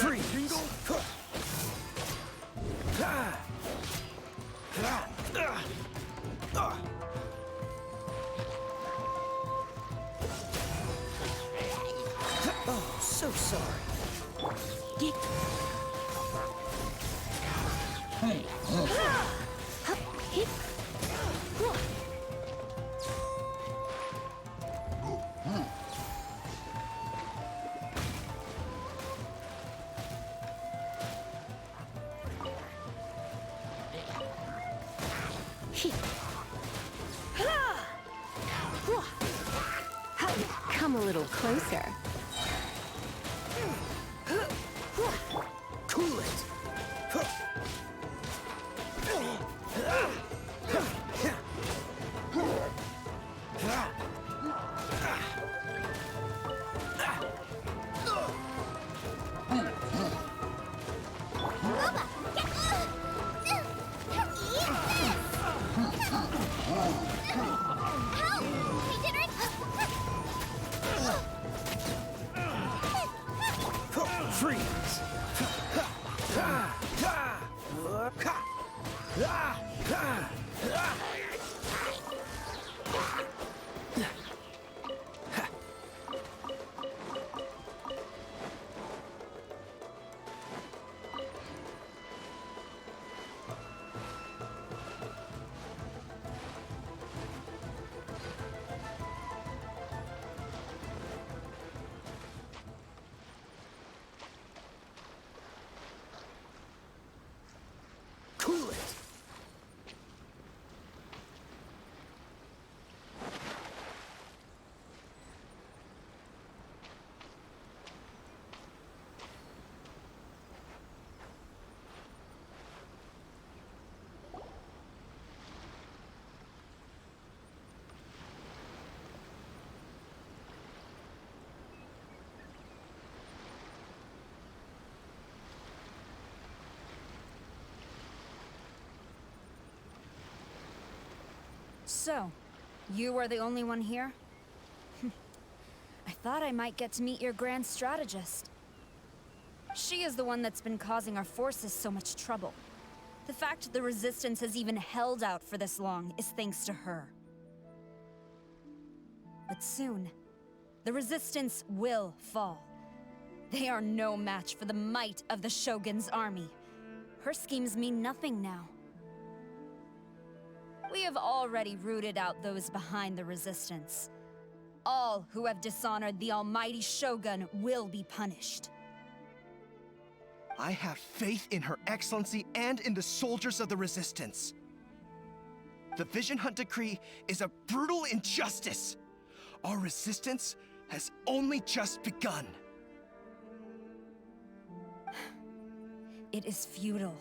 Freeze! Oh, so sorry. Come a little closer. Cool it! Freeze! Cool it! So, you are the only one here? I thought I might get to meet your grand strategist. She is the one that's been causing our forces so much trouble. The fact the Resistance has even held out for this long is thanks to her. But soon, the Resistance will fall. They are no match for the might of the Shogun's army. Her schemes mean nothing now. We have already rooted out those behind the Resistance. All who have dishonored the almighty Shogun will be punished. I have faith in Her Excellency and in the soldiers of the Resistance. The Vision Hunt Decree is a brutal injustice. Our resistance has only just begun. It is futile.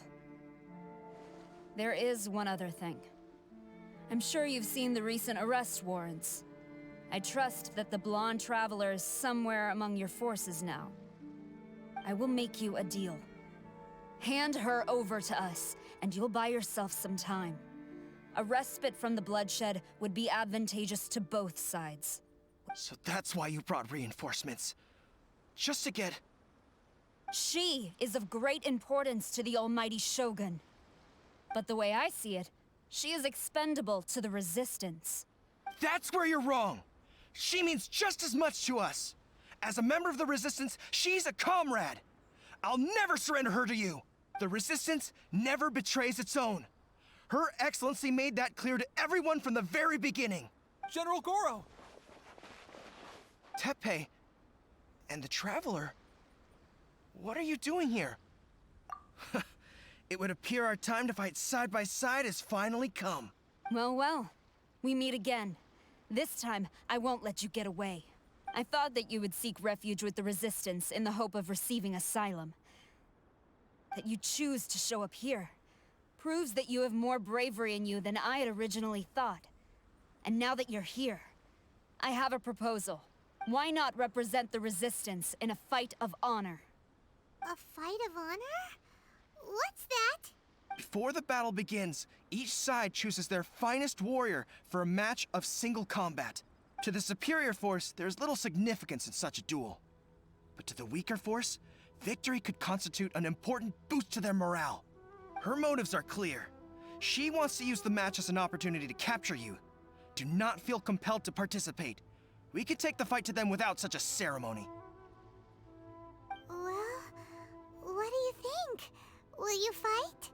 There is one other thing. I'm sure you've seen the recent arrest warrants. I trust that the blonde traveler is somewhere among your forces now. I will make you a deal. Hand her over to us, and you'll buy yourself some time. A respite from the bloodshed would be advantageous to both sides. So that's why you brought reinforcements. Just to get... She is of great importance to the almighty Shogun. But the way I see it, she is expendable to the Resistance. That's where you're wrong! She means just as much to us! As a member of the Resistance, she's a comrade! I'll never surrender her to you! The Resistance never betrays its own. Her Excellency made that clear to everyone from the very beginning. General Goro! Teppei and the Traveler? What are you doing here? It would appear our time to fight side by side has finally come. Well, well. We meet again. This time, I won't let you get away. I thought that you would seek refuge with the Resistance in the hope of receiving asylum. That you choose to show up here proves that you have more bravery in you than I had originally thought. And now that you're here, I have a proposal. Why not represent the Resistance in a fight of honor? A fight of honor? What's that? Before the battle begins, each side chooses their finest warrior for a match of single combat. To the superior force, there's little significance in such a duel. But to the weaker force, victory could constitute an important boost to their morale. Her motives are clear. She wants to use the match as an opportunity to capture you. Do not feel compelled to participate. We can take the fight to them without such a ceremony. Well, what do you think? Will you fight?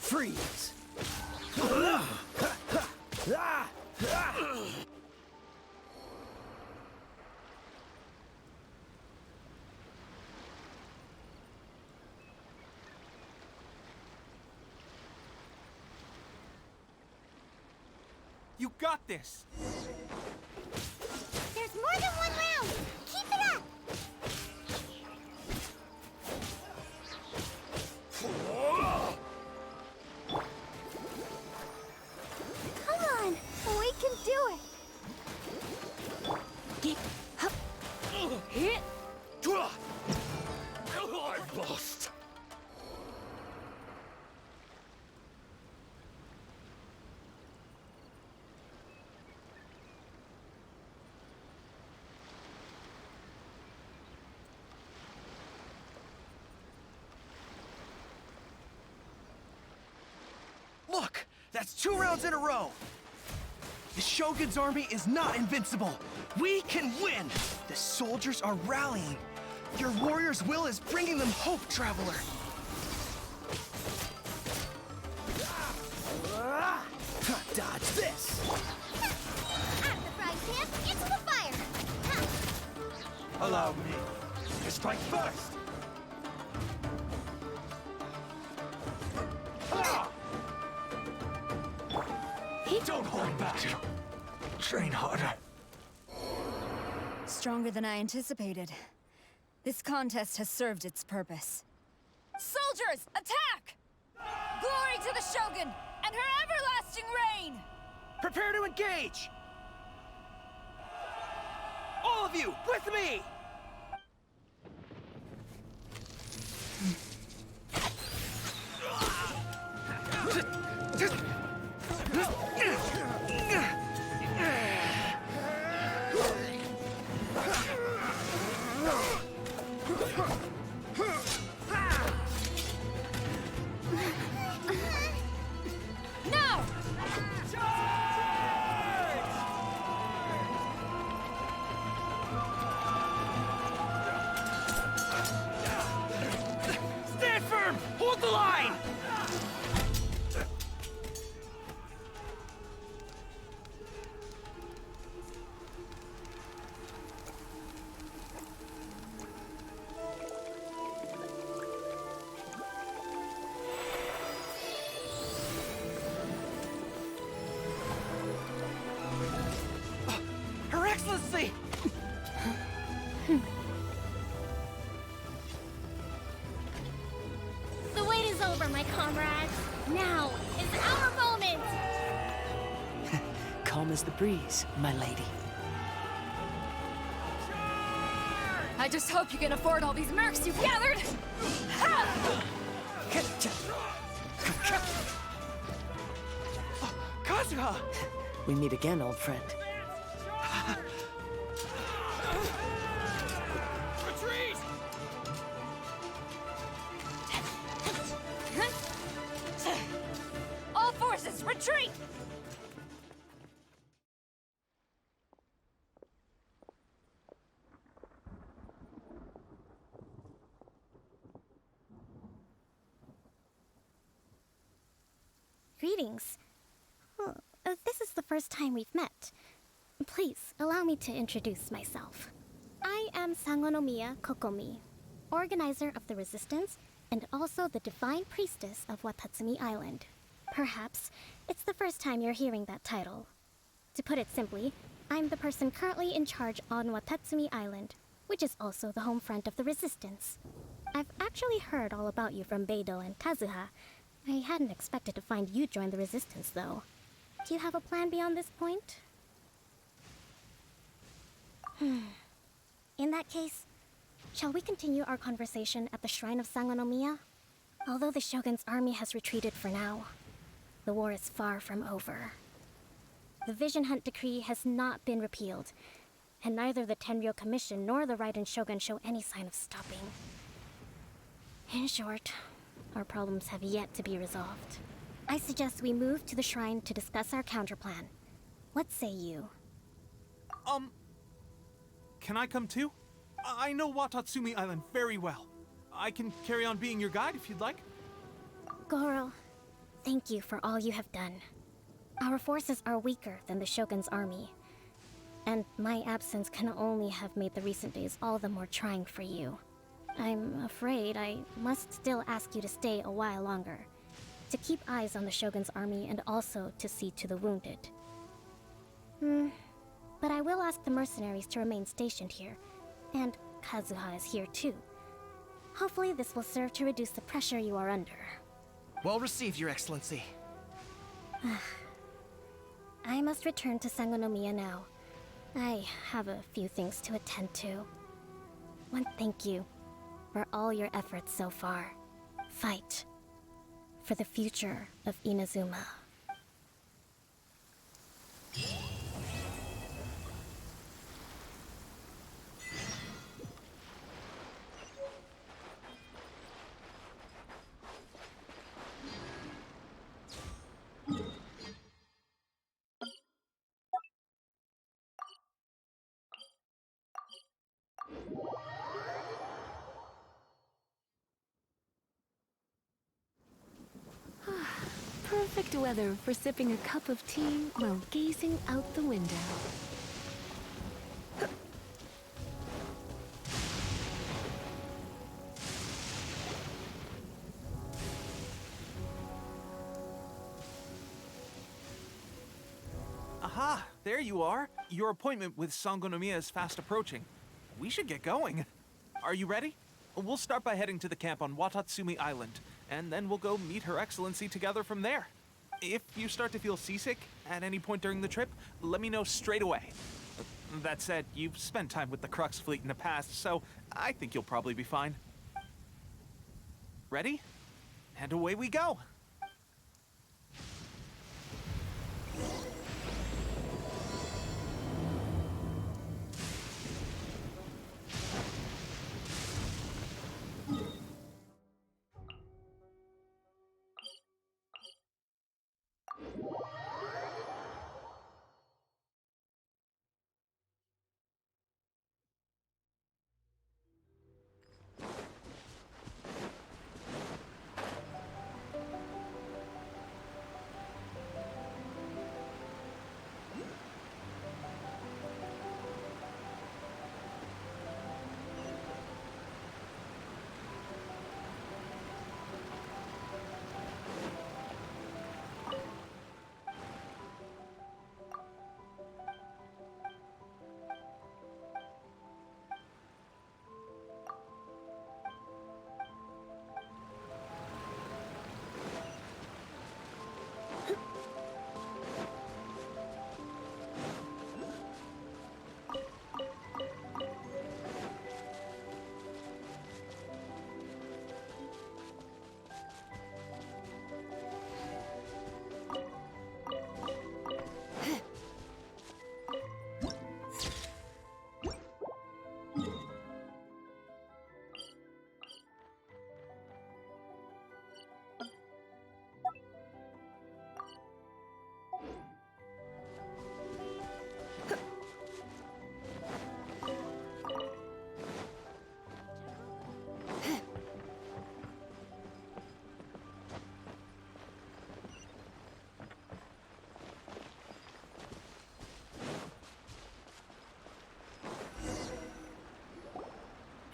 Freeze! You got this! There's more than one round! Keep it up! Come on! We can do it! Hit! I've lost! Look! That's 2 rounds in a row! The Shogun's army is not invincible! We can win! The soldiers are rallying! Your warrior's will is bringing them hope, Traveler! Dodge this! Out of the frying pan, into the fire! Ha! Allow me to strike first! Don't hold back! Train harder. Stronger than I anticipated. This contest has served its purpose. Soldiers, attack! Glory to the Shogun and her everlasting reign! Prepare to engage! All of you, with me! No! Stand firm! Hold the line! Her Excellency! The wait is over, my comrades. Now is our moment! Calm as the breeze, my lady. I just hope you can afford all these mercs you've gathered! Ha! Kazuha! We meet again, old friend. Retreat! All forces, retreat! Greetings. This is the first time we've met. Please, allow me to introduce myself. I am Sangonomiya Kokomi, organizer of the Resistance and also the Divine Priestess of Watatsumi Island. Perhaps it's the first time you're hearing that title. To put it simply, I'm the person currently in charge on Watatsumi Island, which is also the home front of the Resistance. I've actually heard all about you from Beidou and Kazuha. I hadn't expected to find you join the Resistance, though. Do you have a plan beyond this point? In that case, shall we continue our conversation at the Shrine of Sangonomiya? Although the Shogun's army has retreated for now, the war is far from over. The Vision Hunt Decree has not been repealed, and neither the Tenryo Commission nor the Raiden Shogun show any sign of stopping. In short, our problems have yet to be resolved. I suggest we move to the shrine to discuss our counterplan. What say you? Can I come too? I know Watatsumi Island very well. I can carry on being your guide if you'd like. Goro, thank you for all you have done. Our forces are weaker than the Shogun's army, and my absence can only have made the recent days all the more trying for you. I'm afraid I must still ask you to stay a while longer, to keep eyes on the Shogun's army and also to see to the wounded. But I will ask the mercenaries to remain stationed here, and Kazuha is here too. Hopefully this will serve to reduce the pressure you are under. Well received, Your Excellency. I must return to Sangonomiya now. I have a few things to attend to. One thank you for all your efforts so far. Fight for the future of Inazuma. Perfect weather for sipping a cup of tea while gazing out the window. Aha! There you are! Your appointment with Sangonomiya is fast approaching. We should get going. Are you ready? We'll start by heading to the camp on Watatsumi Island, and then we'll go meet Her Excellency together from there. If you start to feel seasick at any point during the trip, let me know straight away. That said, you've spent time with the Crux fleet in the past, so I think you'll probably be fine. Ready? And away we go!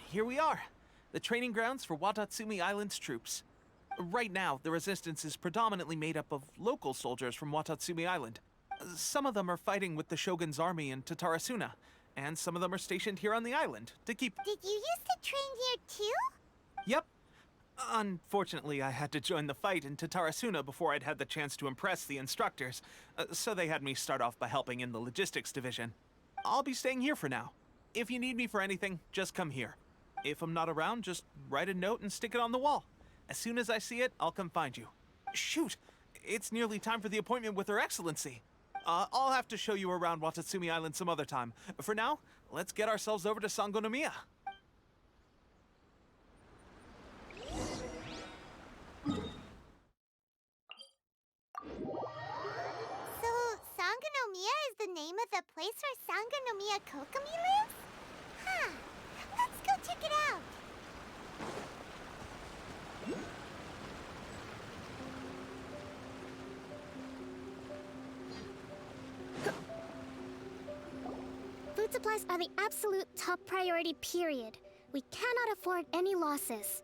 Here we are, the training grounds for Watatsumi Island's troops. Right now, the resistance is predominantly made up of local soldiers from Watatsumi Island. Some of them are fighting with the Shogun's army in Tatarasuna, and some of them are stationed here on the island to keep... Did you used to train here too? Yep. Unfortunately, I had to join the fight in Tatarasuna before I'd had the chance to impress the instructors, so they had me start off by helping in the logistics division. I'll be staying here for now. If you need me for anything, just come here. If I'm not around, just write a note and stick it on the wall. As soon as I see it, I'll come find you. Shoot! It's nearly time for the appointment with Her Excellency. I'll have to show you around Watatsumi Island some other time. For now, let's get ourselves over to Sangonomiya. So, Sangonomiya is the name of the place where Sangonomiya Kokomi lives? Huh. Let's go check it out. Food supplies are the absolute top priority, period. We cannot afford any losses.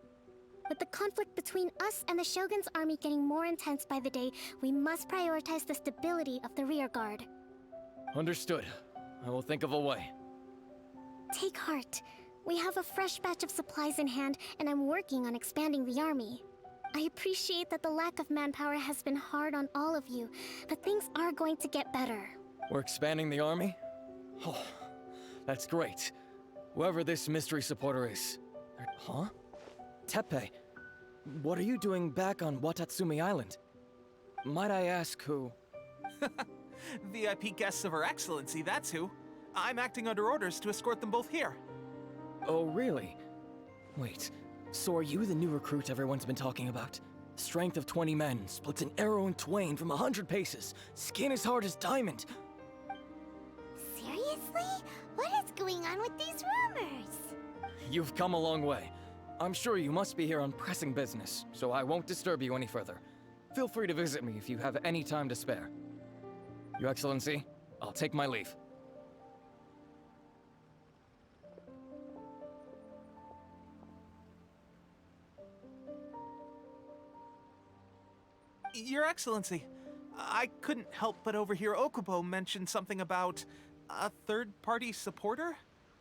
With the conflict between us and the Shogun's army getting more intense by the day, we must prioritize the stability of the rear guard. Understood. I will think of a way. Take heart. We have a fresh batch of supplies in hand, and I'm working on expanding the army. I appreciate that the lack of manpower has been hard on all of you, but things are going to get better. We're expanding the army? Oh, that's great. Whoever this mystery supporter is. Huh? Teppei, what are you doing back on Watatsumi Island? Might I ask who? VIP guests of Her Excellency, that's who. I'm acting under orders to escort them both here. Oh, really? Wait, so are you the new recruit everyone's been talking about? Strength of 20 men, splits an arrow in twain from 100 paces, skin as hard as diamond. Seriously? What is going on with these rumors? You've come a long way. I'm sure you must be here on pressing business, so I won't disturb you any further. Feel free to visit me if you have any time to spare. Your Excellency, I'll take my leave. Your Excellency, I couldn't help but overhear Okubo mention something about a third-party supporter?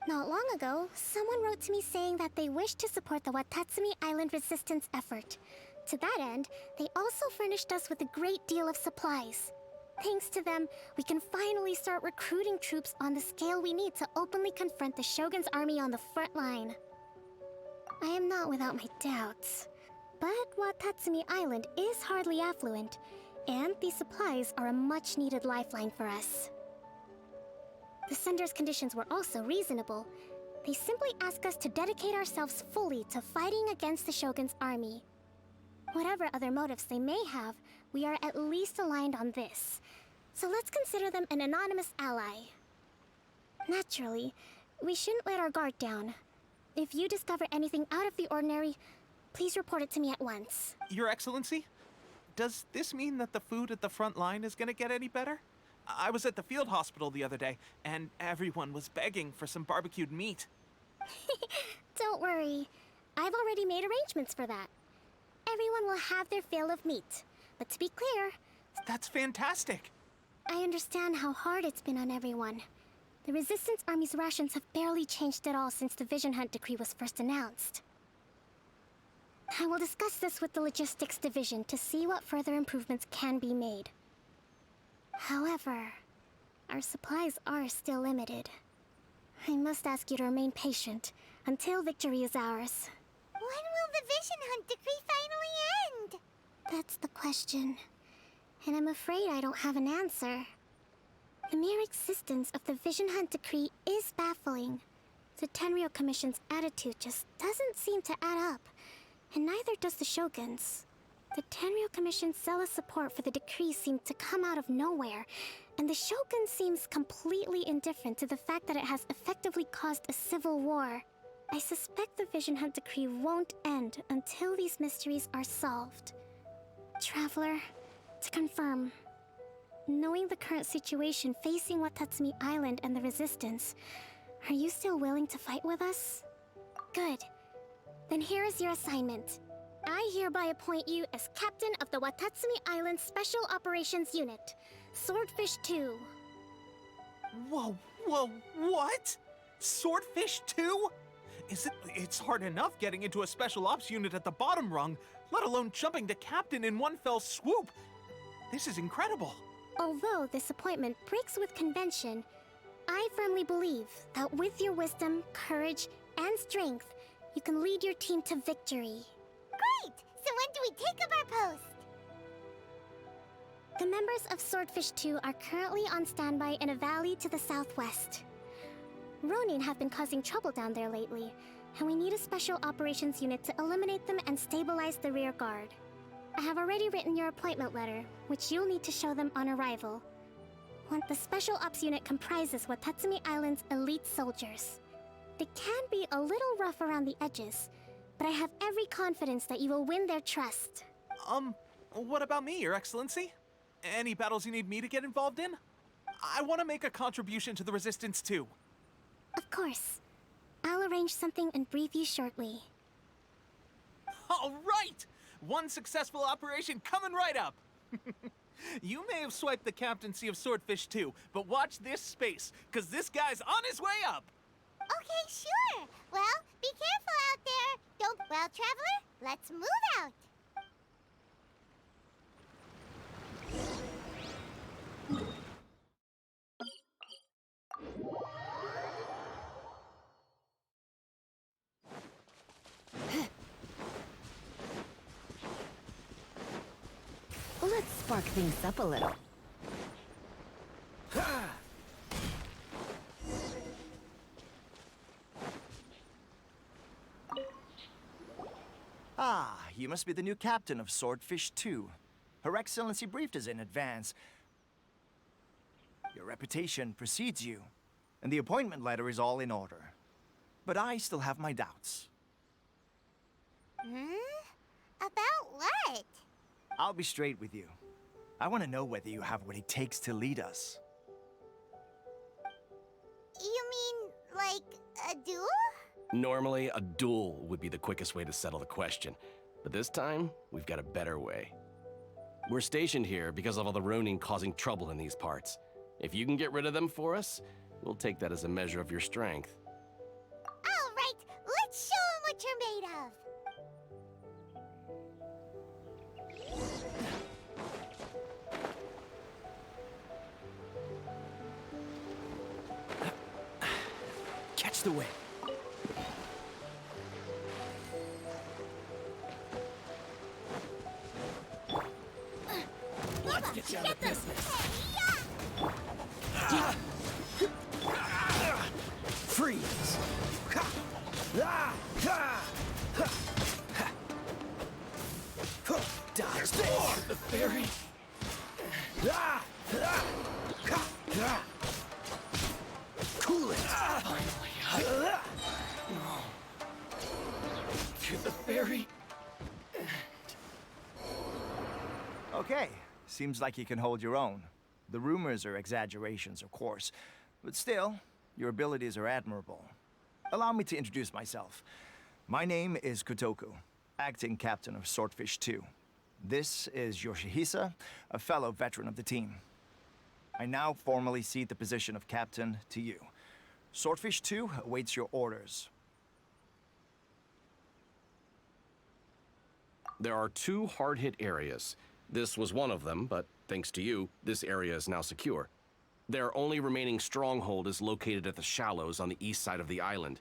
Not long ago, someone wrote to me saying that they wish to support the Watatsumi Island resistance effort. To that end, they also furnished us with a great deal of supplies. Thanks to them, we can finally start recruiting troops on the scale we need to openly confront the Shogun's army on the front line. I am not without my doubts. But Watatsumi Island is hardly affluent, and these supplies are a much-needed lifeline for us. The sender's conditions were also reasonable. They simply ask us to dedicate ourselves fully to fighting against the Shogun's army. Whatever other motives they may have, we are at least aligned on this. So let's consider them an anonymous ally. Naturally, we shouldn't let our guard down. If you discover anything out of the ordinary, please report it to me at once. Your Excellency, does this mean that the food at the front line is gonna get any better? I was at the field hospital the other day, and everyone was begging for some barbecued meat. Don't worry. I've already made arrangements for that. Everyone will have their fill of meat. But to be clear, That's fantastic! I understand how hard it's been on everyone. The Resistance Army's rations have barely changed at all since the Vision Hunt decree was first announced. I will discuss this with the Logistics Division to see what further improvements can be made. However, our supplies are still limited. I must ask you to remain patient until victory is ours. When will the Vision Hunt decree finally end? That's the question. And I'm afraid I don't have an answer. The mere existence of the Vision Hunt decree is baffling. The Tenryou Commission's attitude just doesn't seem to add up, and neither does the Shogun's. The Tenryou Commission's zealous support for the decree seemed to come out of nowhere, and the Shogun seems completely indifferent to the fact that it has effectively caused a civil war. I suspect the Vision Hunt decree won't end until these mysteries are solved. Traveler, to confirm, knowing the current situation facing Watatsumi Island and the Resistance, are you still willing to fight with us? Good. Then here is your assignment. I hereby appoint you as captain of the Watatsumi Island Special Operations Unit, Swordfish 2. Whoa, what? Swordfish 2? It's hard enough getting into a special ops unit at the bottom rung, let alone jumping to captain in one fell swoop. This is incredible. Although this appointment breaks with convention, I firmly believe that with your wisdom, courage, and strength, you can lead your team to victory. Great! So when do we take up our post? The members of Swordfish 2 are currently on standby in a valley to the southwest. Ronin have been causing trouble down there lately, and we need a special operations unit to eliminate them and stabilize the rear guard. I have already written your appointment letter, which you'll need to show them on arrival. The special ops unit comprises Watatsumi Island's elite soldiers. They can be a little rough around the edges, but I have every confidence that you will win their trust. What about me, Your Excellency? Any battles you need me to get involved in? I want to make a contribution to the Resistance too. Of course. I'll arrange something and brief you shortly. All right! One successful operation coming right up! You may have swiped the captaincy of Swordfish 2, but watch this space, because this guy's on his way up! Okay, sure. Well, be careful out there. Well, traveler, let's move out. Let's spark things up a little. Ah, you must be the new captain of Swordfish 2. Her Excellency briefed us in advance. Your reputation precedes you, and the appointment letter is all in order. But I still have my doubts. About what? I'll be straight with you. I want to know whether you have what it takes to lead us. You mean, like, a duel? Normally, a duel would be the quickest way to settle the question. But this time, we've got a better way. We're stationed here because of all the Ronin causing trouble in these parts. If you can get rid of them for us, we'll take that as a measure of your strength. All right, let's show 'em what you're made of. Catch the wind. Let's get down to business. Freeze! Dodge this! The fairy! Cool it! Finally, to the fairy! Okay, seems like you can hold your own. The rumors are exaggerations, of course, but still, your abilities are admirable. Allow me to introduce myself. My name is Kotoku, acting captain of Swordfish 2. This is Yoshihisa, a fellow veteran of the team. I now formally cede the position of captain to you. Swordfish 2 awaits your orders. There are 2 hard-hit areas. This was one of them, but thanks to you, this area is now secure. Their only remaining stronghold is located at the shallows on the east side of the island.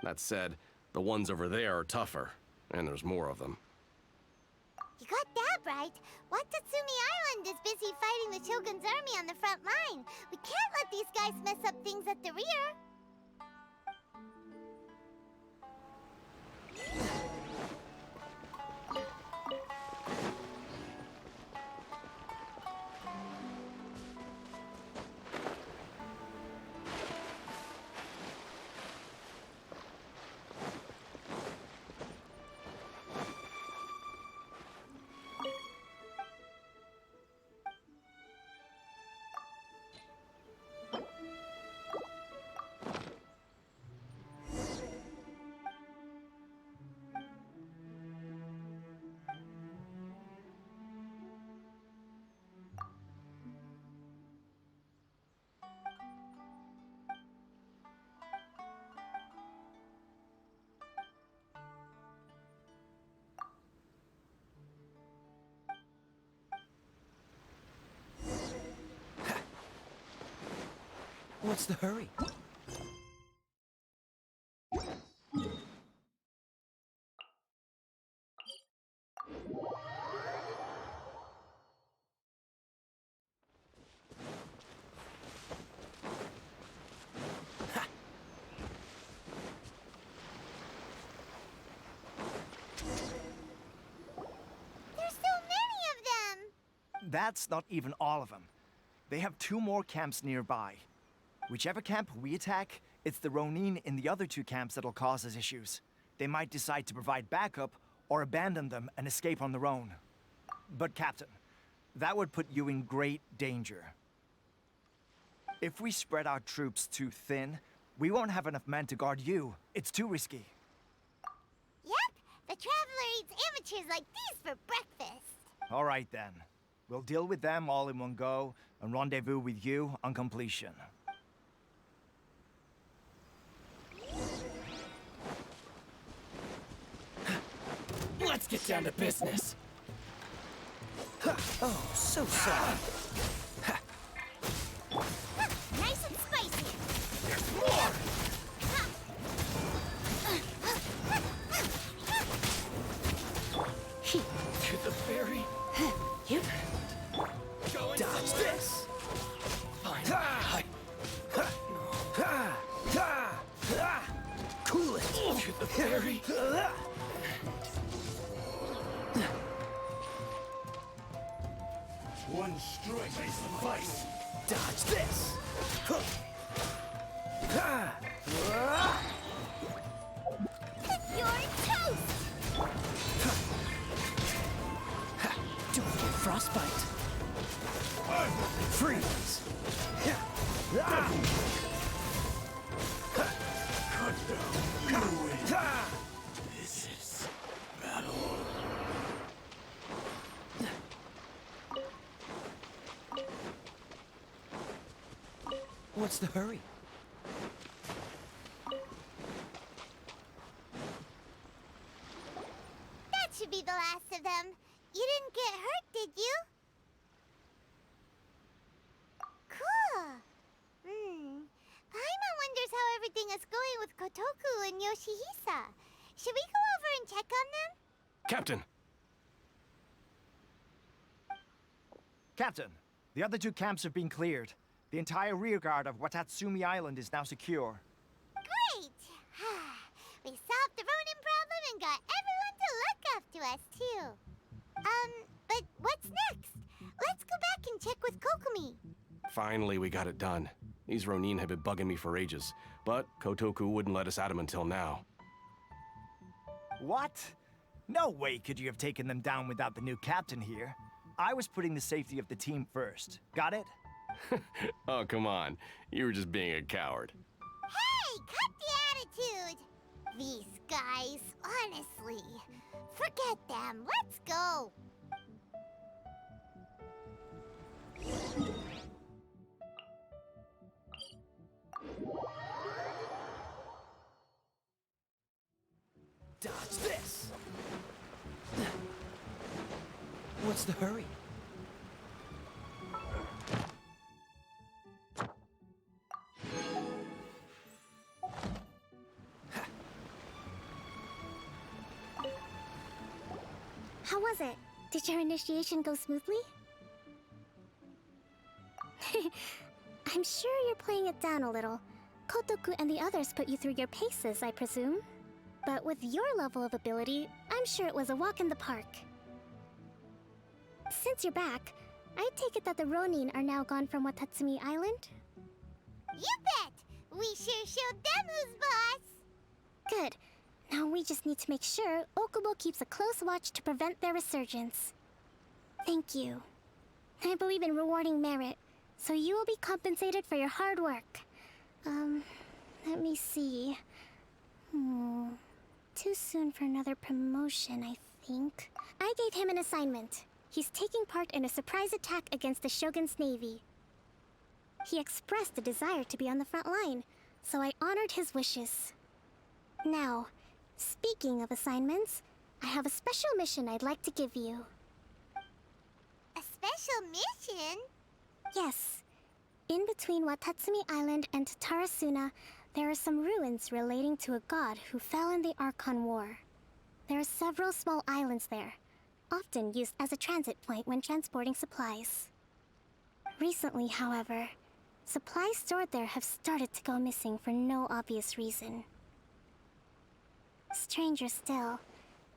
That said, the ones over there are tougher, and there's more of them. You got that right. Watatsumi Island is busy fighting the Shogun's army on the front line. We can't let these guys mess up things at the rear. What's the hurry? There's so many of them! That's not even all of them. They have 2 more camps nearby. Whichever camp we attack, it's the Ronin in the other 2 camps that'll cause us issues. They might decide to provide backup or abandon them and escape on their own. But Captain, that would put you in great danger. If we spread our troops too thin, we won't have enough men to guard you. It's too risky. Yep, the Traveler eats amateurs like these for breakfast. All right then. We'll deal with them all in one go and rendezvous with you on completion. Let's get down to business. Oh, so sorry. Nice and spicy. There's more! To the ferry. You dodge this. Fine. Cool it. To the ferry. One strike may suffice. Dodge this. You're toast! Don't get frostbite. Freeze. Cut down. You win. This is battle. What's the hurry? That should be the last of them. You didn't get hurt, did you? Cool. Paimon wonders how everything is going with Kotoku and Yoshihisa. Should we go over and check on them? Captain! Captain, the other 2 camps have been cleared. The entire rearguard of Watatsumi Island is now secure. Great! We solved the Ronin problem and got everyone to look after us, too. But what's next? Let's go back and check with Kokumi. Finally, we got it done. These Ronin have been bugging me for ages, but Kotoku wouldn't let us at him until now. What? No way could you have taken them down without the new captain here. I was putting the safety of the team first. Got it? Oh, come on. You were just being a coward. Hey, cut the attitude! These guys, honestly. Forget them. Let's go. Dodge this. What's the hurry? How was it? Did your initiation go smoothly? I'm sure you're playing it down a little. Kotoku and the others put you through your paces, I presume. But with your level of ability, I'm sure it was a walk in the park. Since you're back, I take it that the Ronin are now gone from Watatsumi Island? You bet! We sure showed them who's boss! Good. Now we just need to make sure Okubo keeps a close watch to prevent their resurgence. Thank you. I believe in rewarding merit, so you will be compensated for your hard work. Let me see. Too soon for another promotion, I think. I gave him an assignment. He's taking part in a surprise attack against the Shogun's navy. He expressed a desire to be on the front line, so I honored his wishes. Now, speaking of assignments, I have a special mission I'd like to give you. A special mission? Yes. In between Watatsumi Island and Tarasuna, there are some ruins relating to a god who fell in the Archon War. There are several small islands there, often used as a transit point when transporting supplies. Recently, however, supplies stored there have started to go missing for no obvious reason. Stranger still,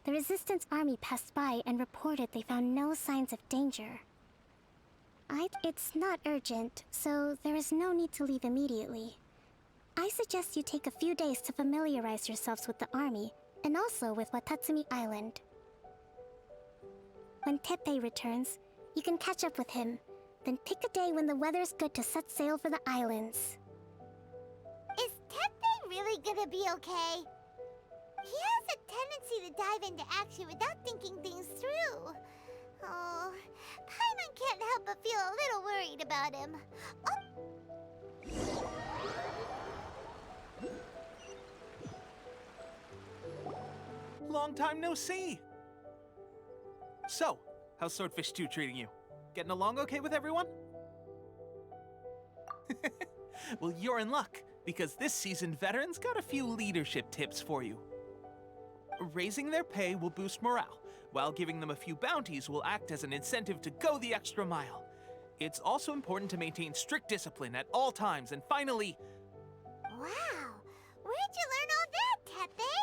the Resistance army passed by and reported they found no signs of danger. It's not urgent, so there is no need to leave immediately. I suggest you take a few days to familiarize yourselves with the army, and also with Watatsumi Island. When Teppei returns, you can catch up with him, then pick a day when the weather's good to set sail for the islands. Is Teppei really gonna be okay? He has a tendency to dive into action without thinking things through. Oh, Paimon can't help but feel a little worried about him. Long time no see! So, how's Swordfish 2 treating you? Getting along okay with everyone? Well, you're in luck, because this seasoned veteran's got a few leadership tips for you. Raising their pay will boost morale, while giving them a few bounties will act as an incentive to go the extra mile. It's also important to maintain strict discipline at all times, and finally... Wow! Where'd you learn all that, Teppei?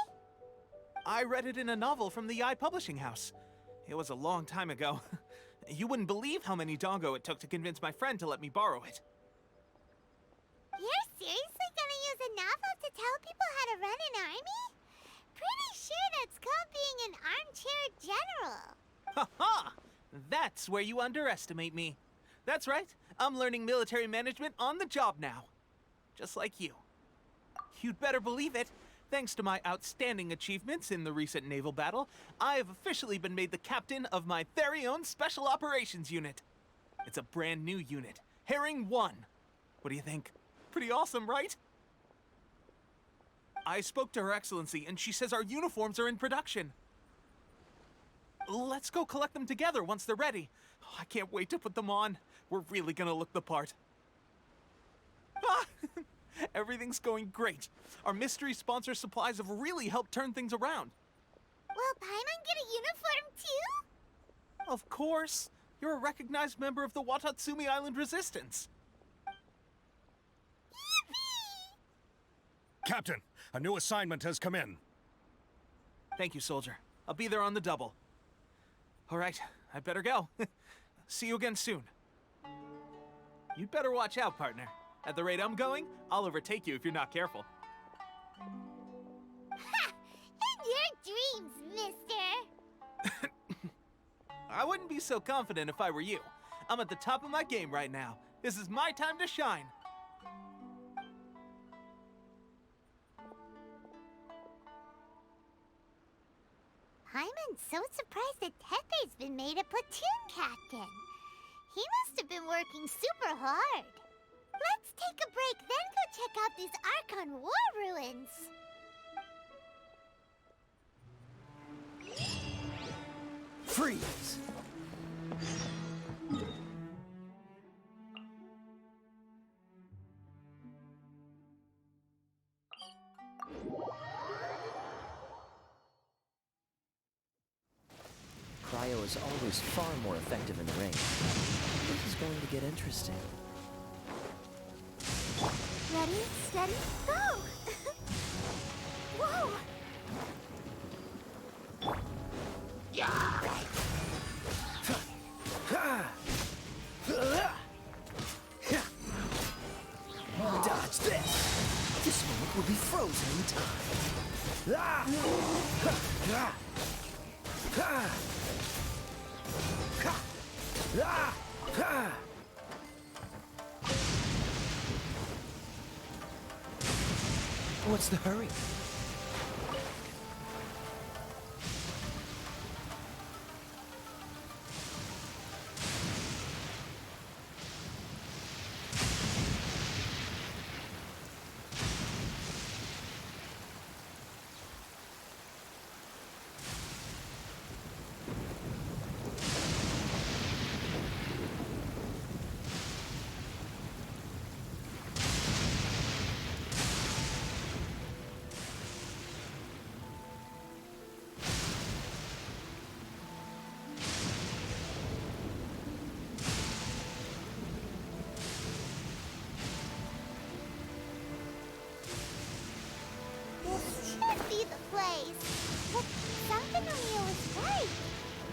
I read it in a novel from the Yae Publishing House. It was a long time ago. You wouldn't believe how many dongo it took to convince my friend to let me borrow it. You're seriously gonna use a novel to tell people how to run an army? Pretty sure that's called being an armchair general. Ha ha! That's where you underestimate me. That's right, I'm learning military management on the job now. Just like you. You'd better believe it. Thanks to my outstanding achievements in the recent naval battle, I have officially been made the captain of my very own Special Operations Unit. It's a brand new unit, Herring 1. What do you think? Pretty awesome, right? I spoke to Her Excellency, and she says our uniforms are in production. Let's go collect them together once they're ready. I can't wait to put them on. We're really gonna look the part. Ah! Everything's going great. Our mystery sponsor supplies have really helped turn things around. Will Paimon get a uniform too? Of course. You're a recognized member of the Watatsumi Island Resistance. Yippee! Captain, a new assignment has come in. Thank you, soldier. I'll be there on the double. All right, I better go. See you again soon. You'd better watch out, partner. At the rate I'm going, I'll overtake you if you're not careful. Ha! In your dreams, mister! I wouldn't be so confident if I were you. I'm at the top of my game right now. This is my time to shine. Paimon's so surprised that Teppei's been made a platoon captain. He must have been working super hard. Let's take a break, then go check out these Archon War ruins. Freeze! Cryo is always far more effective in the ring. This is going to get interesting. Ready, steady, go! Whoa! Dodge this! This moment will be frozen in time. What's the hurry?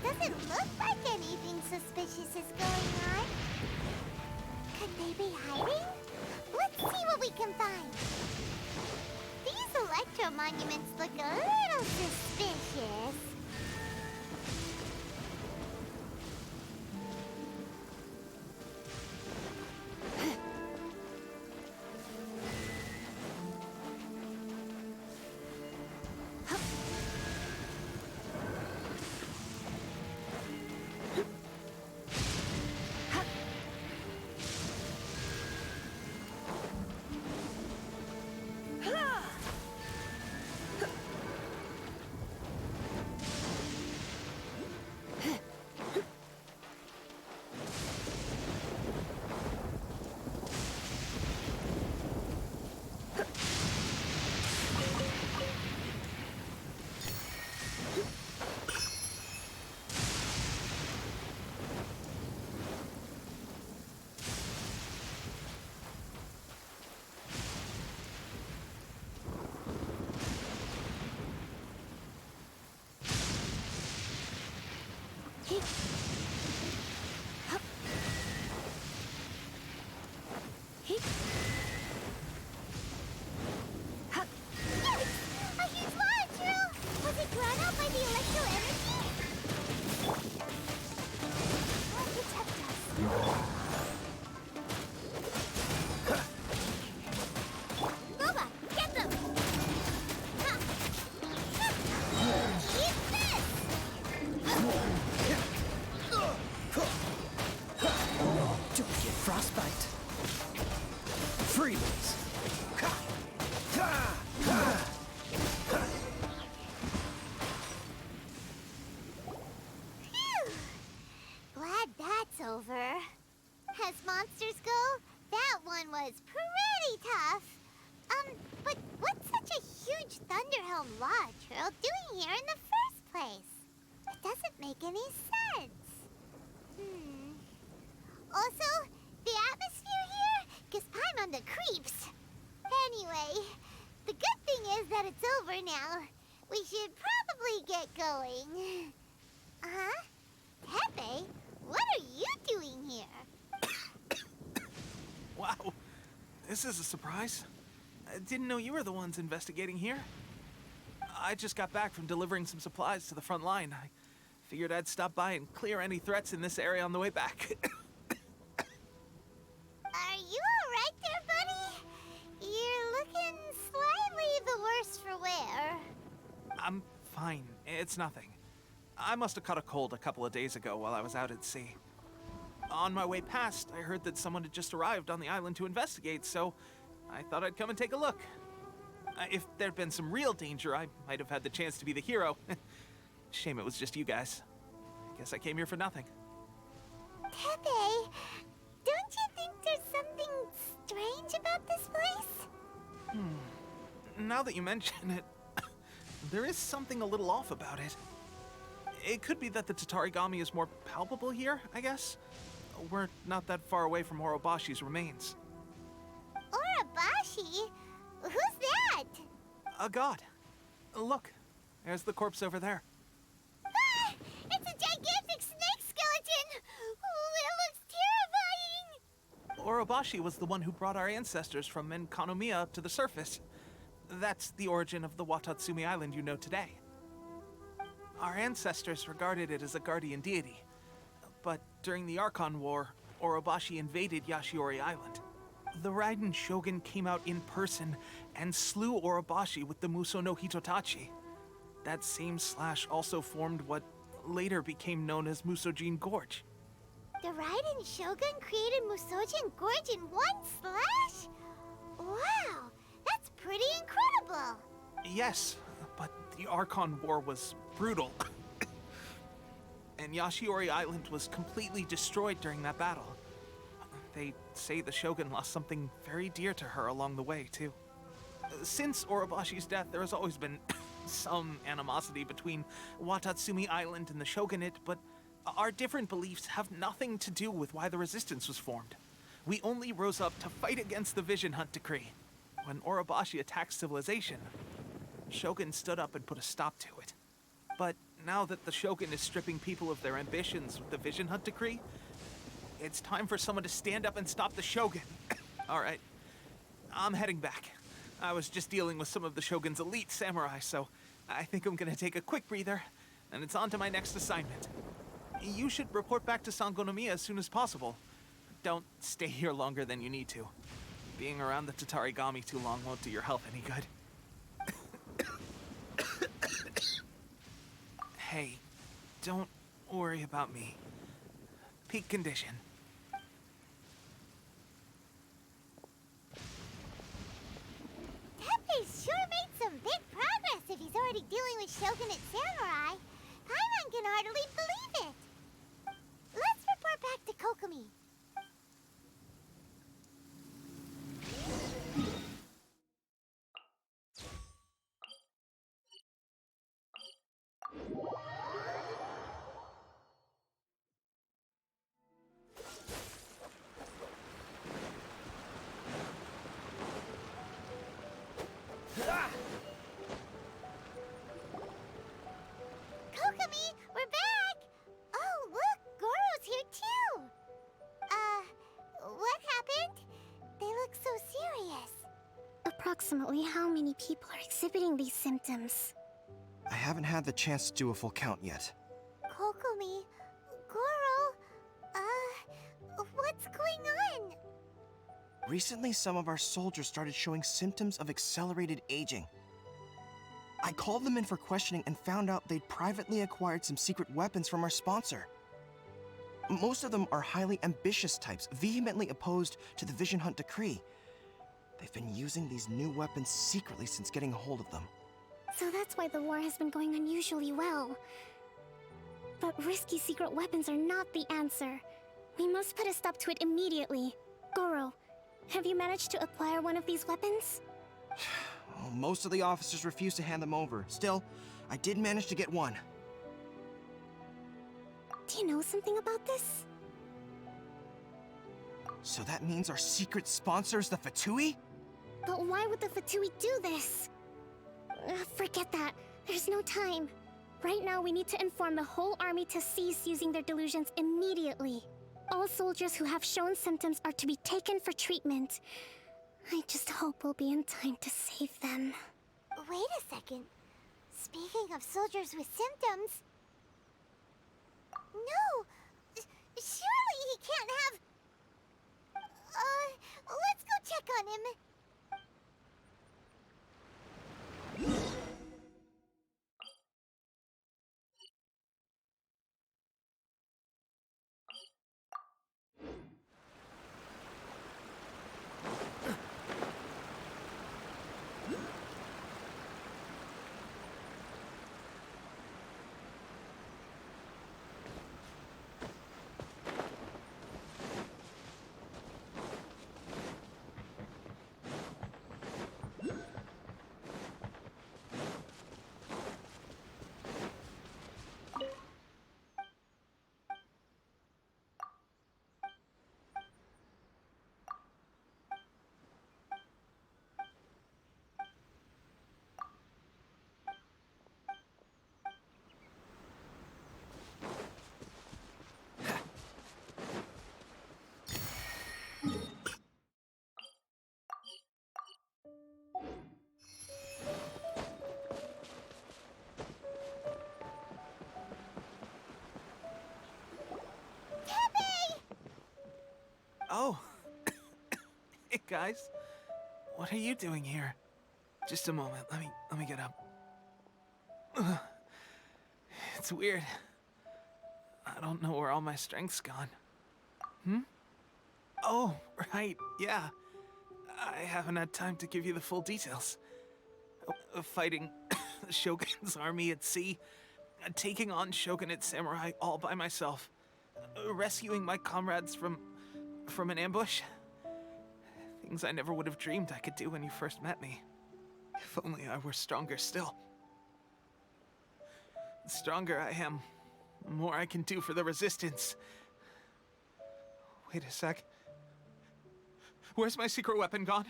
Doesn't look like anything suspicious is going on. Could they be hiding? Let's see what we can find. These electro monuments look a little suspicious. Over. As monsters go, that one was pretty tough. But what's such a huge Thunderhelm Lodge Turtle doing here in the first place? It doesn't make any sense. Also, the atmosphere here gives Paimon the creeps. Anyway, the good thing is that it's over now. We should probably get going. Tepe? What are you doing here? Wow, this is a surprise. I didn't know you were the ones investigating here. I just got back from delivering some supplies to the front line. I figured I'd stop by and clear any threats in this area on the way back. Are you alright there, buddy? You're looking slightly the worse for wear. I'm fine. It's nothing. I must have caught a cold a couple of days ago while I was out at sea. On my way past, I heard that someone had just arrived on the island to investigate, so I thought I'd come and take a look. If there'd been some real danger, I might have had the chance to be the hero. Shame it was just you guys. Guess I came here for nothing. Tepe, don't you think there's something strange about this place? Now that you mention it, there is something a little off about it. It could be that the Tatarigami is more palpable here, I guess. We're not that far away from Orobashi's remains. Orobashi? Who's that? A god. Look, there's the corpse over there. Ah! It's a gigantic snake skeleton! Oh, it looks terrifying! Orobashi was the one who brought our ancestors from Menkanomiya to the surface. That's the origin of the Watatsumi Island you know today. Our ancestors regarded it as a guardian deity. But during the Archon War, Orobashi invaded Yashiori Island. The Raiden Shogun came out in person and slew Orobashi with the Muso no Hitotachi. That same slash also formed what later became known as Musojin Gorge. The Raiden Shogun created Musojin Gorge in one slash? Wow, that's pretty incredible! Yes, but the Archon War was brutal. And Yashiori Island was completely destroyed during that battle. They say the Shogun lost something very dear to her along the way, too. Since Orobashi's death, there has always been some animosity between Watatsumi Island and the Shogunate, but our different beliefs have nothing to do with why the resistance was formed. We only rose up to fight against the Vision Hunt Decree. When Orobashi attacked civilization, Shogun stood up and put a stop to it. But Now that the Shogun is stripping people of their ambitions with the Vision Hunt decree, it's time for someone to stand up and stop the Shogun. All right, I'm heading back. I was just dealing with some of the Shogun's elite samurai, so I think I'm gonna take a quick breather, and it's on to my next assignment. You should report back to Sangonomiya as soon as possible. Don't stay here longer than you need to. Being around the Tatarigami too long won't do your health any good. Hey, don't worry about me. Peak condition. Teppei's sure made some big progress if he's already dealing with Shogunate samurai. Paimon can hardly believe it. Let's report back to Kokomi. Kokomi, we're back! Oh, look, Goro's here too! What happened? They look so serious. Approximately how many people are exhibiting these symptoms? I haven't had the chance to do a full count yet. Kokomi, Goro, what's going on? Recently, some of our soldiers started showing symptoms of accelerated aging. I called them in for questioning and found out they'd privately acquired some secret weapons from our sponsor. Most of them are highly ambitious types, vehemently opposed to the Vision Hunt decree. They've been using these new weapons secretly since getting a hold of them. So that's why the war has been going unusually well. But risky secret weapons are not the answer. We must put a stop to it immediately. Goro, have you managed to acquire one of these weapons? Well, most of the officers refuse to hand them over. Still, I did manage to get one. Do you know something about this? So that means our secret sponsor is the Fatui? But why would the Fatui do this? Forget that. There's no time. Right now, we need to inform the whole army to cease using their delusions immediately. All soldiers who have shown symptoms are to be taken for treatment. I just hope we'll be in time to save them. Wait a second. Speaking of soldiers with symptoms... No! Surely he can't have... let's go check on him. Oh. Hey, guys. What are you doing here? Just a moment. Let me get up. Ugh. It's weird. I don't know where all my strength's gone. Oh, right. Yeah. I haven't had time to give you the full details. Fighting the Shogun's army at sea, taking on Shogunate samurai all by myself, rescuing my comrades from an ambush. Things I never would have dreamed I could do when you first met me. If only I were stronger still. The stronger I am, the more I can do for the Resistance. Wait a sec. Where's my secret weapon gone?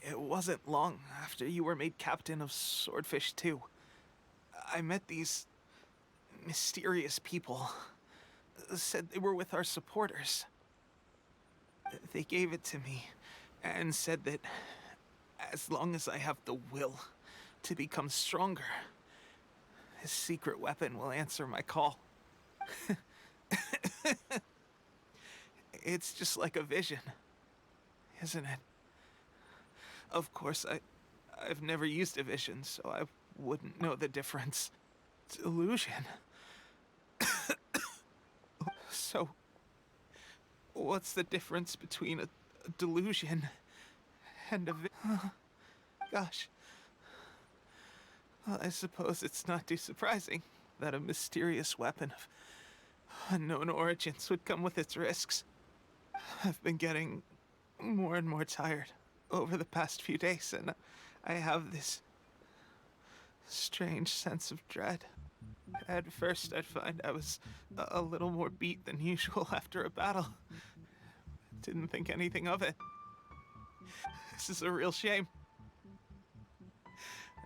It wasn't long after you were made captain of Swordfish 2. I met these mysterious people. Said they were with our supporters. They gave it to me and said that as long as I have the will to become stronger, his secret weapon will answer my call. It's just like a vision, isn't it? Of course, I've never used a vision, so I wouldn't know the difference. Delusion. So, what's the difference between a delusion and a Gosh. Well, I suppose it's not too surprising that a mysterious weapon of unknown origins would come with its risks. I've been getting more and more tired over the past few days, and I have this strange sense of dread. At first, I'd find I was a little more beat than usual after a battle. Didn't think anything of it. This is a real shame.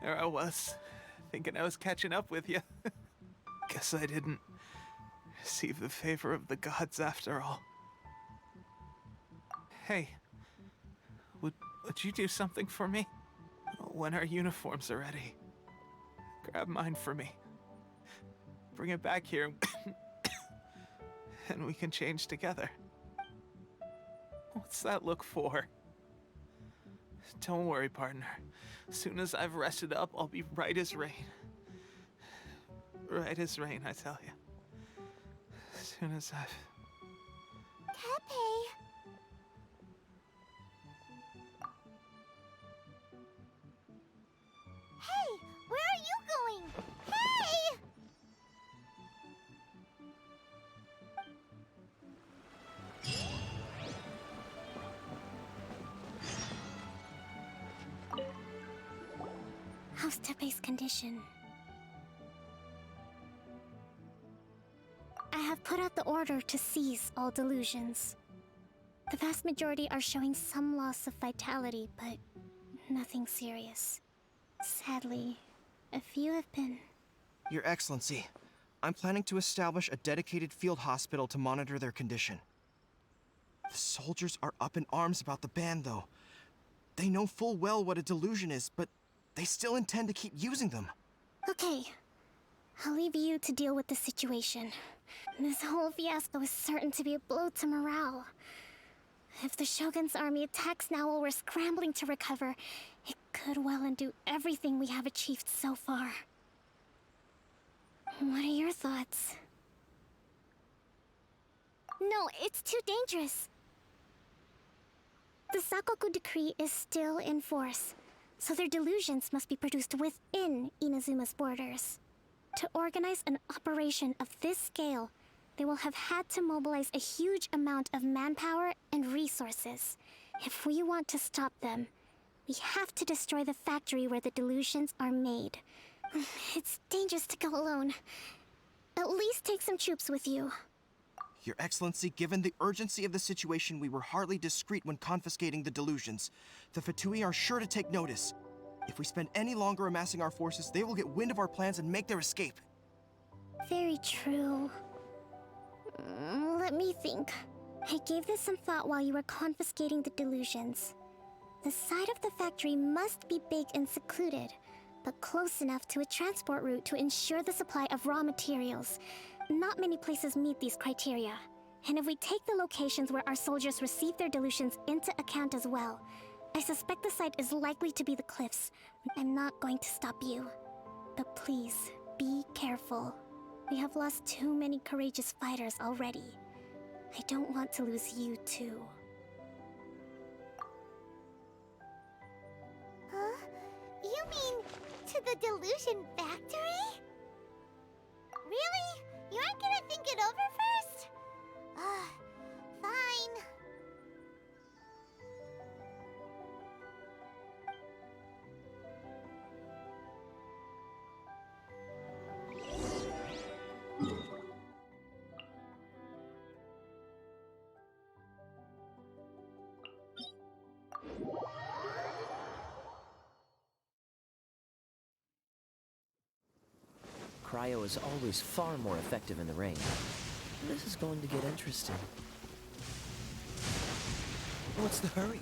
There I was, thinking I was catching up with you. Guess I didn't receive the favor of the gods after all. Hey, would you do something for me? When our uniforms are ready, grab mine for me. Bring it back here, and we can change together. What's that look for? Don't worry, partner. As soon as I've rested up, I'll be right as rain. Right as rain, I tell you. As soon as I've... Tepe! Hey! Where are you going? Hey! How's Tepe's condition? I have put out the order to seize all delusions. The vast majority are showing some loss of vitality, but nothing serious. Sadly, a few have been... Your Excellency, I'm planning to establish a dedicated field hospital to monitor their condition. The soldiers are up in arms about the ban, though. They know full well what a delusion is, but they still intend to keep using them. Okay. I'll leave you to deal with the situation. This whole fiasco is certain to be a blow to morale. If the Shogun's army attacks now while we're scrambling to recover, it could well undo everything we have achieved so far. What are your thoughts? No, it's too dangerous. The Sakoku decree is still in force, so their delusions must be produced within Inazuma's borders. To organize an operation of this scale, they will have had to mobilize a huge amount of manpower and resources. If we want to stop them, we have to destroy the factory where the delusions are made. It's dangerous to go alone. At least take some troops with you. Your Excellency, given the urgency of the situation, we were hardly discreet when confiscating the delusions. The Fatui are sure to take notice. If we spend any longer amassing our forces, they will get wind of our plans and make their escape. Very true. Let me think. I gave this some thought while you were confiscating the delusions. The side of the factory must be big and secluded, but close enough to a transport route to ensure the supply of raw materials. Not many places meet these criteria. And if we take the locations where our soldiers receive their delusions into account as well, I suspect the site is likely to be the cliffs. I'm not going to stop you. But please, be careful. We have lost too many courageous fighters already. I don't want to lose you too. Huh? You mean to the delusion factory? Really? You aren't gonna think it over first? Fine. cryo is always far more effective in the rain. This is going to get interesting. What's the hurry?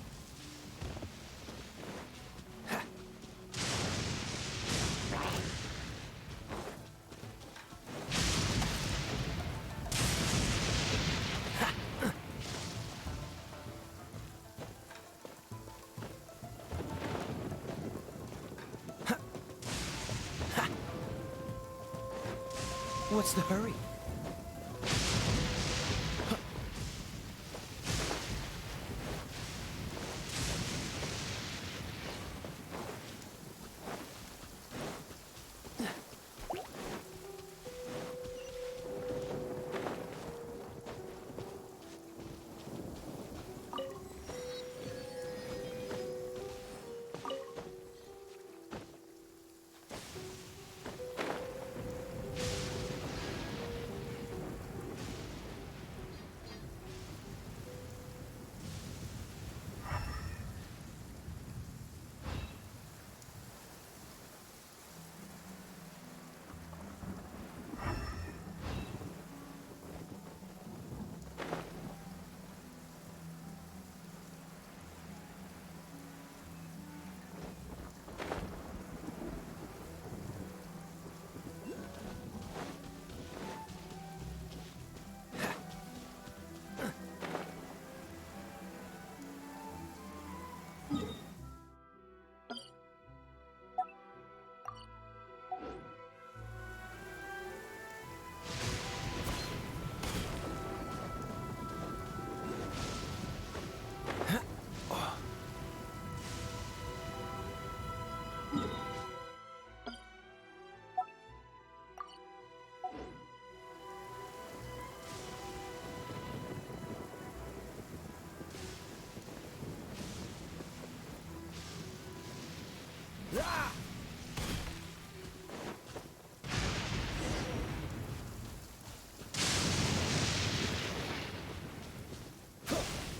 What's the hurry?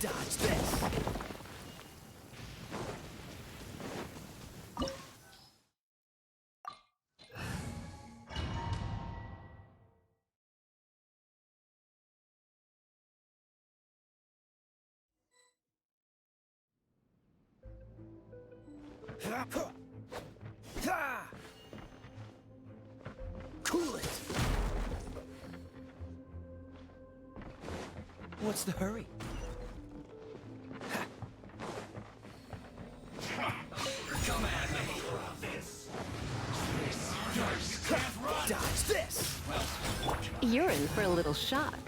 Dodge this! Cool it! What's the hurry? Come at me! Dodge this! You're in for a little shock.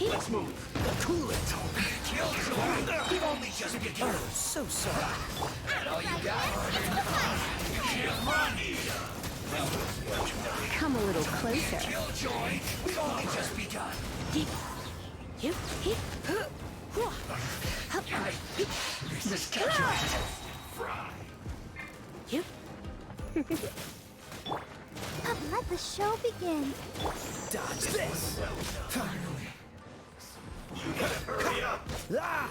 Let's move! Cool it! You've only just begun! Oh, so sorry. That all you got? You can't run here! Come a little closer. Killjoy! We've only just begun! This calculation! Fry! Let the show begin. Dodge this! Finally! You gotta hurry up! Ah!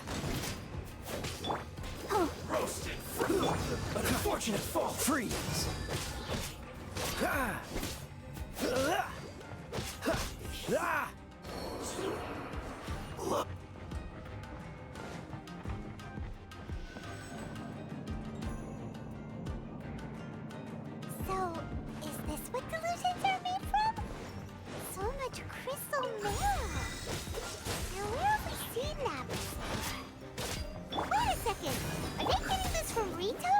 Roasted! Unfortunate fall! Freeze! Ah! Ah! So, is this what delusions are made from? So much crystal mirror. Now, where have we seen that before? Wait a second. Are they getting this from Rito?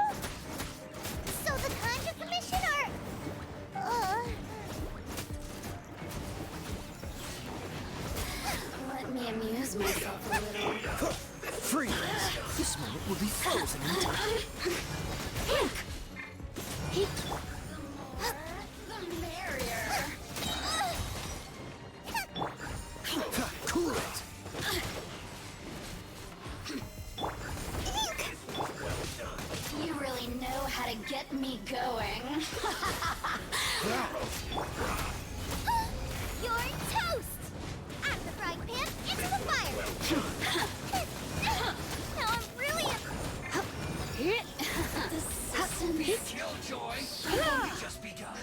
So the Conjure Commission are... Let me amuse myself a little. Freeze! This moment will be frozen in time. The merrier. Cool it! You really know how to get me going. You're toast! Out of the frying pan, into the fire! Now I'm really... Killjoy, you've only just begun.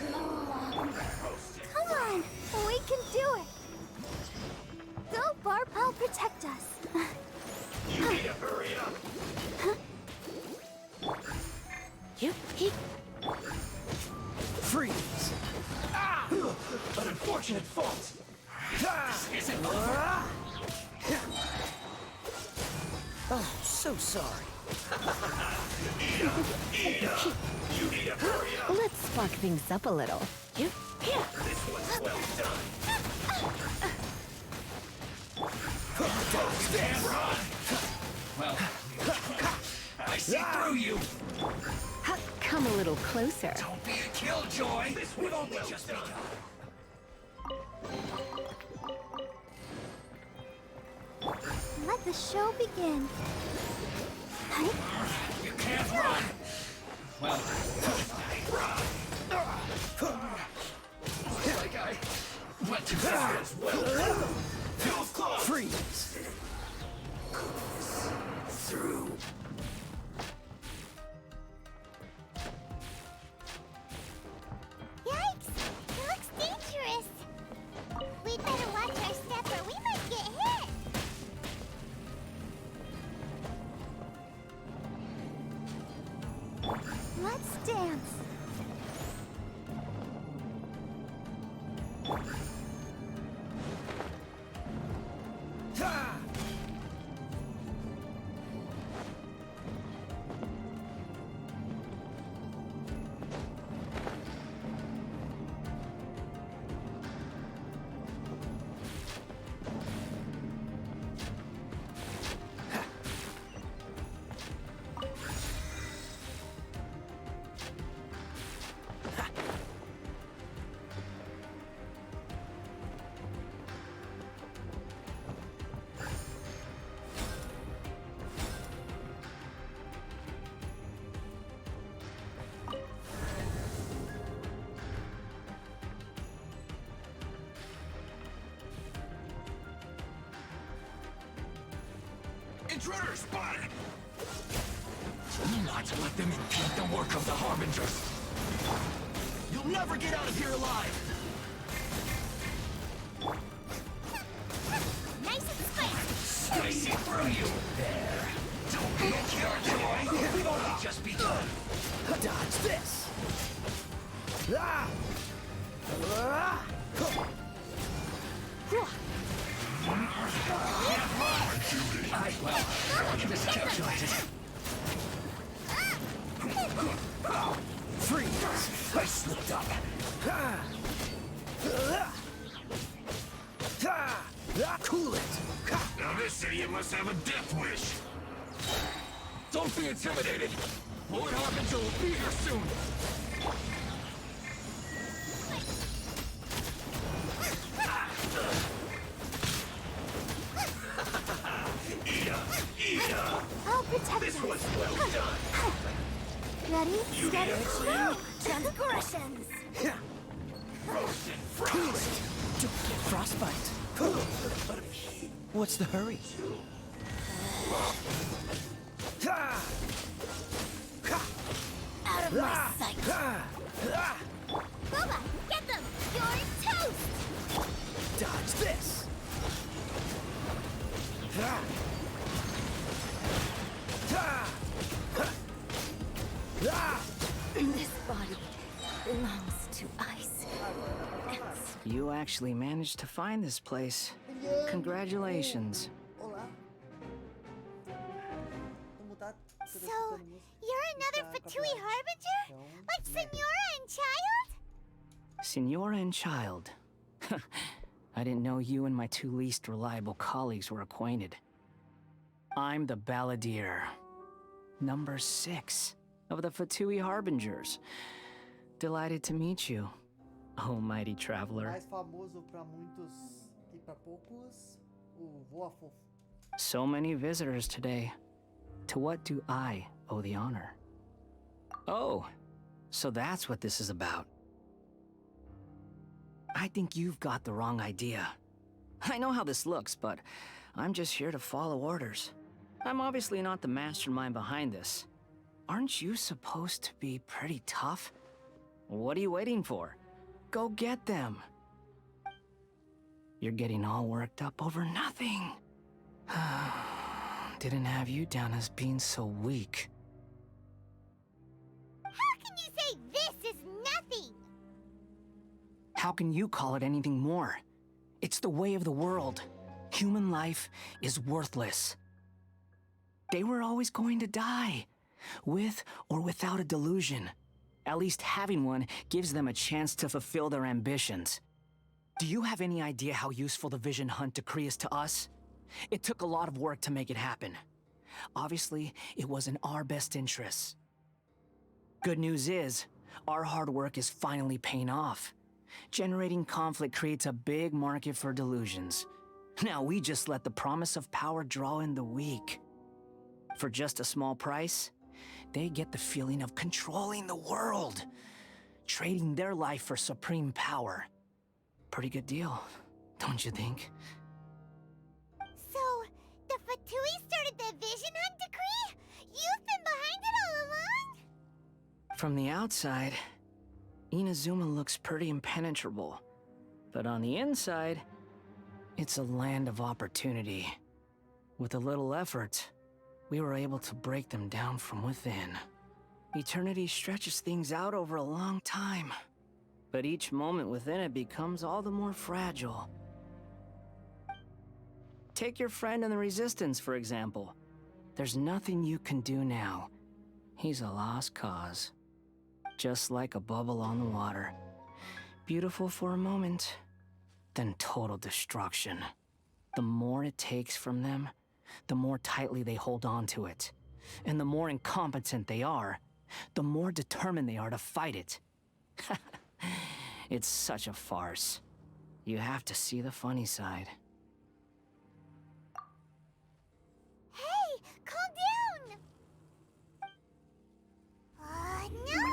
Come on, we can do it. Go, Barb, I'll protect us. You need to hurry up. Freeze! Ah! An unfortunate fault. This isn't over. Oh, so sorry. You need to hurry up. Let's spark things up a little. This one's well done. Stand run. Well, I see through you. Come a little closer. Don't be a killjoy. This one's only just begun. Let the show begin. You can't run. Well, run. Looks like I went too far as well. Too close. Freeze! Through. Yikes! It looks dangerous. We'd better watch our step or we might get hit. Let's dance. Intruder spotted! Not to let them impede the work of the Harbingers. You'll never get out of here alive! Nice and square. Slicing through you! There. Don't be a killjoy! We've only just begun! Dodge this! Ah! Ah! Miscalculated. Freeze! I slipped up. Cool it! Now this idiot must have a death wish. Don't be intimidated. Lord Harbinger will be here soon. I'll protect This us. was well done. Ready? You Steady. need a clue? Transgressions. Roast and frost. Don't get frostbite. What's the hurry? Out of my sight. Boba, get them. You're toast. Dodge this! This body belongs to ice. You actually managed to find this place. Congratulations. So, you're another Fatui Harbinger? Like Senora and Child? Senora and Child. I didn't know you and my two least reliable colleagues were acquainted. I'm the Balladeer. Number 6 of the Fatui Harbingers. Delighted to meet you, oh mighty traveler. Mais famoso para muitos e para poucos, o Voa Fofo. So many visitors today. To what do I owe the honor? Oh, so that's what this is about. I think you've got the wrong idea. I know how this looks, but I'm just here to follow orders. I'm obviously not the mastermind behind this. Aren't you supposed to be pretty tough? What are you waiting for? Go get them. You're getting all worked up over nothing. Didn't have you down as being so weak. How can you say this is nothing? How can you call it anything more? It's the way of the world. Human life is worthless. They were always going to die, with or without a delusion. At least having one gives them a chance to fulfill their ambitions. Do you have any idea how useful the Vision Hunt decree is to us? It took a lot of work to make it happen. Obviously, it was in our best interests. Good news is, our hard work is finally paying off. Generating conflict creates a big market for delusions. Now we just let the promise of power draw in the weak. For just a small price, they get the feeling of controlling the world, trading their life for supreme power. Pretty good deal, don't you think? So, the Fatui started the Vision Hunt decree? You've been behind it all along? From the outside, Inazuma looks pretty impenetrable. But on the inside, it's a land of opportunity. With a little effort, we were able to break them down from within. Eternity stretches things out over a long time, but each moment within it becomes all the more fragile. Take your friend in the Resistance, for example. There's nothing you can do now. He's a lost cause. Just like a bubble on the water. Beautiful for a moment, then total destruction. The more it takes from them, the more tightly they hold on to it. And the more incompetent they are, the more determined they are to fight it. It's such a farce. You have to see the funny side. Hey, calm down! No!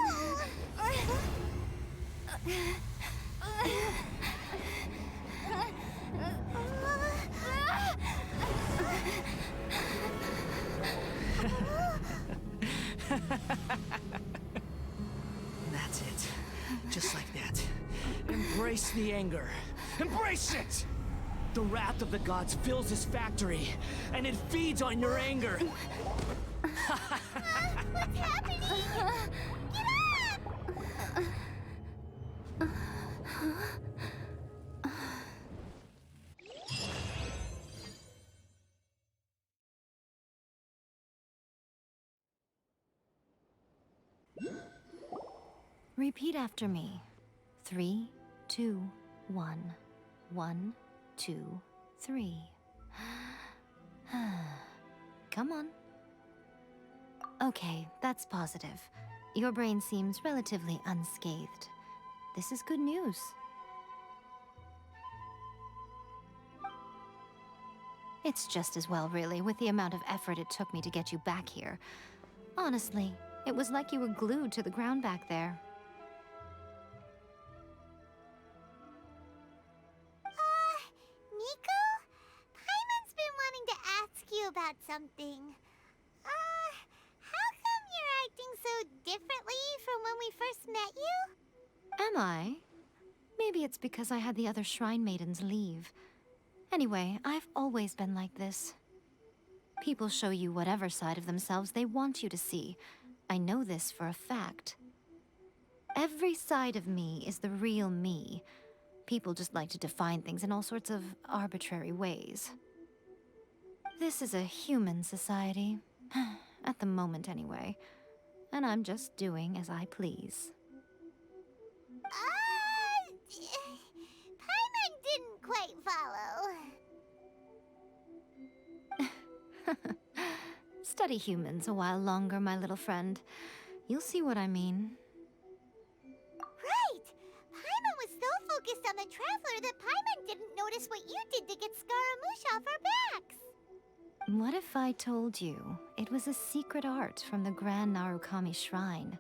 That's it. Just like that. Embrace the anger. Embrace it! The wrath of the gods fills this factory, and it feeds on your anger. What's happening? Get up! Repeat after me. 3, 2, 1. 1, 2, 3. Come on. Okay, that's positive. Your brain seems relatively unscathed. This is good news. It's just as well, really, with the amount of effort it took me to get you back here. Honestly, it was like you were glued to the ground back there. Nico? Paimon's been wanting to ask you about something. How come you're acting so differently from when we first met you? Am I? Maybe it's because I had the other Shrine Maidens leave. Anyway, I've always been like this. People show you whatever side of themselves they want you to see. I know this for a fact. Every side of me is the real me. People just like to define things in all sorts of arbitrary ways. This is a human society. At the moment, anyway. And I'm just doing as I please. Paimon didn't quite follow. Study humans a while longer, my little friend. You'll see what I mean. Right! Paimon was so focused on the Traveler that Paimon didn't notice what you did to get Scaramouche off our backs. What if I told you it was a secret art from the Grand Narukami Shrine,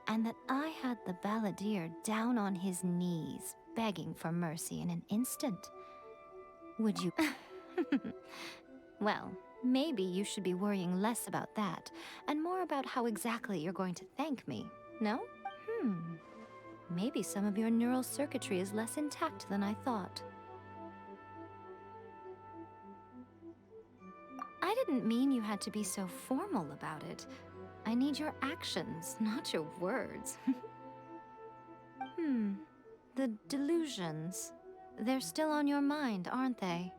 and that I had the balladeer down on his knees, begging for mercy in an instant? Would you... Well, Maybe you should be worrying less about that, and more about how exactly you're going to thank me, no? Maybe some of your neural circuitry is less intact than I thought. I didn't mean you had to be so formal about it. I need your actions, not your words. The delusions. They're still on your mind, aren't they?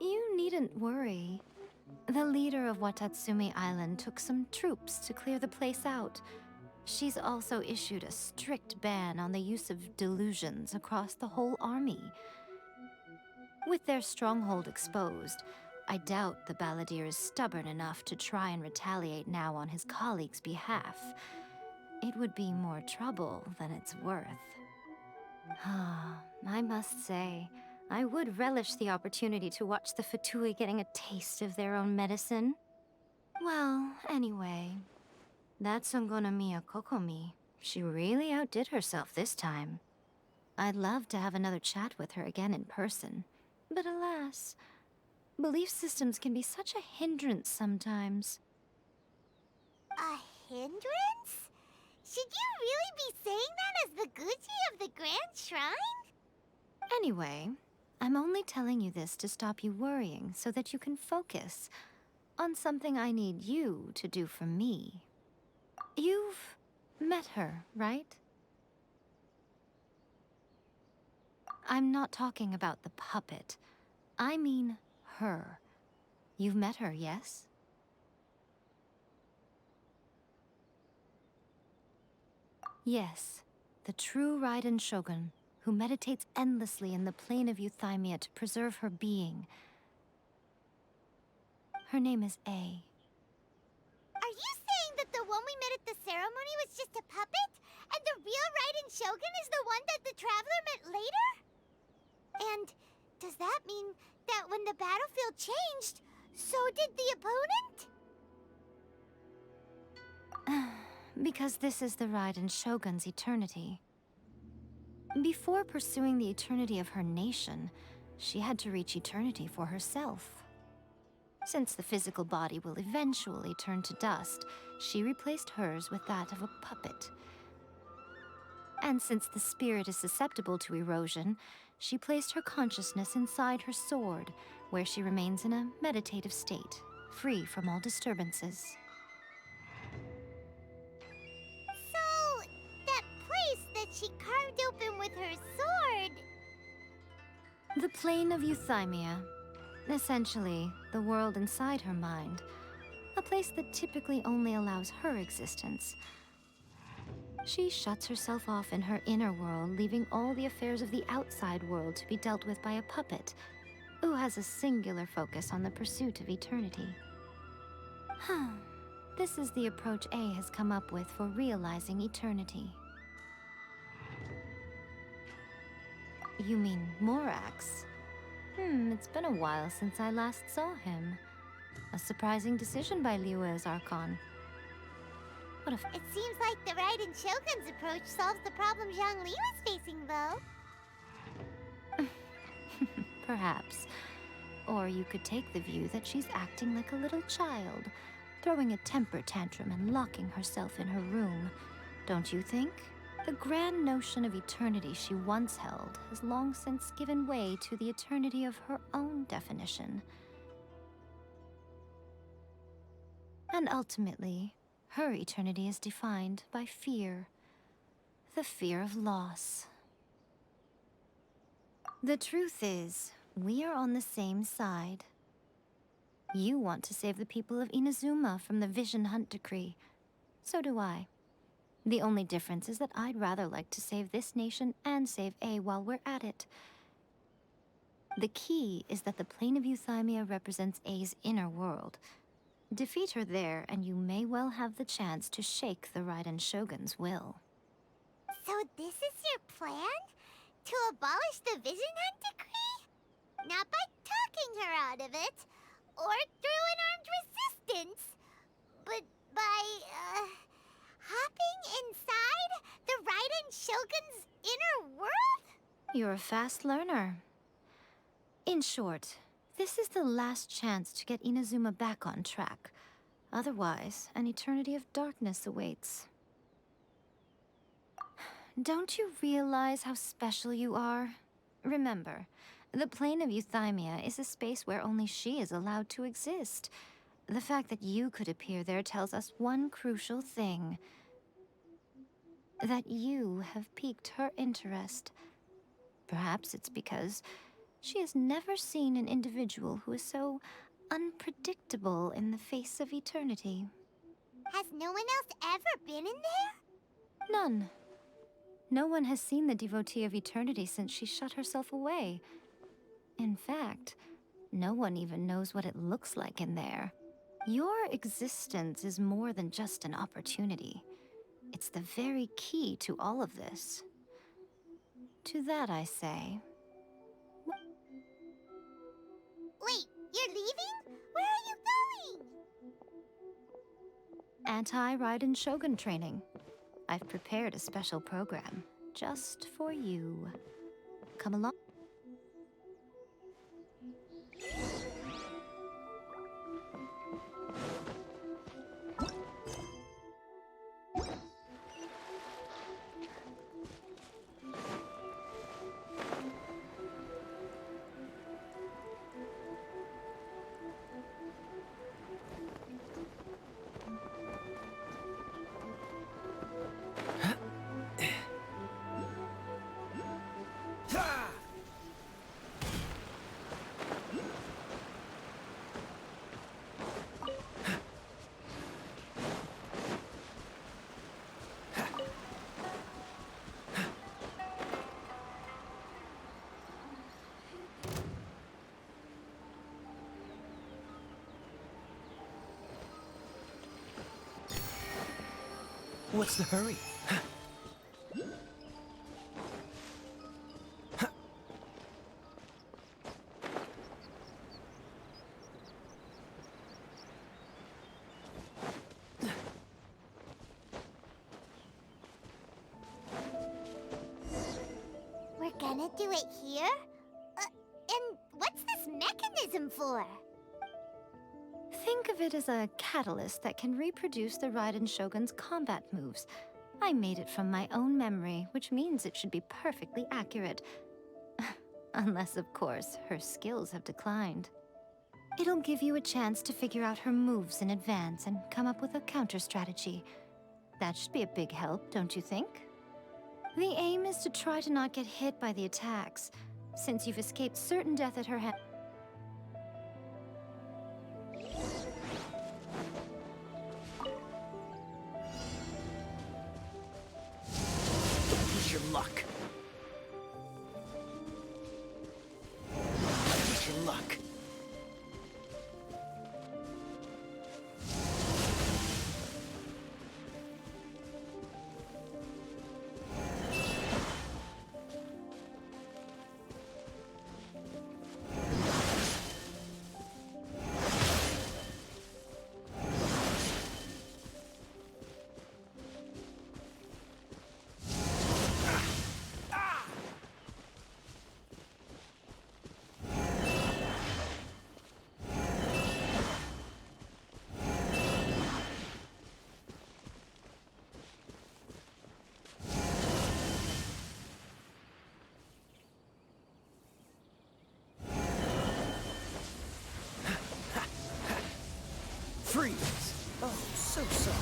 You needn't worry. The leader of Watatsumi Island took some troops to clear the place out. She's also issued a strict ban on the use of delusions across the whole army. With their stronghold exposed, I doubt the Balladeer is stubborn enough to try and retaliate now on his colleagues' behalf. It would be more trouble than it's worth. I must say, I would relish the opportunity to watch the Fatui getting a taste of their own medicine. Well, anyway, that Sangonomiya Kokomi, she really outdid herself this time. I'd love to have another chat with her again in person, but alas, belief systems can be such a hindrance sometimes. A hindrance? Should you really be saying that as the Gucci of the Grand Shrine? Anyway, I'm only telling you this to stop you worrying so that you can focus on something I need you to do for me. You've met her, right? I'm not talking about the puppet. I mean her. You've met her, yes? Yes, the true Raiden Shogun, who meditates endlessly in the plane of Euthymia to preserve her being. Her name is A. Are you saying that the one we met at the ceremony was just a puppet? And the real Raiden Shogun is the one that the Traveler met later? And does that mean that when the battlefield changed, so did the opponent? Because this is the Raiden Shogun's eternity. Before pursuing the eternity of her nation, she had to reach eternity for herself. Since the physical body will eventually turn to dust, she replaced hers with that of a puppet. And since the spirit is susceptible to erosion, she placed her consciousness inside her sword, where she remains in a meditative state, free from all disturbances. So, that place that she carved open with her sword... The plane of Euthymia. Essentially, the world inside her mind. A place that typically only allows her existence. She shuts herself off in her inner world, leaving all the affairs of the outside world to be dealt with by a puppet, who has a singular focus on the pursuit of eternity. This is the approach A has come up with for realizing eternity. You mean Morax? It's been a while since I last saw him. A surprising decision by Liyue's Archon. What if... It seems like the Raiden Shogun's approach solves the problem Zhang Li was facing, though. Perhaps. Or you could take the view that she's acting like a little child, throwing a temper tantrum and locking herself in her room. Don't you think? The grand notion of eternity she once held has long since given way to the eternity of her own definition. And ultimately, her eternity is defined by fear. The fear of loss. The truth is, we are on the same side. You want to save the people of Inazuma from the Vision Hunt decree. So do I. The only difference is that I'd rather like to save this nation and save A while we're at it. The key is that the plane of Euthymia represents A's inner world. Defeat her there, and you may well have the chance to shake the Raiden Shogun's will. So this is your plan? To abolish the Vision Hunt decree? Not by talking her out of it, or through an armed resistance, but by, hopping inside the Raiden Shogun's inner world? You're a fast learner. In short, this is the last chance to get Inazuma back on track. Otherwise, an eternity of darkness awaits. Don't you realize how special you are? Remember, the plane of Euthymia is a space where only she is allowed to exist. The fact that you could appear there tells us one crucial thing. That you have piqued her interest. Perhaps it's because she has never seen an individual who is so unpredictable in the face of eternity. Has no one else ever been in there? None. No one has seen the devotee of eternity since she shut herself away. In fact, no one even knows what it looks like in there. Your existence is more than just an opportunity. It's the very key to all of this. To that I say... Wait, you're leaving? Where are you going? Anti-Raiden Shogun training. I've prepared a special program just for you. Come along. What's the hurry? We're gonna do it here? And what's this mechanism for? Think of it as a catalyst that can reproduce the Raiden Shogun's combat moves. I made it from my own memory, which means it should be perfectly accurate. Unless, of course, her skills have declined. It'll give you a chance to figure out her moves in advance and come up with a counter strategy. That should be a big help, don't you think? The aim is to try to not get hit by the attacks, since you've escaped certain death at her hand. Push your luck. Push your luck. Freeze! Oh, so sorry.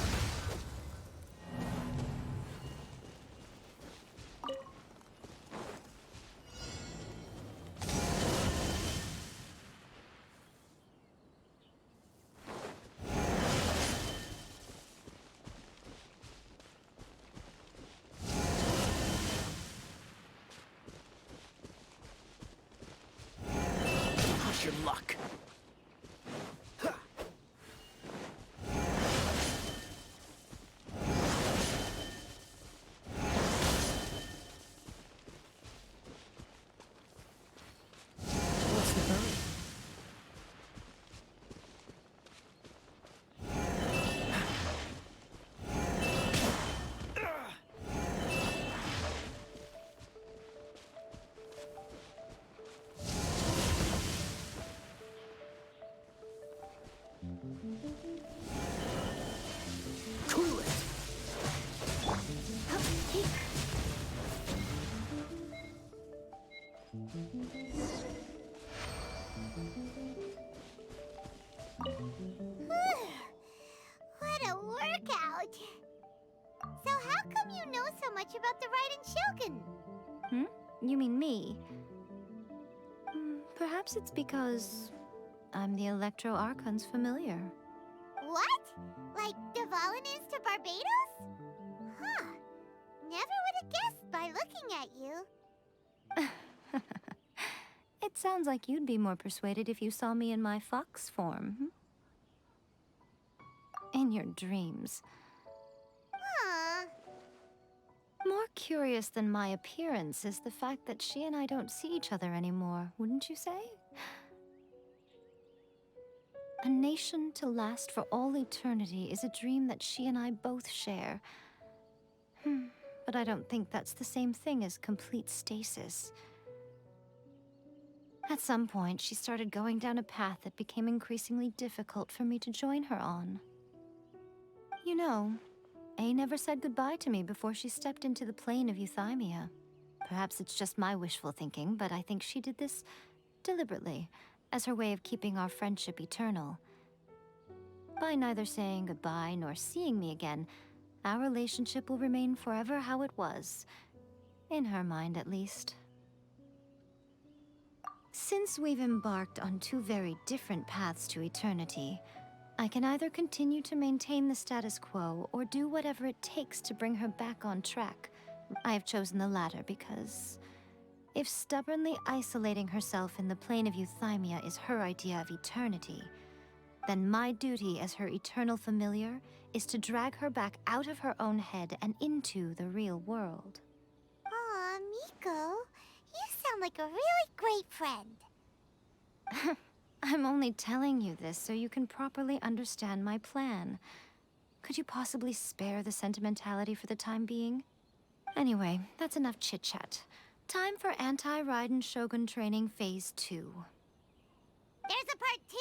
Push your luck. much about the Raiden Shogun. You mean me? Perhaps it's because I'm the Electro Archon's familiar. What? Like Dvalin is to Barbados? Huh. Never would have guessed by looking at you. It sounds like you'd be more persuaded if you saw me in my fox form. In your dreams. Huh. More curious than my appearance is the fact that she and I don't see each other anymore, wouldn't you say? A nation to last for all eternity is a dream that she and I both share. But I don't think that's the same thing as complete stasis. At some point, she started going down a path that became increasingly difficult for me to join her on. You know, A never said goodbye to me before she stepped into the plane of euthymia. Perhaps it's just my wishful thinking, but I think she did this deliberately, as her way of keeping our friendship eternal. By neither saying goodbye nor seeing me again, our relationship will remain forever how it was. In her mind, at least. Since we've embarked on two very different paths to eternity, I can either continue to maintain the status quo or do whatever it takes to bring her back on track. I have chosen the latter because if stubbornly isolating herself in the plane of euthymia is her idea of eternity, then my duty as her eternal familiar is to drag her back out of her own head and into the real world. Aw, Miko, you sound like a really great friend. I'm only telling you this so you can properly understand my plan. Could you possibly spare the sentimentality for the time being? Anyway, that's enough chit-chat. Time for Anti-Raiden Shogun Training Phase 2. There's a part 2?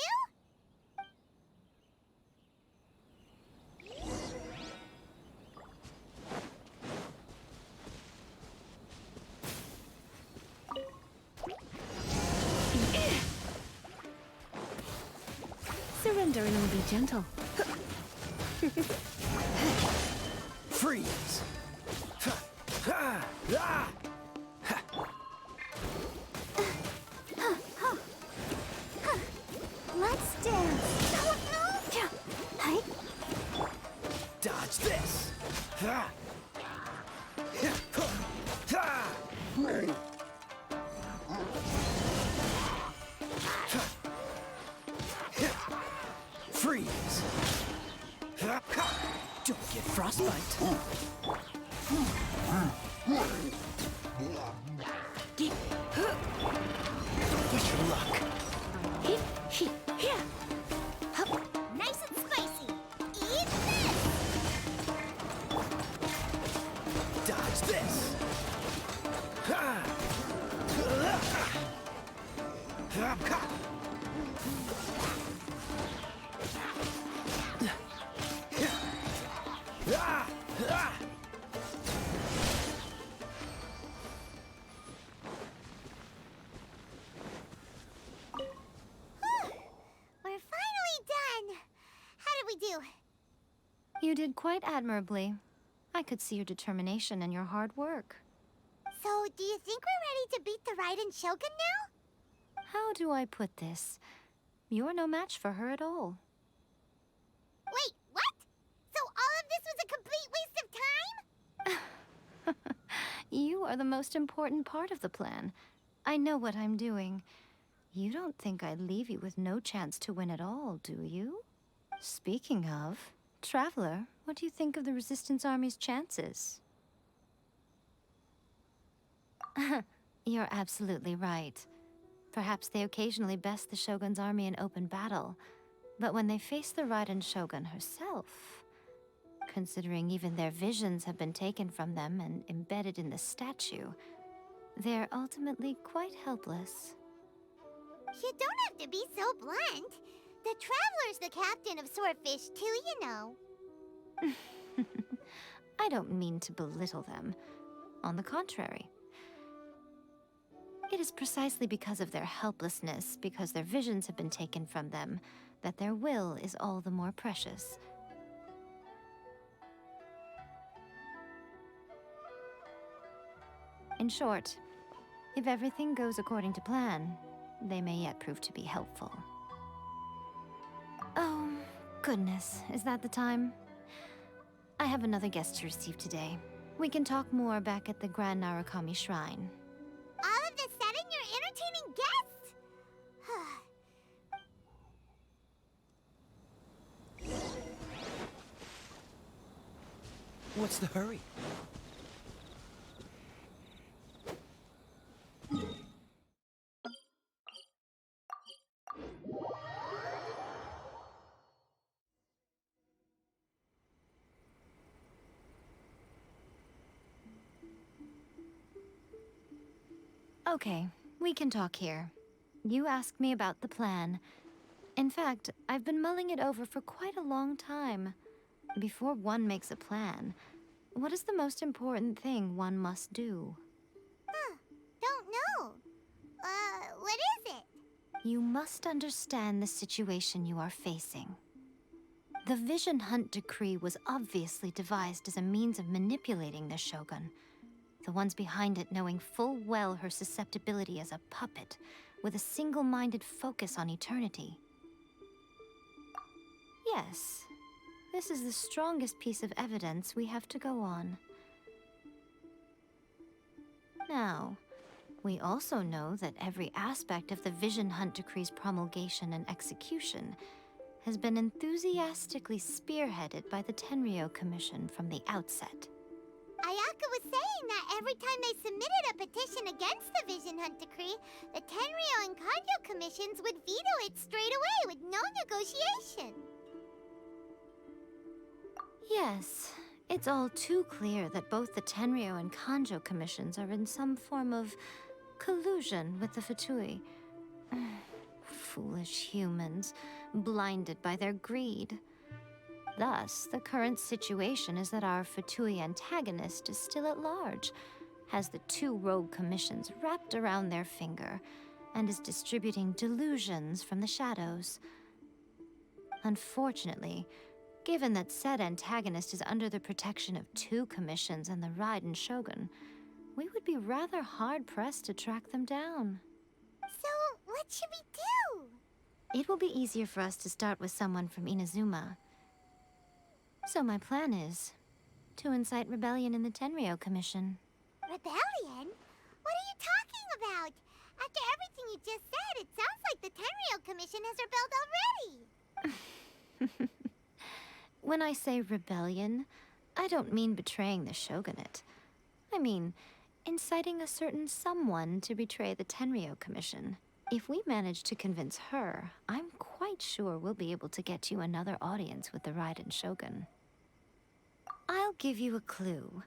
Surrender and only be gentle. Freeze! Let's dance. Hi. Dodge this! Freeze! Don't get frostbite. Get your luck. Nice and spicy. Eat this! Dodge this! We're finally done. How did we do? You did quite admirably. I could see your determination and your hard work. So, do you think we're ready to beat the Raiden Shogun now? How do I put this? You're no match for her at all. Wait, what? So all of this was a complete waste of time? You are the most important part of the plan. I know what I'm doing. You don't think I'd leave you with no chance to win at all, do you? Speaking of, Traveler, what do you think of the Resistance Army's chances? You're absolutely right. Perhaps they occasionally best the Shogun's army in open battle, but when they face the Raiden Shogun herself, considering even their visions have been taken from them and embedded in the statue, they're ultimately quite helpless. You don't have to be so blunt. The Traveler's the captain of Swordfish too, you know. I don't mean to belittle them. On the contrary. It is precisely because of their helplessness, because their visions have been taken from them, that their will is all the more precious. In short, if everything goes according to plan, they may yet prove to be helpful. Oh, goodness, is that the time? I have another guest to receive today. We can talk more back at the Grand Narukami Shrine. All of a sudden, you're entertaining guests? What's the hurry? Okay, we can talk here. You asked me about the plan. In fact, I've been mulling it over for quite a long time. Before one makes a plan, what is the most important thing one must do? Don't know. What is it? You must understand the situation you are facing. The Vision Hunt Decree was obviously devised as a means of manipulating the Shogun. The ones behind it knowing full well her susceptibility as a puppet, with a single-minded focus on eternity. Yes, this is the strongest piece of evidence we have to go on. Now, we also know that every aspect of the Vision Hunt Decree's promulgation and execution has been enthusiastically spearheaded by the Tenryou Commission from the outset. Ayaka was saying that every time they submitted a petition against the Vision Hunt Decree, the Tenryou and Kanjo commissions would veto it straight away with no negotiation. Yes, it's all too clear that both the Tenryou and Kanjo commissions are in some form of collusion with the Fatui. Foolish humans, blinded by their greed. Thus, the current situation is that our Fatui antagonist is still at large, has the two rogue commissions wrapped around their finger, and is distributing delusions from the shadows. Unfortunately, given that said antagonist is under the protection of two commissions and the Raiden Shogun, we would be rather hard-pressed to track them down. So, what should we do? It will be easier for us to start with someone from Inazuma. So my plan is to incite rebellion in the Tenryou Commission. Rebellion? What are you talking about? After everything you just said, it sounds like the Tenryou Commission has rebelled already. When I say rebellion, I don't mean betraying the shogunate. I mean inciting a certain someone to betray the Tenryou Commission. If we manage to convince her, I'm quite sure we'll be able to get you another audience with the Raiden Shogun. I'll give you a clue.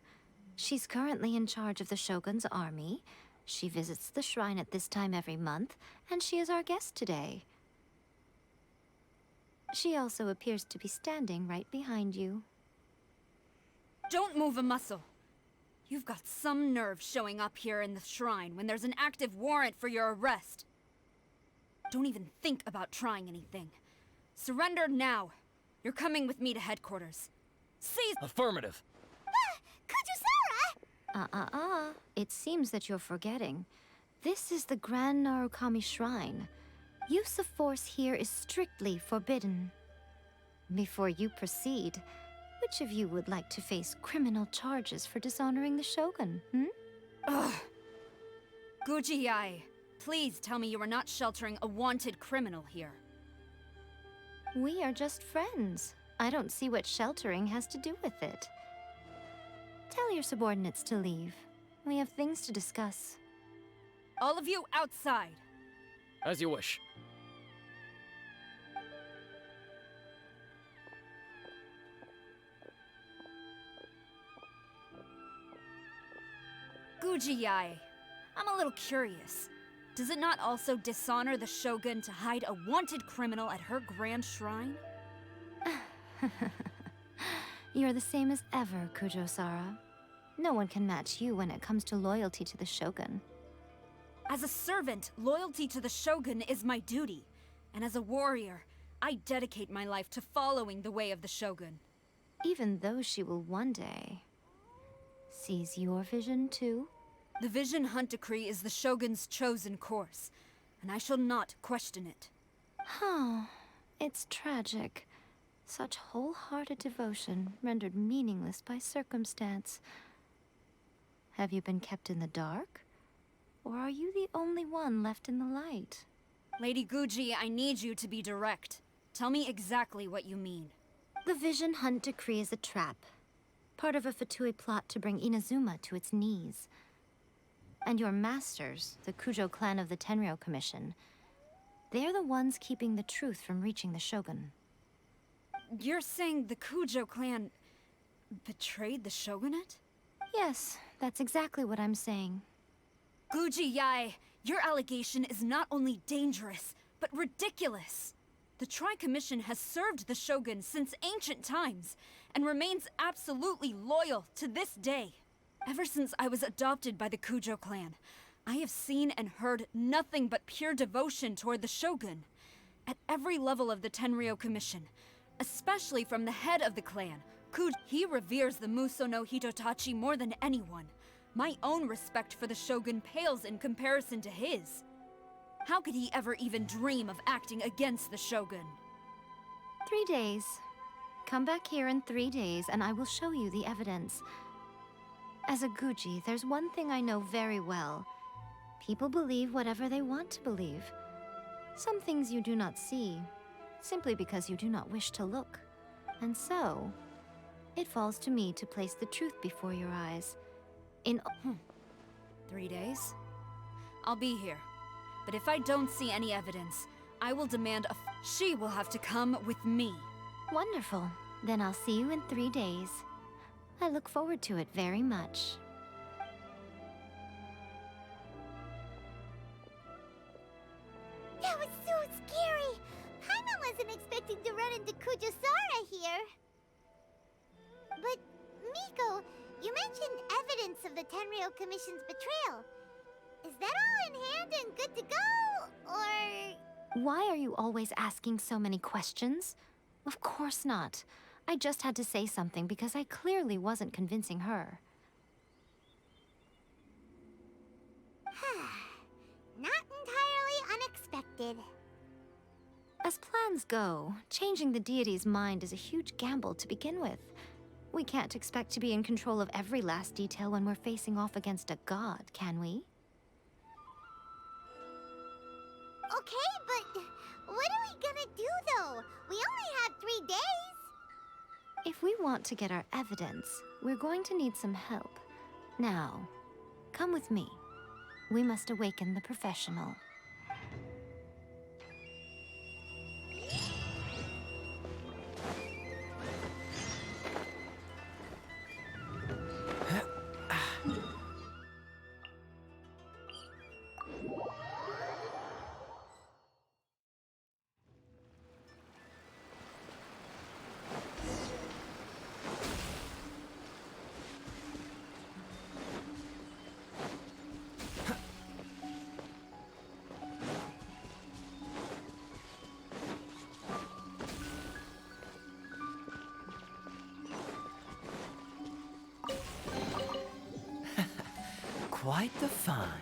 She's currently in charge of the Shogun's army. She visits the shrine at this time every month, and she is our guest today. She also appears to be standing right behind you. Don't move a muscle. You've got some nerve showing up here in the shrine when there's an active warrant for your arrest. Don't even think about trying anything. Surrender now. You're coming with me to headquarters. Seize— Affirmative. Kujusara! It seems that you're forgetting. This is the Grand Narukami Shrine. Use of force here is strictly forbidden. Before you proceed, which of you would like to face criminal charges for dishonoring the Shogun, Ugh. Guji-ai, please tell me you are not sheltering a wanted criminal here. We are just friends. I don't see what sheltering has to do with it. Tell your subordinates to leave. We have things to discuss. All of you outside. As you wish. Guji-ai, I'm a little curious. Does it not also dishonor the Shogun to hide a wanted criminal at her grand shrine? You're the same as ever, Kujo-sara. No one can match you when it comes to loyalty to the Shogun. As a servant, loyalty to the Shogun is my duty. And as a warrior, I dedicate my life to following the way of the Shogun. Even though she will one day seize your vision too? The Vision Hunt Decree is the Shogun's chosen course, and I shall not question it. Oh, it's tragic. Such wholehearted devotion rendered meaningless by circumstance. Have you been kept in the dark? Or are you the only one left in the light? Lady Guji, I need you to be direct. Tell me exactly what you mean. The Vision Hunt Decree is a trap. Part of a Fatui plot to bring Inazuma to its knees. And your masters, the Kujo clan of the Tenryou Commission, they're the ones keeping the truth from reaching the Shogun. You're saying the Kujo clan betrayed the Shogunate? Yes, that's exactly what I'm saying. Guji Yae, your allegation is not only dangerous, but ridiculous. The Tri-Commission has served the Shogun since ancient times, and remains absolutely loyal to this day. Ever since I was adopted by the Kujo clan, I have seen and heard nothing but pure devotion toward the Shogun. At every level of the Tenryou Commission, especially from the head of the clan, he reveres the Muso no Hitotachi more than anyone. My own respect for the Shogun pales in comparison to his. How could he ever even dream of acting against the Shogun? 3 days. Come back here in 3 days and I will show you the evidence. As a Guji, there's one thing I know very well. People believe whatever they want to believe. Some things you do not see, simply because you do not wish to look. And so, it falls to me to place the truth before your eyes. 3 days? I'll be here. But if I don't see any evidence, I will demand she will have to come with me. Wonderful. Then I'll see you in 3 days. I look forward to it very much. That was so scary! Paimon wasn't expecting to run into Kujosara here. But, Miko, you mentioned evidence of the Tenryou Commission's betrayal. Is that all in hand and good to go, or...? Why are you always asking so many questions? Of course not. I just had to say something because I clearly wasn't convincing her. Not entirely unexpected. As plans go, changing the deity's mind is a huge gamble to begin with. We can't expect to be in control of every last detail when we're facing off against a god, can we? Okay, but what are we gonna do, though? We only have 3 days. If we want to get our evidence, we're going to need some help. Now, come with me. We must awaken the professional. Quite the find.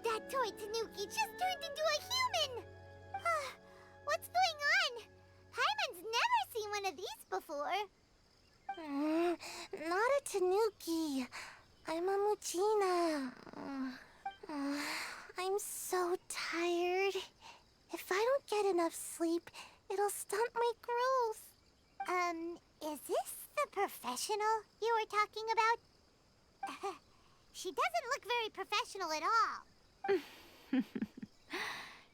That toy Tanuki just turned into a human! What's going on? Paimon's never seen one of these before. Not a Tanuki. I'm a Muchina. I'm enough sleep, it'll stunt my growth. Is this the professional you were talking about? She doesn't look very professional at all.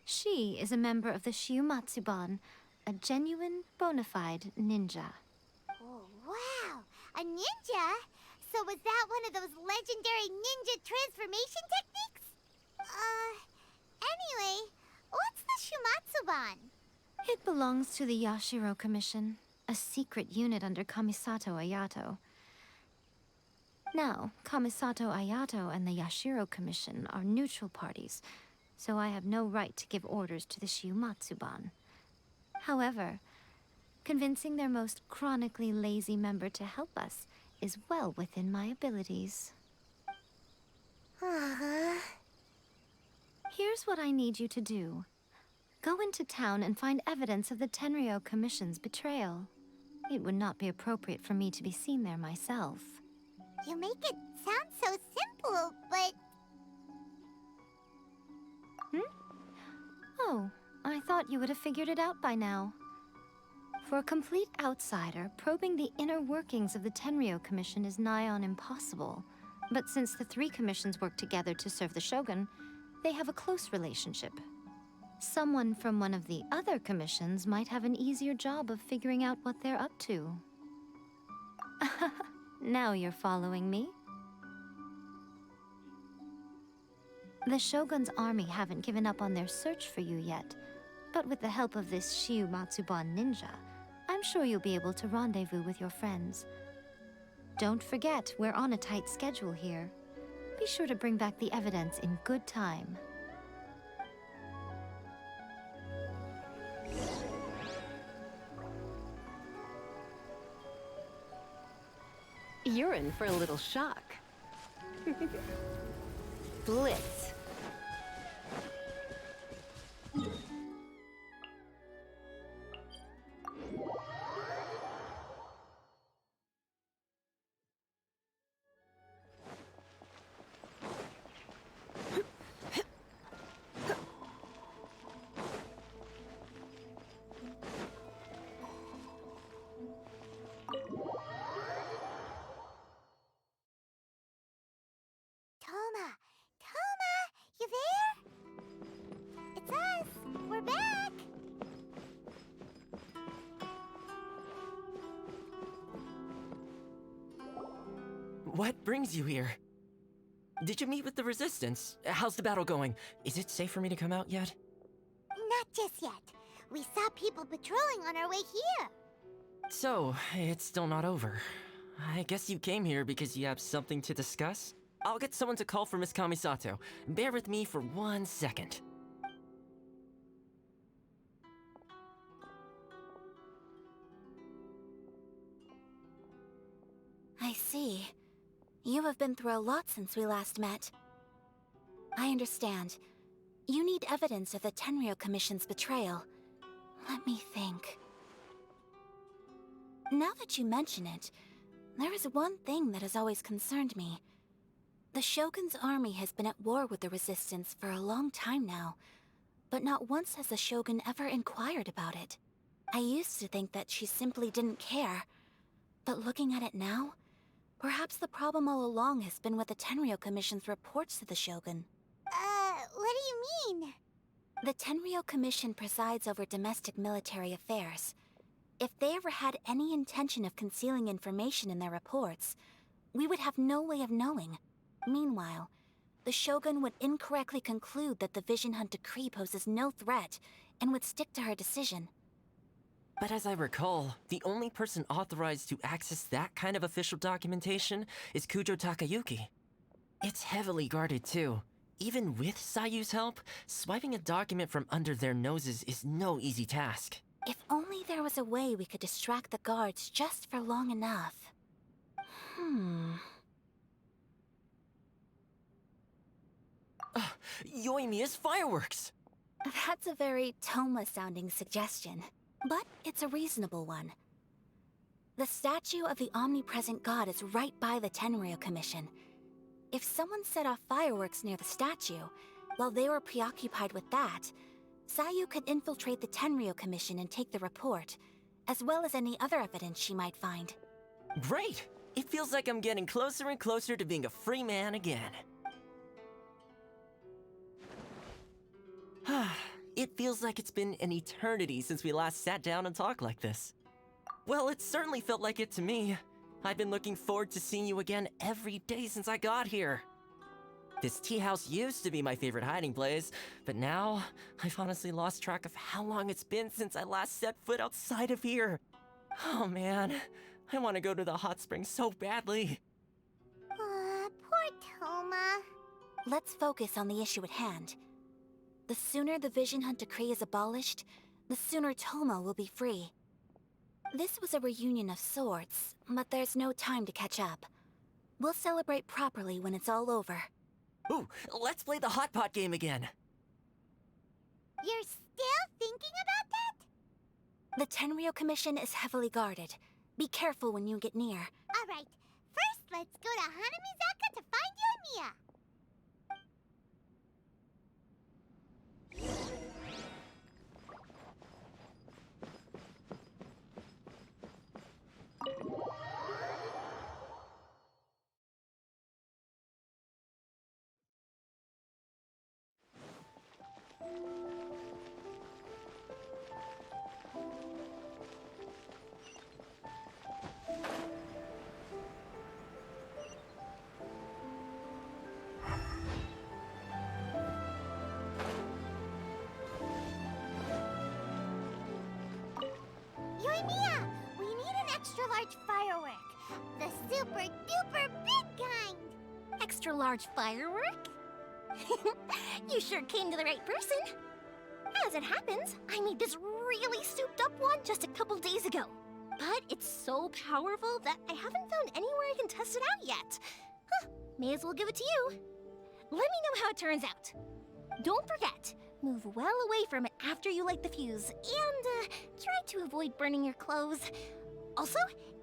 She is a member of the Shiumatsuban, a genuine, bona fide ninja. Oh, wow! A ninja? So was that one of those legendary ninja transformation techniques? Anyway, what's the Shumatsuban? It belongs to the Yashiro Commission, a secret unit under Kamisato Ayato. Now, Kamisato Ayato and the Yashiro Commission are neutral parties, so I have no right to give orders to the Shiumatsuban. However, convincing their most chronically lazy member to help us is well within my abilities. Here's what I need you to do. Go into town and find evidence of the Tenryou Commission's betrayal. It would not be appropriate for me to be seen there myself. You make it sound so simple, but... Oh, I thought you would have figured it out by now. For a complete outsider, probing the inner workings of the Tenryou Commission is nigh on impossible. But since the three commissions work together to serve the Shogun, they have a close relationship. Someone from one of the other commissions might have an easier job of figuring out what they're up to. Now you're following me? The Shogun's army haven't given up on their search for you yet, but with the help of this Shiumatsuban ninja, I'm sure you'll be able to rendezvous with your friends. Don't forget, we're on a tight schedule here. Be sure to bring back the evidence in good time. You're in for a little shock. Blitz. Toma, you there? It's us. We're back. What brings you here? Did you meet with the Resistance? How's the battle going? Is it safe for me to come out yet? Not just yet. We saw people patrolling on our way here. So, it's still not over. I guess you came here because you have something to discuss? I'll get someone to call for Miss Kamisato. Bear with me for 1 second. I see. You have been through a lot since we last met. I understand. You need evidence of the Tenryou Commission's betrayal. Let me think. Now that you mention it, there is one thing that has always concerned me. The Shogun's army has been at war with the Resistance for a long time now, but not once has the Shogun ever inquired about it. I used to think that she simply didn't care, but looking at it now, perhaps the problem all along has been with the Tenryou Commission's reports to the Shogun. What do you mean? The Tenryou Commission presides over domestic military affairs. If they ever had any intention of concealing information in their reports, we would have no way of knowing. Meanwhile, the Shogun would incorrectly conclude that the Vision Hunt decree poses no threat and would stick to her decision. But as I recall, the only person authorized to access that kind of official documentation is Kujo Takayuki. It's heavily guarded too. Even with Sayu's help, swiping a document from under their noses is no easy task. If only there was a way we could distract the guards just for long enough. Yoimiya's fireworks! That's a very Toma-sounding suggestion, but it's a reasonable one. The statue of the omnipresent god is right by the Tenryou Commission. If someone set off fireworks near the statue, while they were preoccupied with that, Sayu could infiltrate the Tenryo Commission and take the report, as well as any other evidence she might find. Great! It feels like I'm getting closer and closer to being a free man again. It feels like it's been an eternity since we last sat down and talked like this. Well, it certainly felt like it to me. I've been looking forward to seeing you again every day since I got here. This tea house used to be my favorite hiding place, but now I've honestly lost track of how long it's been since I last set foot outside of here. Oh man, I want to go to the hot springs so badly. Poor Toma. Let's focus on the issue at hand. The sooner the Vision Hunt decree is abolished, the sooner Toma will be free. This was a reunion of sorts, but there's no time to catch up. We'll celebrate properly when it's all over. Ooh, let's play the hot pot game again. You're still thinking about that? The Tenryo Commission is heavily guarded. Be careful when you get near. Alright, first let's go to Hanamizaka to find Yoimiya. Yoimiya, we need an extra-large firework. The super-duper big kind. Extra-large firework? You sure came to the right person. As it happens, I made this really souped-up one just a couple days ago. But it's so powerful that I haven't found anywhere I can test it out yet. Huh, may as well give it to you. Let me know how it turns out. Don't forget, move well away from it after you light the fuse, and try to avoid burning your clothes. Also,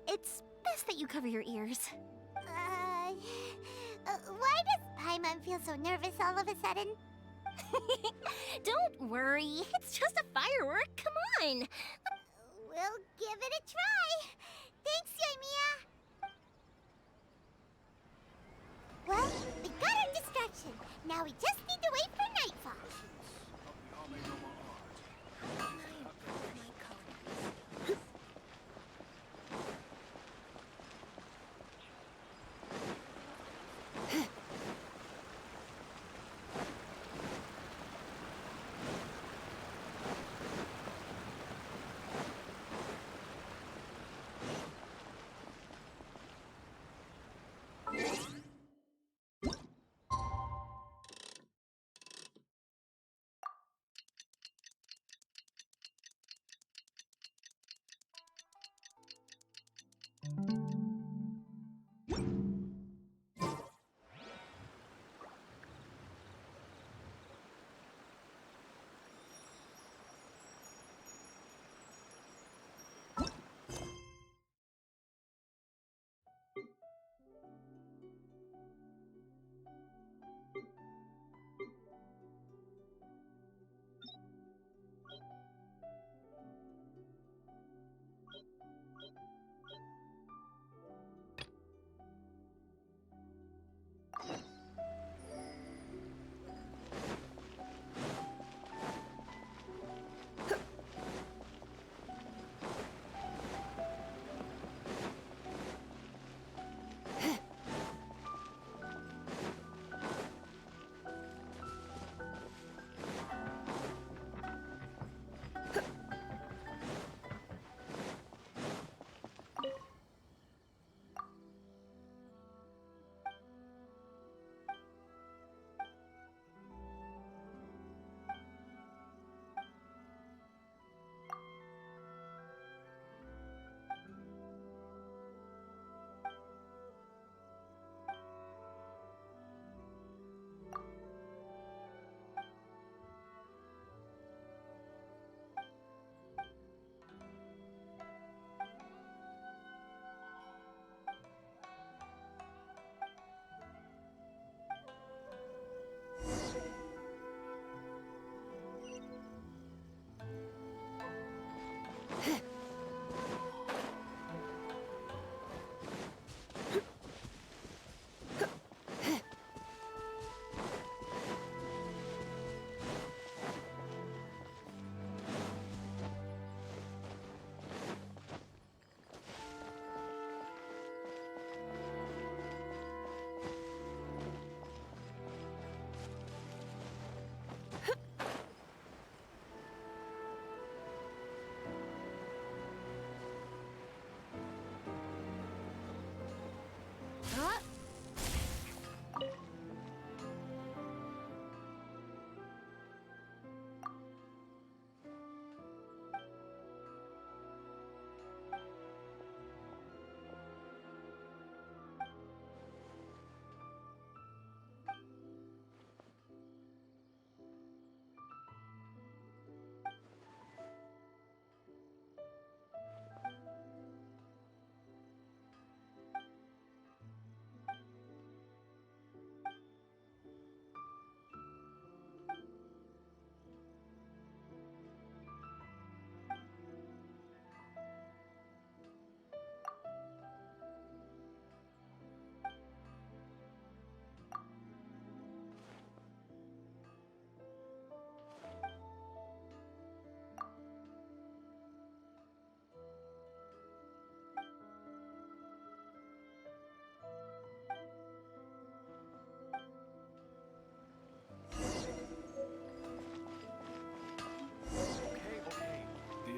it's best that you cover your ears. Why does Paimon feel so nervous all of a sudden? Don't worry, it's just a firework, come on! We'll give it a try. Thanks, Yoimiya. Well, we got our distraction. Now we just need to wait for nightfall.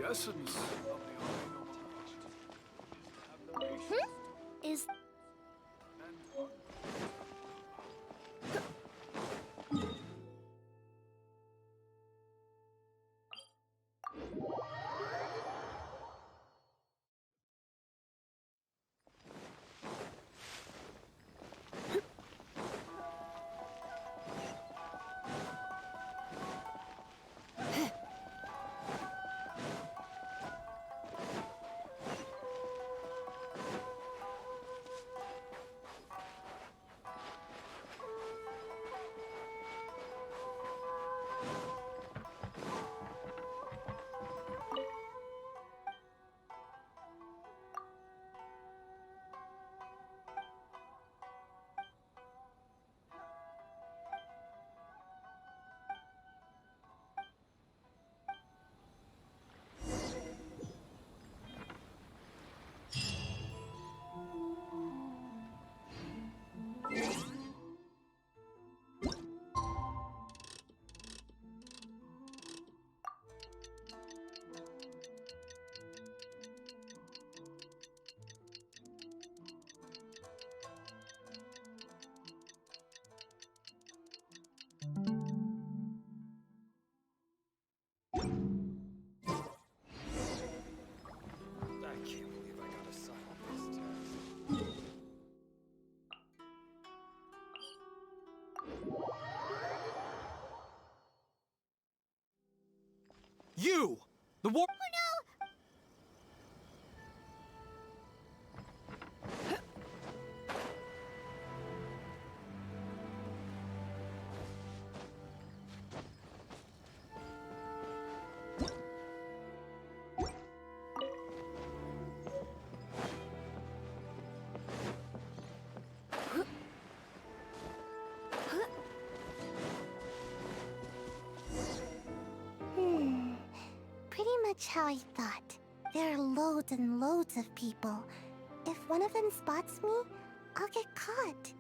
essence of the army. Is You! The war. Pretty much how I thought. There are loads and loads of people. If one of them spots me, I'll get caught.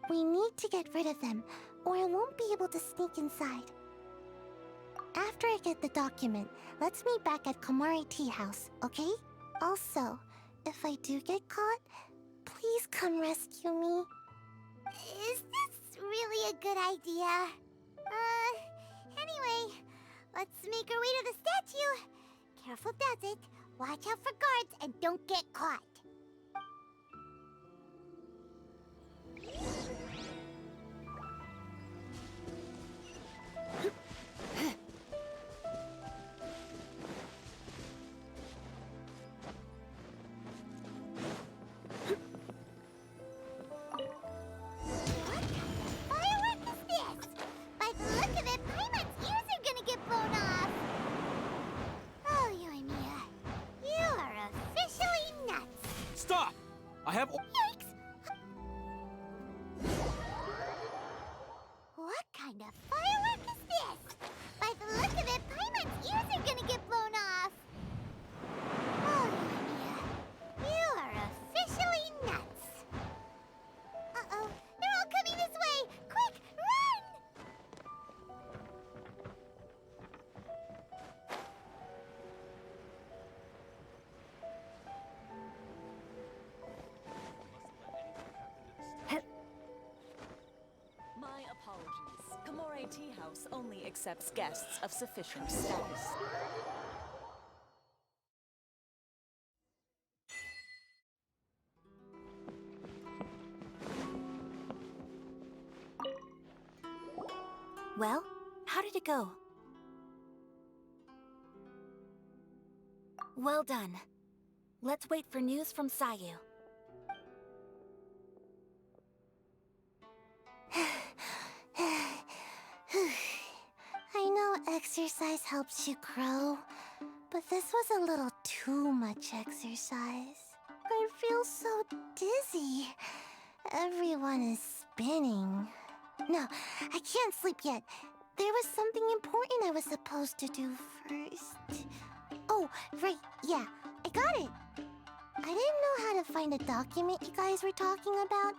We need to get rid of them, or I won't be able to sneak inside. After I get the document, let's meet back at Komari Tea House, okay? Also, if I do get caught, please come rescue me. Is this really a good idea? Anyway, let's make our way to the statue. Careful does it. Watch out for guards and don't get caught. Stop! I have. Yikes! What kind of firework is this? By the look of it, Paimon's ears are gonna get blown off. Oh, Mia, you are officially nuts. Uh-oh, they're all coming this way! Quick, run! My apologies. Komore Tea House only accepts guests of sufficient status. Well, how did it go? Well done. Let's wait for news from Sayu. I know exercise helps you grow, but this was a little too much exercise. I feel so dizzy. Everyone is spinning. No, I can't sleep yet. There was something important I was supposed to do first. Oh, right, yeah, I got it. I didn't know how to find a document you guys were talking about,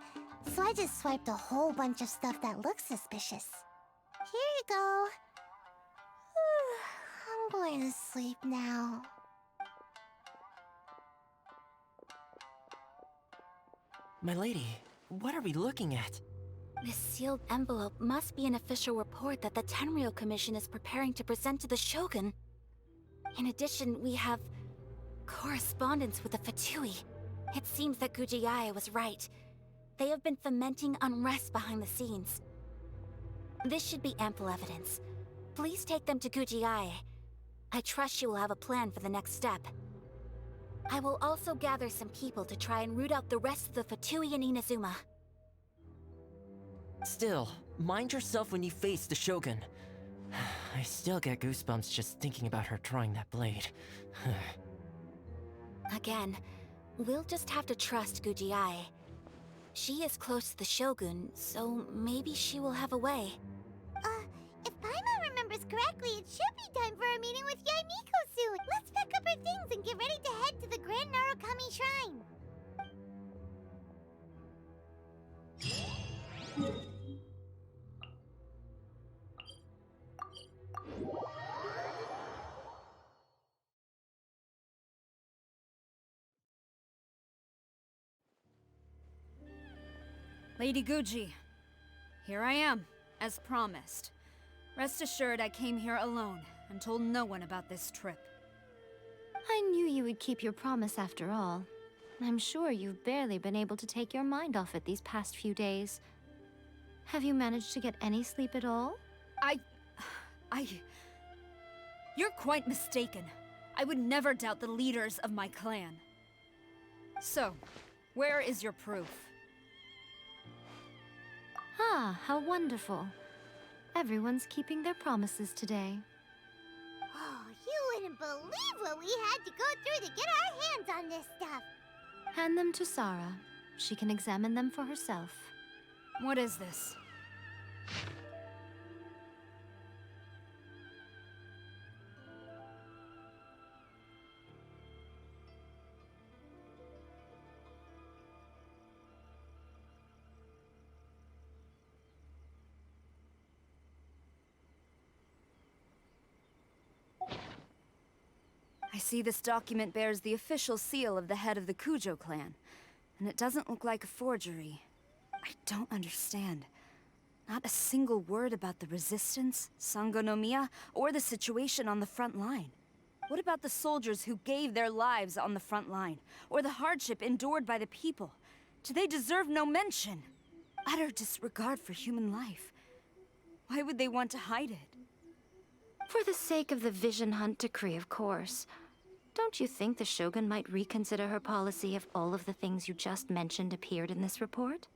so I just swiped a whole bunch of stuff that looks suspicious. Here you go. I'm going to sleep now. My lady, what are we looking at? This sealed envelope must be an official report that the Tenryou Commission is preparing to present to the Shogun. In addition, we have correspondence with the Fatui. It seems that Gujiae was right. They have been fomenting unrest behind the scenes. This should be ample evidence. Please take them to Gujiae. I trust she will have a plan for the next step. I will also gather some people to try and root out the rest of the Fatui in Inazuma. Still, mind yourself when you face the Shogun. I still get goosebumps just thinking about her drawing that blade. Again, we'll just have to trust Gujiae. She is close to the Shogun, so maybe she will have a way. If Paimon remembers correctly, it should be time for a meeting with Yaimiko soon. Let's pack up our things and get ready to head to the Grand Narukami Shrine. Lady Guji, here I am, as promised. Rest assured I came here alone and told no one about this trip. I knew you would keep your promise after all. I'm sure you've barely been able to take your mind off it these past few days. Have you managed to get any sleep at all? You're quite mistaken. I would never doubt the leaders of my clan. So, where is your proof? Ah, how wonderful. Everyone's keeping their promises today. Oh, you wouldn't believe what we had to go through to get our hands on this stuff. Hand them to Sarah. She can examine them for herself. What is this? I see this document bears the official seal of the head of the Kujo clan, and it doesn't look like a forgery. I don't understand. Not a single word about the resistance, Sangonomiya, or the situation on the front line. What about the soldiers who gave their lives on the front line, or the hardship endured by the people? Do they deserve no mention? Utter disregard for human life. Why would they want to hide it? For the sake of the Vision Hunt decree, of course. Don't you think the Shogun might reconsider her policy if all of the things you just mentioned appeared in this report?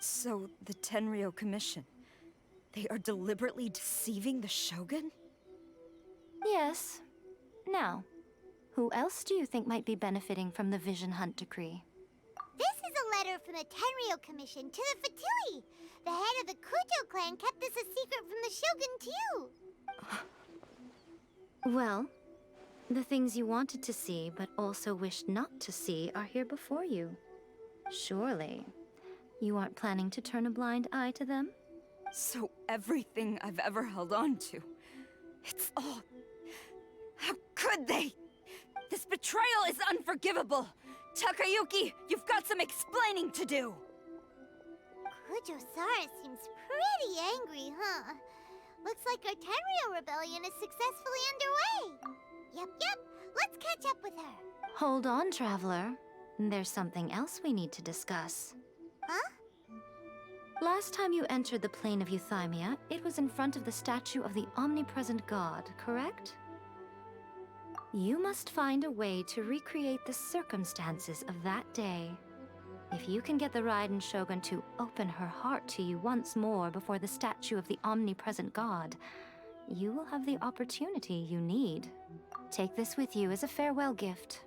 So, the Tenryou Commission, they are deliberately deceiving the Shogun? Yes. Now, who else do you think might be benefiting from the Vision Hunt decree? This is a letter from the Tenryou Commission to the Fatui. The head of the Kujo clan kept this a secret from the Shogun, too. Well, the things you wanted to see but also wished not to see are here before you. Surely, you aren't planning to turn a blind eye to them? So everything I've ever held on to, it's all... How could they? This betrayal is unforgivable! Takayuki, you've got some explaining to do! Kujo-Sara seems pretty angry, huh? Looks like our Tenryou rebellion is successfully underway. Yep. Let's catch up with her. Hold on, Traveler. There's something else we need to discuss. Huh? Last time you entered the plane of Euthymia, it was in front of the statue of the omnipresent god, correct? You must find a way to recreate the circumstances of that day. If you can get the Raiden Shogun to open her heart to you once more before the statue of the omnipresent god, you will have the opportunity you need. Take this with you as a farewell gift.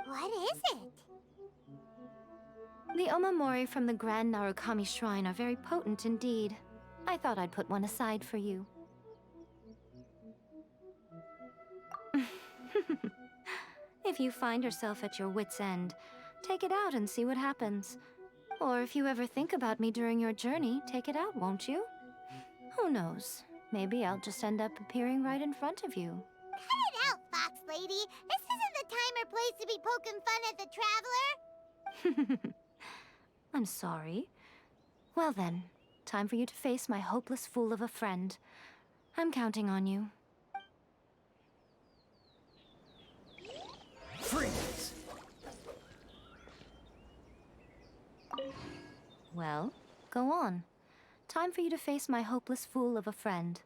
What is it? The omamori from the Grand Narukami Shrine are very potent indeed. I thought I'd put one aside for you. If you find yourself at your wit's end, take it out and see what happens. Or if you ever think about me during your journey, take it out, won't you? Who knows? Maybe I'll just end up appearing right in front of you. Cut it out, Fox Lady. This isn't the time or place to be poking fun at the Traveler. I'm sorry. Well then, time for you to face my hopeless fool of a friend. I'm counting on you. Freeze! Well, go on. Time for you to face my hopeless fool of a friend.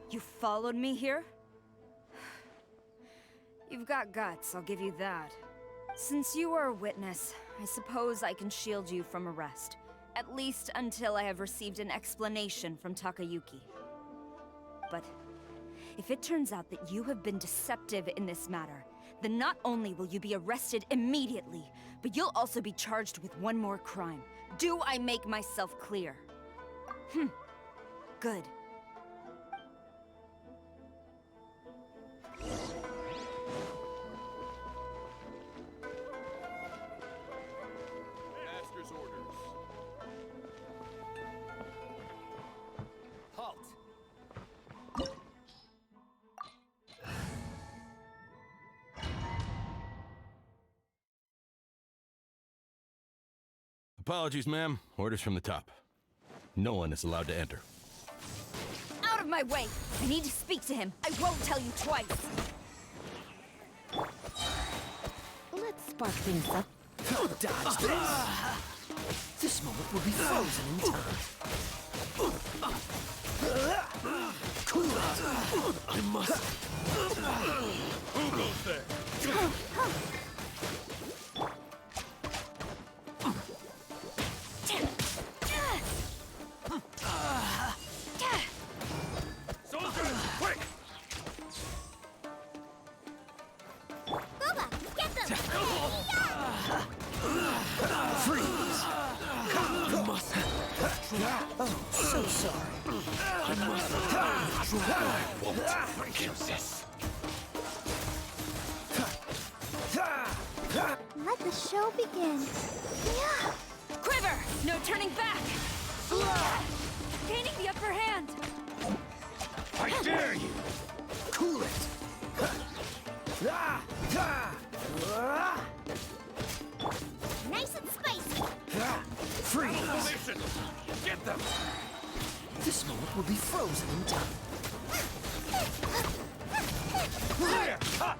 You followed me here? You've got guts, I'll give you that. Since you are a witness, I suppose I can shield you from arrest. At least until I have received an explanation from Takayuki. But if it turns out that you have been deceptive in this matter, then not only will you be arrested immediately, but you'll also be charged with one more crime. Do I make myself clear? Good. Master's orders. Halt! Apologies, ma'am. Orders from the top. No one is allowed to enter. Out of my way! I need to speak to him. I won't tell you twice. Let's spark things up. Dodge this! This moment will be frozen in time. Cool it! I must... Who goes there? Soldiers, quick! Booba, get them! Freeze! I must... Oh, so sorry. I must... I won't forgive this. Let the show begin. Yeah. Quiver! No turning back! Gaining the upper hand! I dare you! Cool it! Nice and spicy. Freeze! Listen! Get them! This moment will be frozen in time. Clear! Cut!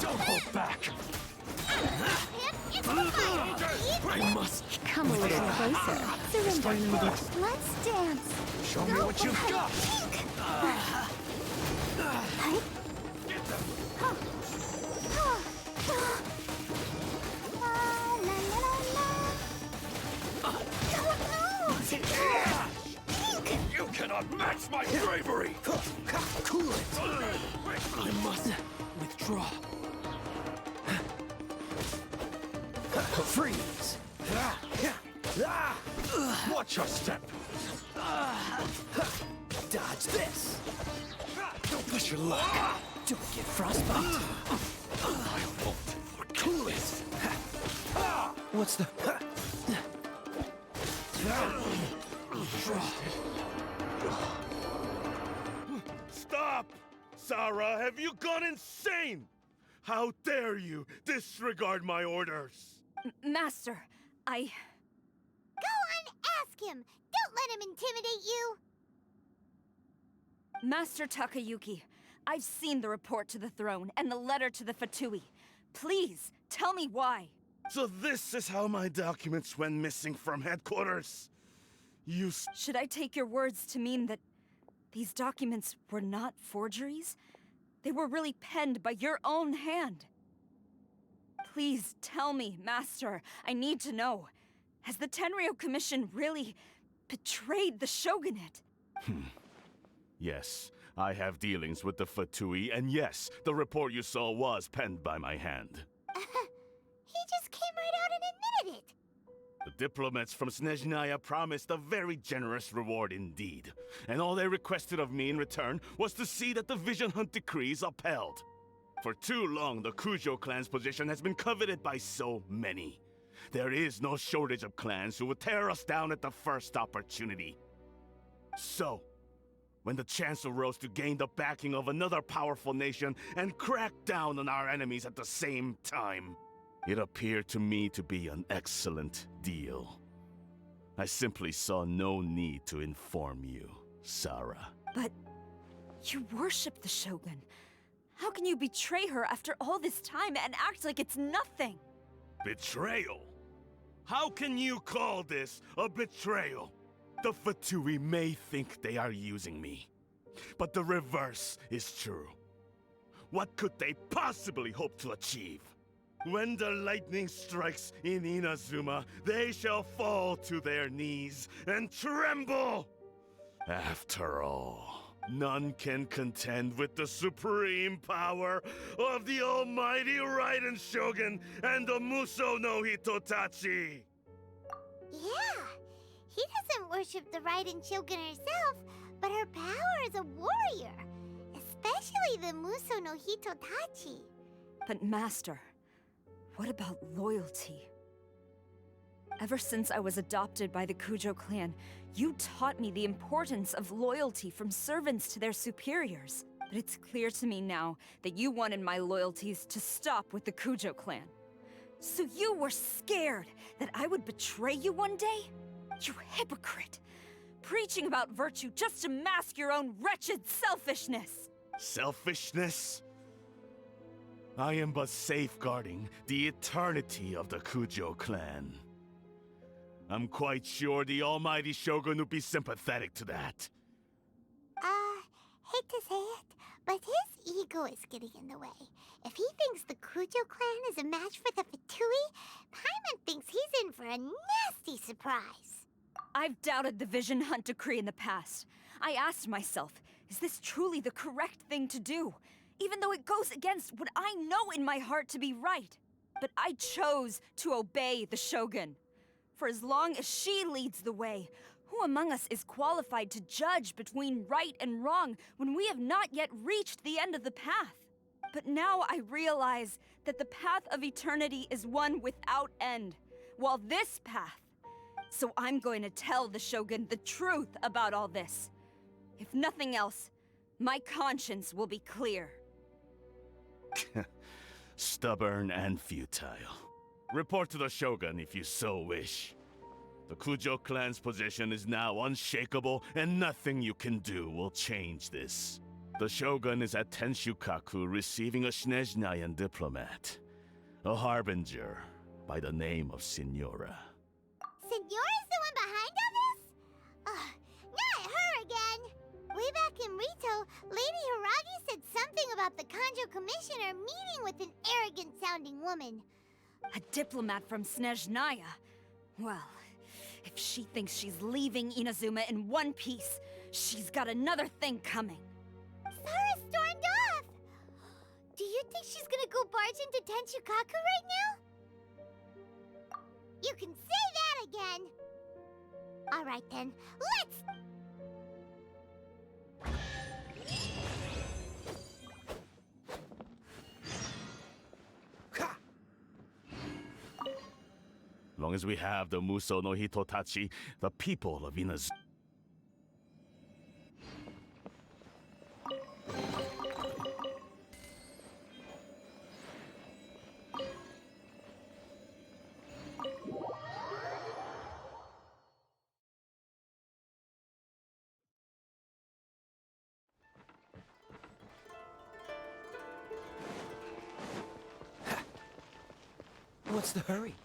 Don't hold back! It's the fire. I must... Come a little closer. Surrender needed. Let's dance. Show me what you've got! Get them! You cannot match my bravery! Cool it! I must withdraw. Freeze! Watch your step! Dodge this! Don't push your luck! Don't get frostbite! I won't forget Cool it! What's the... Stop! Sarah, have you gone insane? How dare you disregard my orders? Master, Go on, ask him. Don't let him intimidate you. Master Takayuki, I've seen the report to the throne and the letter to the Fatui. Please, tell me why. So this is how my documents went missing from headquarters? Should I take your words to mean that these documents were not forgeries? They were really penned by your own hand. Please tell me, Master. I need to know. Has the Tenryou Commission really betrayed the Shogunate? Yes, I have dealings with the Fatui, and yes, the report you saw was penned by my hand. He just came right out and admitted it. The diplomats from Snezhnaya promised a very generous reward indeed, and all they requested of me in return was to see that the Vision Hunt decrees upheld. For too long, the Kujo clan's position has been coveted by so many. There is no shortage of clans who would tear us down at the first opportunity. So, when the chance arose to gain the backing of another powerful nation and crack down on our enemies at the same time, it appeared to me to be an excellent deal. I simply saw no need to inform you, Sarah. But you worship the Shogun. How can you betray her after all this time and act like it's nothing? Betrayal? How can you call this a betrayal? The Fatui may think they are using me, but the reverse is true. What could they possibly hope to achieve? When the lightning strikes in Inazuma, they shall fall to their knees and tremble! After all, none can contend with the supreme power of the almighty Raiden Shogun and the Muso no Hitotachi! Yeah, he doesn't worship the Raiden Shogun herself, but her power as a warrior, especially the Muso no Hitotachi. But Master, what about loyalty? Ever since I was adopted by the Kujo clan, you taught me the importance of loyalty from servants to their superiors. But it's clear to me now that you wanted my loyalties to stop with the Kujo clan. So you were scared that I would betray you one day? You hypocrite! Preaching about virtue just to mask your own wretched selfishness! Selfishness? I am but safeguarding the eternity of the Kujo clan. I'm quite sure the almighty Shogun would be sympathetic to that. Hate to say it, but his ego is getting in the way. If he thinks the Kujo clan is a match for the Fatui, Paimon thinks he's in for a nasty surprise. I've doubted the Vision Hunt decree in the past. I asked myself, is this truly the correct thing to do? Even though it goes against what I know in my heart to be right. But I chose to obey the Shogun. For as long as she leads the way, who among us is qualified to judge between right and wrong when we have not yet reached the end of the path? But now I realize that the path of eternity is one without end, while this path... So I'm going to tell the Shogun the truth about all this. If nothing else, my conscience will be clear. Stubborn and futile. Report to the Shogun if you so wish. The Kujo clan's position is now unshakable, and nothing you can do will change this. The Shogun is at Tenshukaku receiving a Snezhnayan diplomat, a harbinger by the name of Signora. Signora's the one behind all this? Ugh, not her again! Way back in Rito, Lady Hiragi said something about the Kanjo Commissioner meeting with an arrogant-sounding woman. A diplomat from Snezhnaya? Well, if she thinks she's leaving Inazuma in one piece, she's got another thing coming. Sarah stormed off! Do you think she's gonna go barge into Tenshukaku right now? You can say that again! Alright then, let's... As long as we have the Muso no Hitotachi, the people of Inazuma... What's the hurry?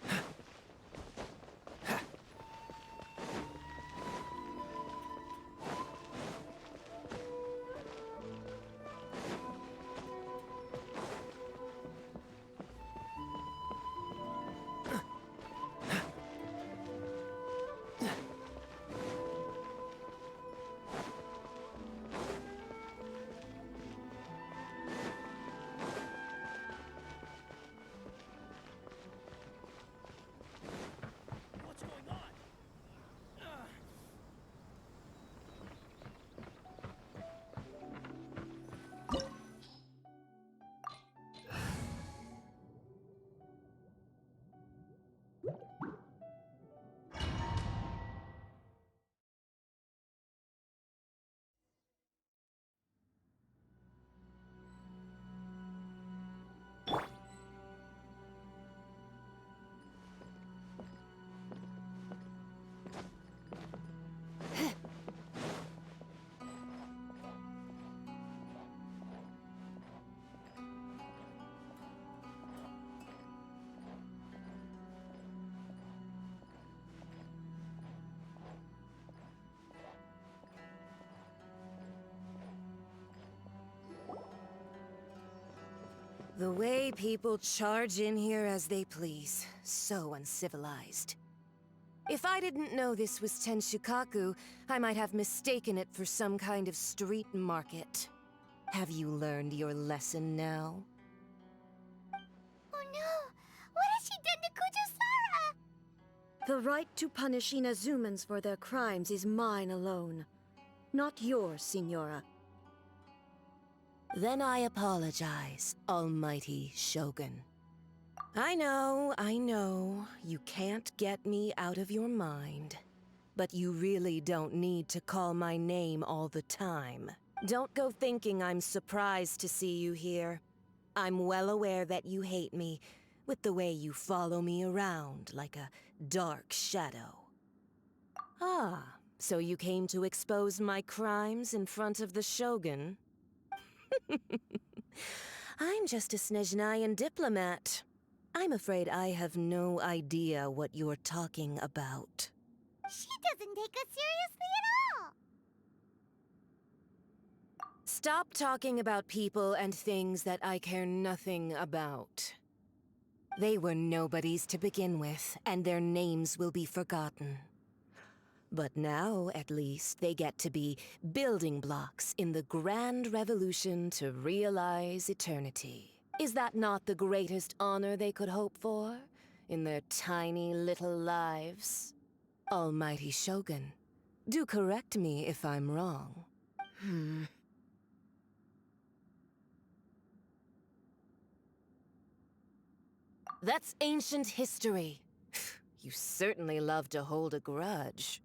The way people charge in here as they please. So uncivilized. If I didn't know this was Tenshukaku, I might have mistaken it for some kind of street market. Have you learned your lesson now? Oh no! What has she done to Kujusara? The right to punish Inazumans for their crimes is mine alone. Not yours, Signora. Then I apologize, Almighty Shogun. I know, you can't get me out of your mind. But you really don't need to call my name all the time. Don't go thinking I'm surprised to see you here. I'm well aware that you hate me, with the way you follow me around like a dark shadow. Ah, so you came to expose my crimes in front of the Shogun? I'm just a Snezhnayan diplomat. I'm afraid I have no idea what you're talking about. She doesn't take us seriously at all! Stop talking about people and things that I care nothing about. They were nobodies to begin with, and their names will be forgotten. But now, at least, they get to be building blocks in the grand revolution to realize eternity. Is that not the greatest honor they could hope for in their tiny little lives? Almighty Shogun, do correct me if I'm wrong. That's ancient history. You certainly love to hold a grudge.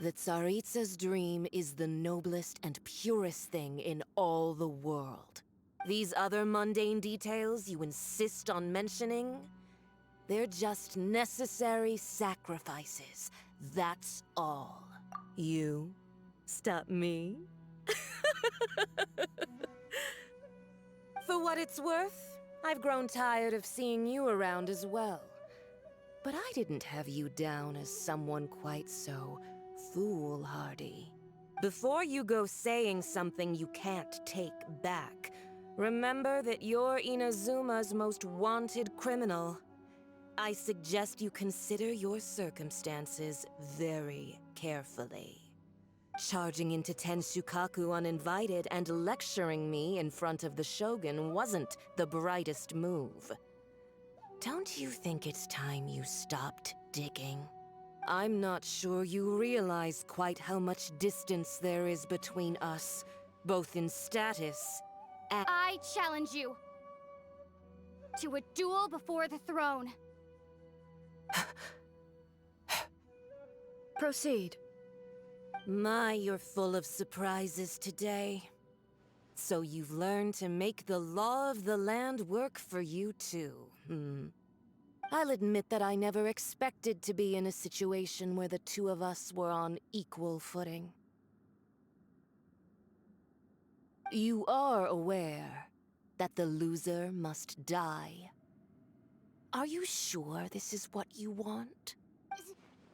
The Tsaritsa's dream is the noblest and purest thing in all the world. These other mundane details you insist on mentioning, they're just necessary sacrifices. That's all. You stop me? For what it's worth, I've grown tired of seeing you around as well. But I didn't have you down as someone quite so foolhardy. Before you go saying something you can't take back, remember that you're Inazuma's most wanted criminal. I suggest you consider your circumstances very carefully. Charging into Tenshukaku uninvited and lecturing me in front of the Shogun wasn't the brightest move. Don't you think it's time you stopped digging? I'm not sure you realize quite how much distance there is between us, both in status and— I challenge you to a duel before the throne. Proceed. My, you're full of surprises today. So you've learned to make the law of the land work for you too, I'll admit that I never expected to be in a situation where the two of us were on equal footing. You are aware that the loser must die. Are you sure this is what you want?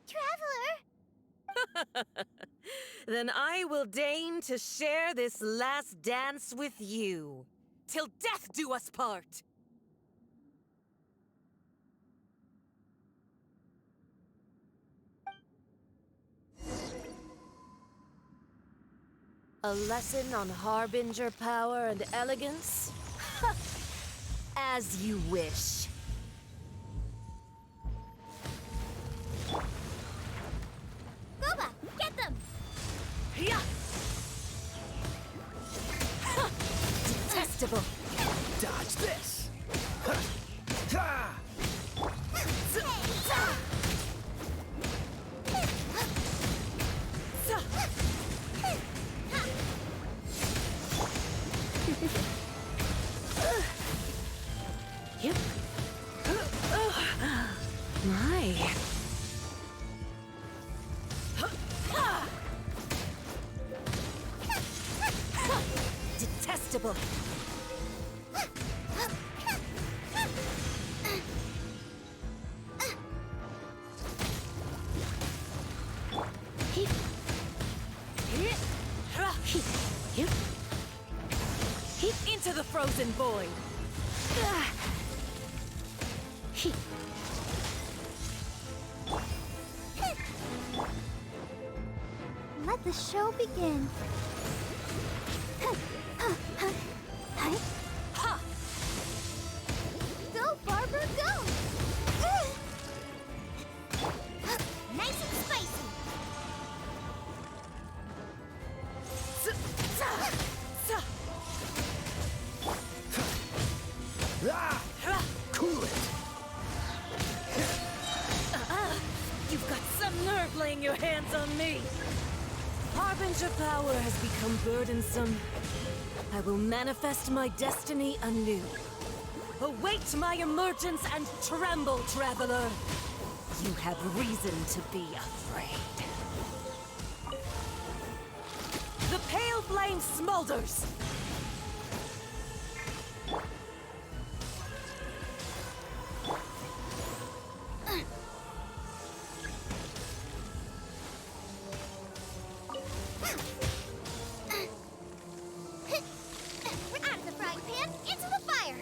Traveler! Then I will deign to share this last dance with you. Till death do us part! A lesson on Harbinger power and elegance? As you wish. Boba, get them! Detestable! Dodge this! Yep. My. Detestable. Into the frozen void. Let the show begin. Go, Barbara, go! Nice and spicy. Cool it! You've got some nerve laying your hands on me! Harbinger power has become burdensome. I will manifest my destiny anew. Await my emergence and tremble, traveler! You have reason to be afraid. The pale flame smolders! Out of the frying pan, into the fire!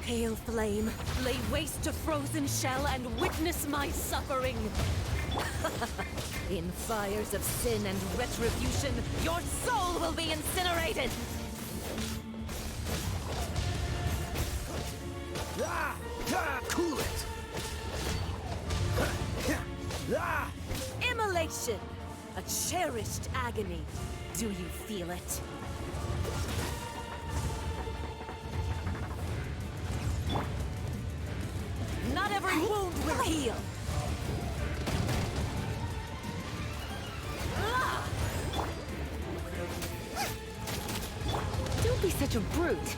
Pale flame, lay waste to frozen shell and witness my suffering. In fires of sin and retribution, your soul will be incinerated! Cool it! Immolation! A cherished agony. Do you feel it? Not every wound will heal! Don't be such a brute.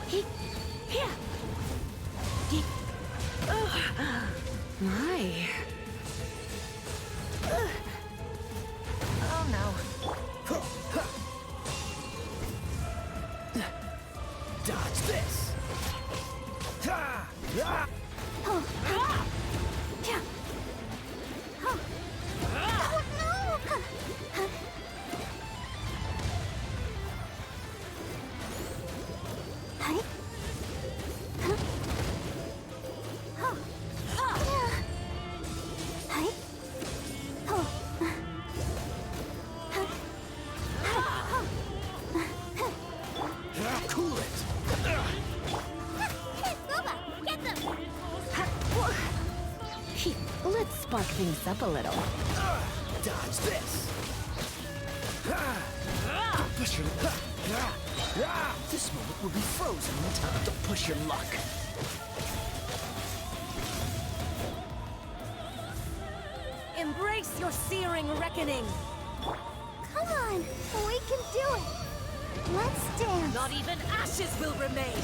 My. Oh no. Dodge this! Cool it! Get them! Let's spark things up a little. Dodge this! Push your... This moment will be frozen in time to push your luck. Embrace your searing reckoning! Come on, we can do it! Let's dance! Not even ashes will remain!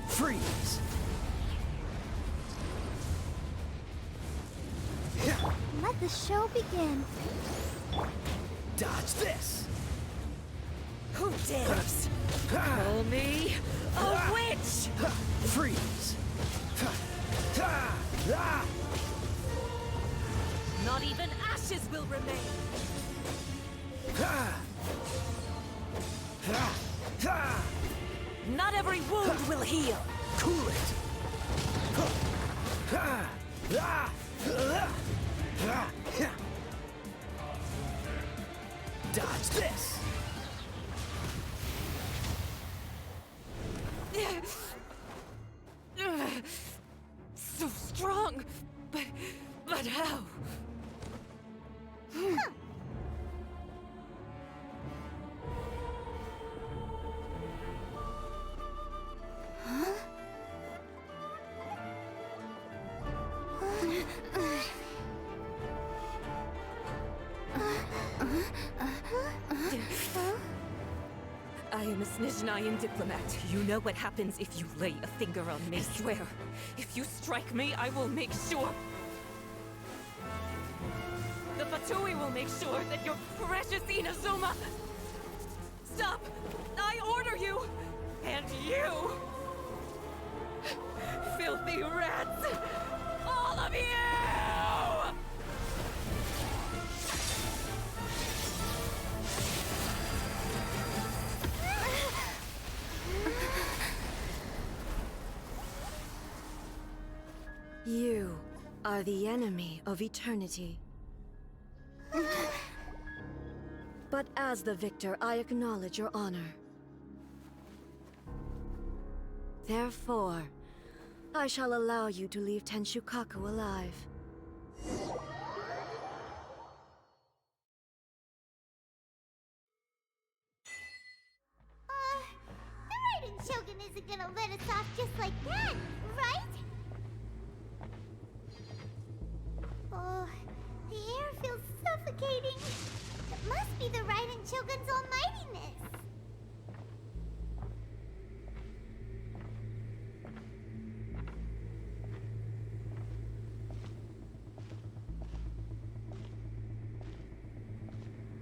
Freeze! Let the show begin. Dodge this! Who dares? Call me a witch! Freeze! Not even ashes will remain! Not every wound will heal! Cool it! But how? I am a Snezhnayan diplomat. You know what happens if you lay a finger on me. I swear, if you strike me, I will make sure... The Fatui will make sure that your precious Inazuma... Stop! I order you! And you! Filthy rats! All of you! You are the enemy of eternity. But as the victor, I acknowledge your honor. Therefore, I shall allow you to leave Tenshukaku alive. The Raiden Shogun isn't gonna let us off just like that, right? Oh, the air feels suffocating. It must be the Raiden Shogun's almightiness.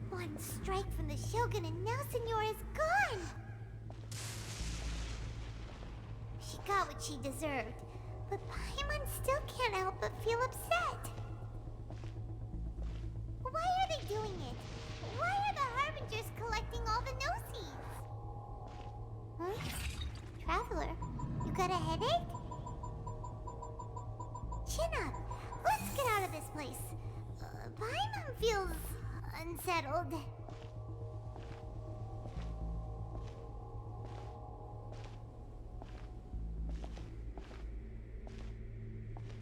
One strike from the Shogun and now Senora is gone! She got what she deserved, but Paimon still can't help but feel upset. Why are they doing it? Why are the Harbingers collecting all the no-seeds? Huh? Traveler, you got a headache? Chin up. Let's get out of this place. Paimon feels unsettled.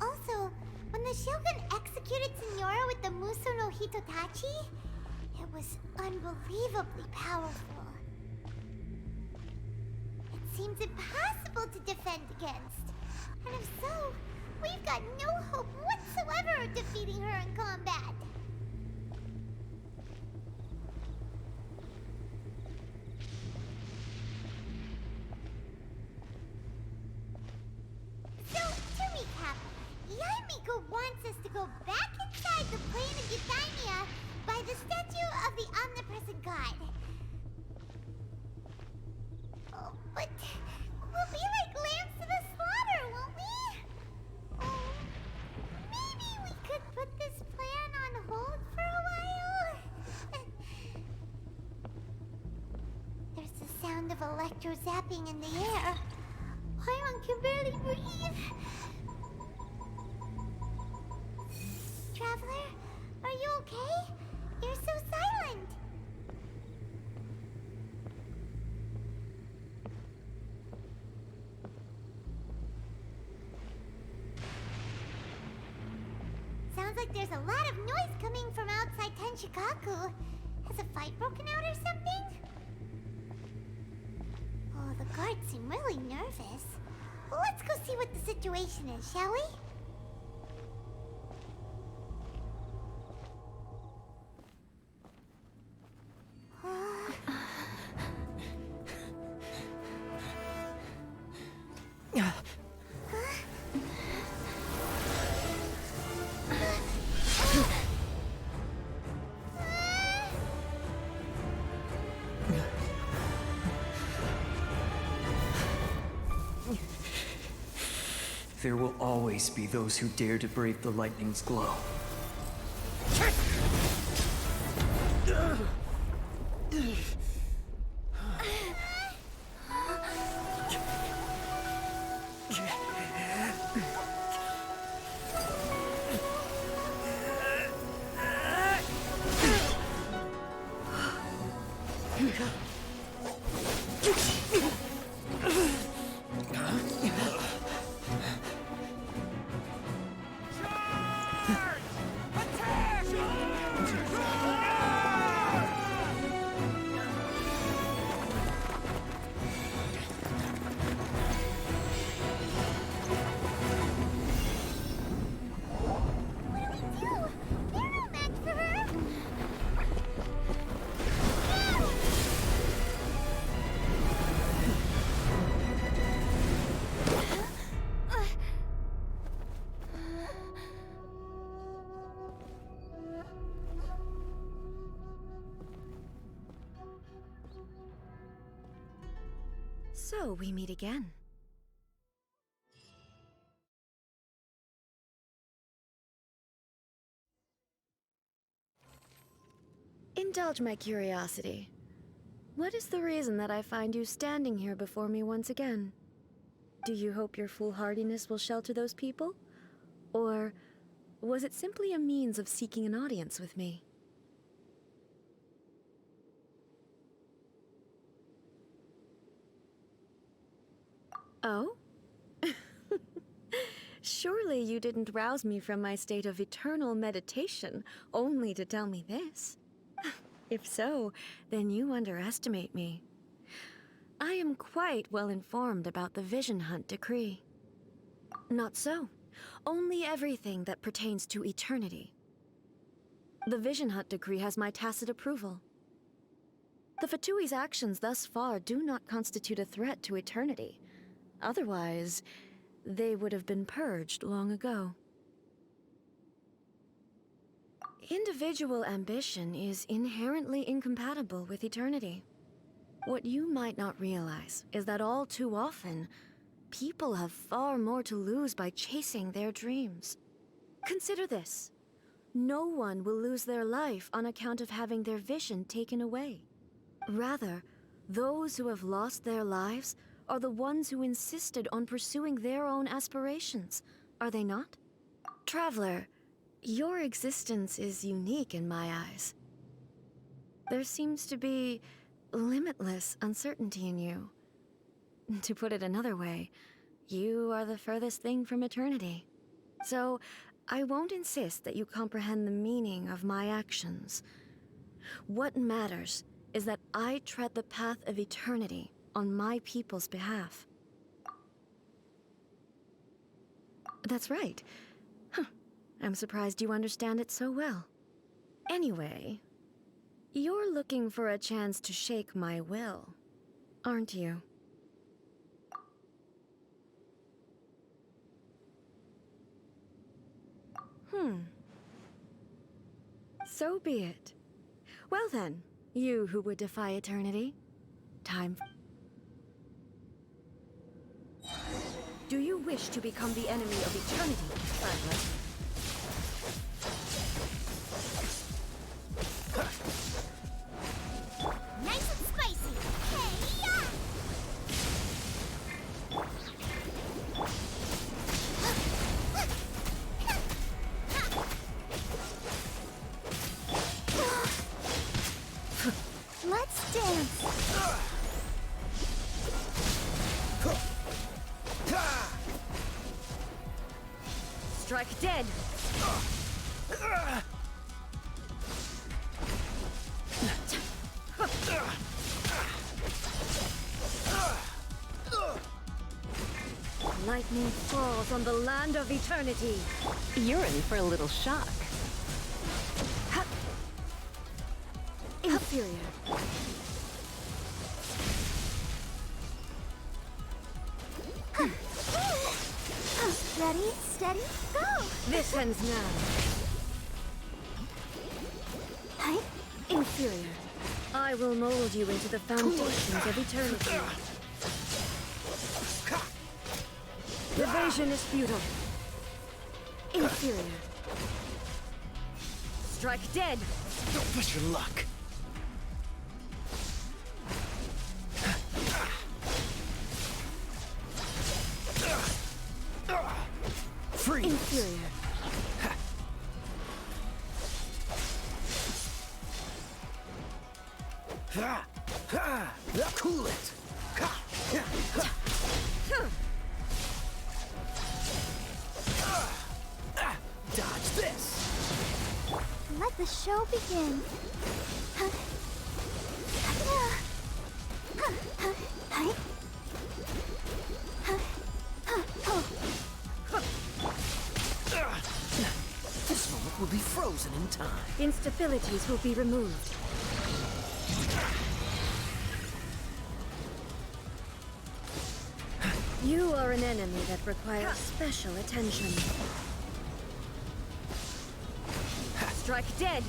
Also, when the Shogun executed Senora with the Muso no Hitotachi, it was unbelievably powerful. It seems impossible to defend against. And if so, we've got no hope whatsoever of defeating her in combat. So, to recap, Yaimiko wants us to go back inside the plane of Euthymia by the statue of the omnipresent god. Oh, but we'll be like lambs to the slaughter, won't we? Oh, maybe we could put this plan on hold for a while? There's the sound of electro zapping in the air. Paimon can barely breathe. Traveler, are you okay? You're so silent. Sounds like there's a lot of noise coming from outside Tenshukaku. Has a fight broken out or something? Oh, the guards seem really nervous. Well, let's go see what the situation is, shall we? There will always be those who dare to brave the lightning's glow. So we meet again. Indulge my curiosity. What is the reason that I find you standing here before me once again? Do you hope your foolhardiness will shelter those people? Or was it simply a means of seeking an audience with me? Oh? Surely you didn't rouse me from my state of eternal meditation only to tell me this. If so, then you underestimate me. I am quite well informed about the Vision Hunt decree. Not so. Only everything that pertains to eternity. The Vision Hunt decree has my tacit approval. The Fatui's actions thus far do not constitute a threat to eternity. Otherwise, they would have been purged long ago. Individual ambition is inherently incompatible with eternity. What you might not realize is that all too often, people have far more to lose by chasing their dreams. Consider this. No one will lose their life on account of having their vision taken away. Rather, those who have lost their lives are the ones who insisted on pursuing their own aspirations, are they not? Traveler, your existence is unique in my eyes. There seems to be limitless uncertainty in you. To put it another way, you are the furthest thing from eternity. So, I won't insist that you comprehend the meaning of my actions. What matters is that I tread the path of eternity on my people's behalf. That's right. Huh. I'm surprised you understand it so well. Anyway, you're looking for a chance to shake my will, aren't you? So be it. Well then, you who would defy eternity, time. Do you wish to become the enemy of eternity, traveler? Nice and spicy! Hey-ya! Let's dance! Strike dead! Lightning falls on the land of eternity. You're in for a little shock. Inferior. Ready, steady, go! This ends now. Hi. Inferior. I will mold you into the foundations of eternity. Evasion is futile. Inferior. Strike dead. Don't push your luck. Freeze. Inferior. Cool it. Dodge this. Let the show begin. This moment will be frozen in time. Instabilities will be removed. You are an enemy that requires special attention. Strike dead!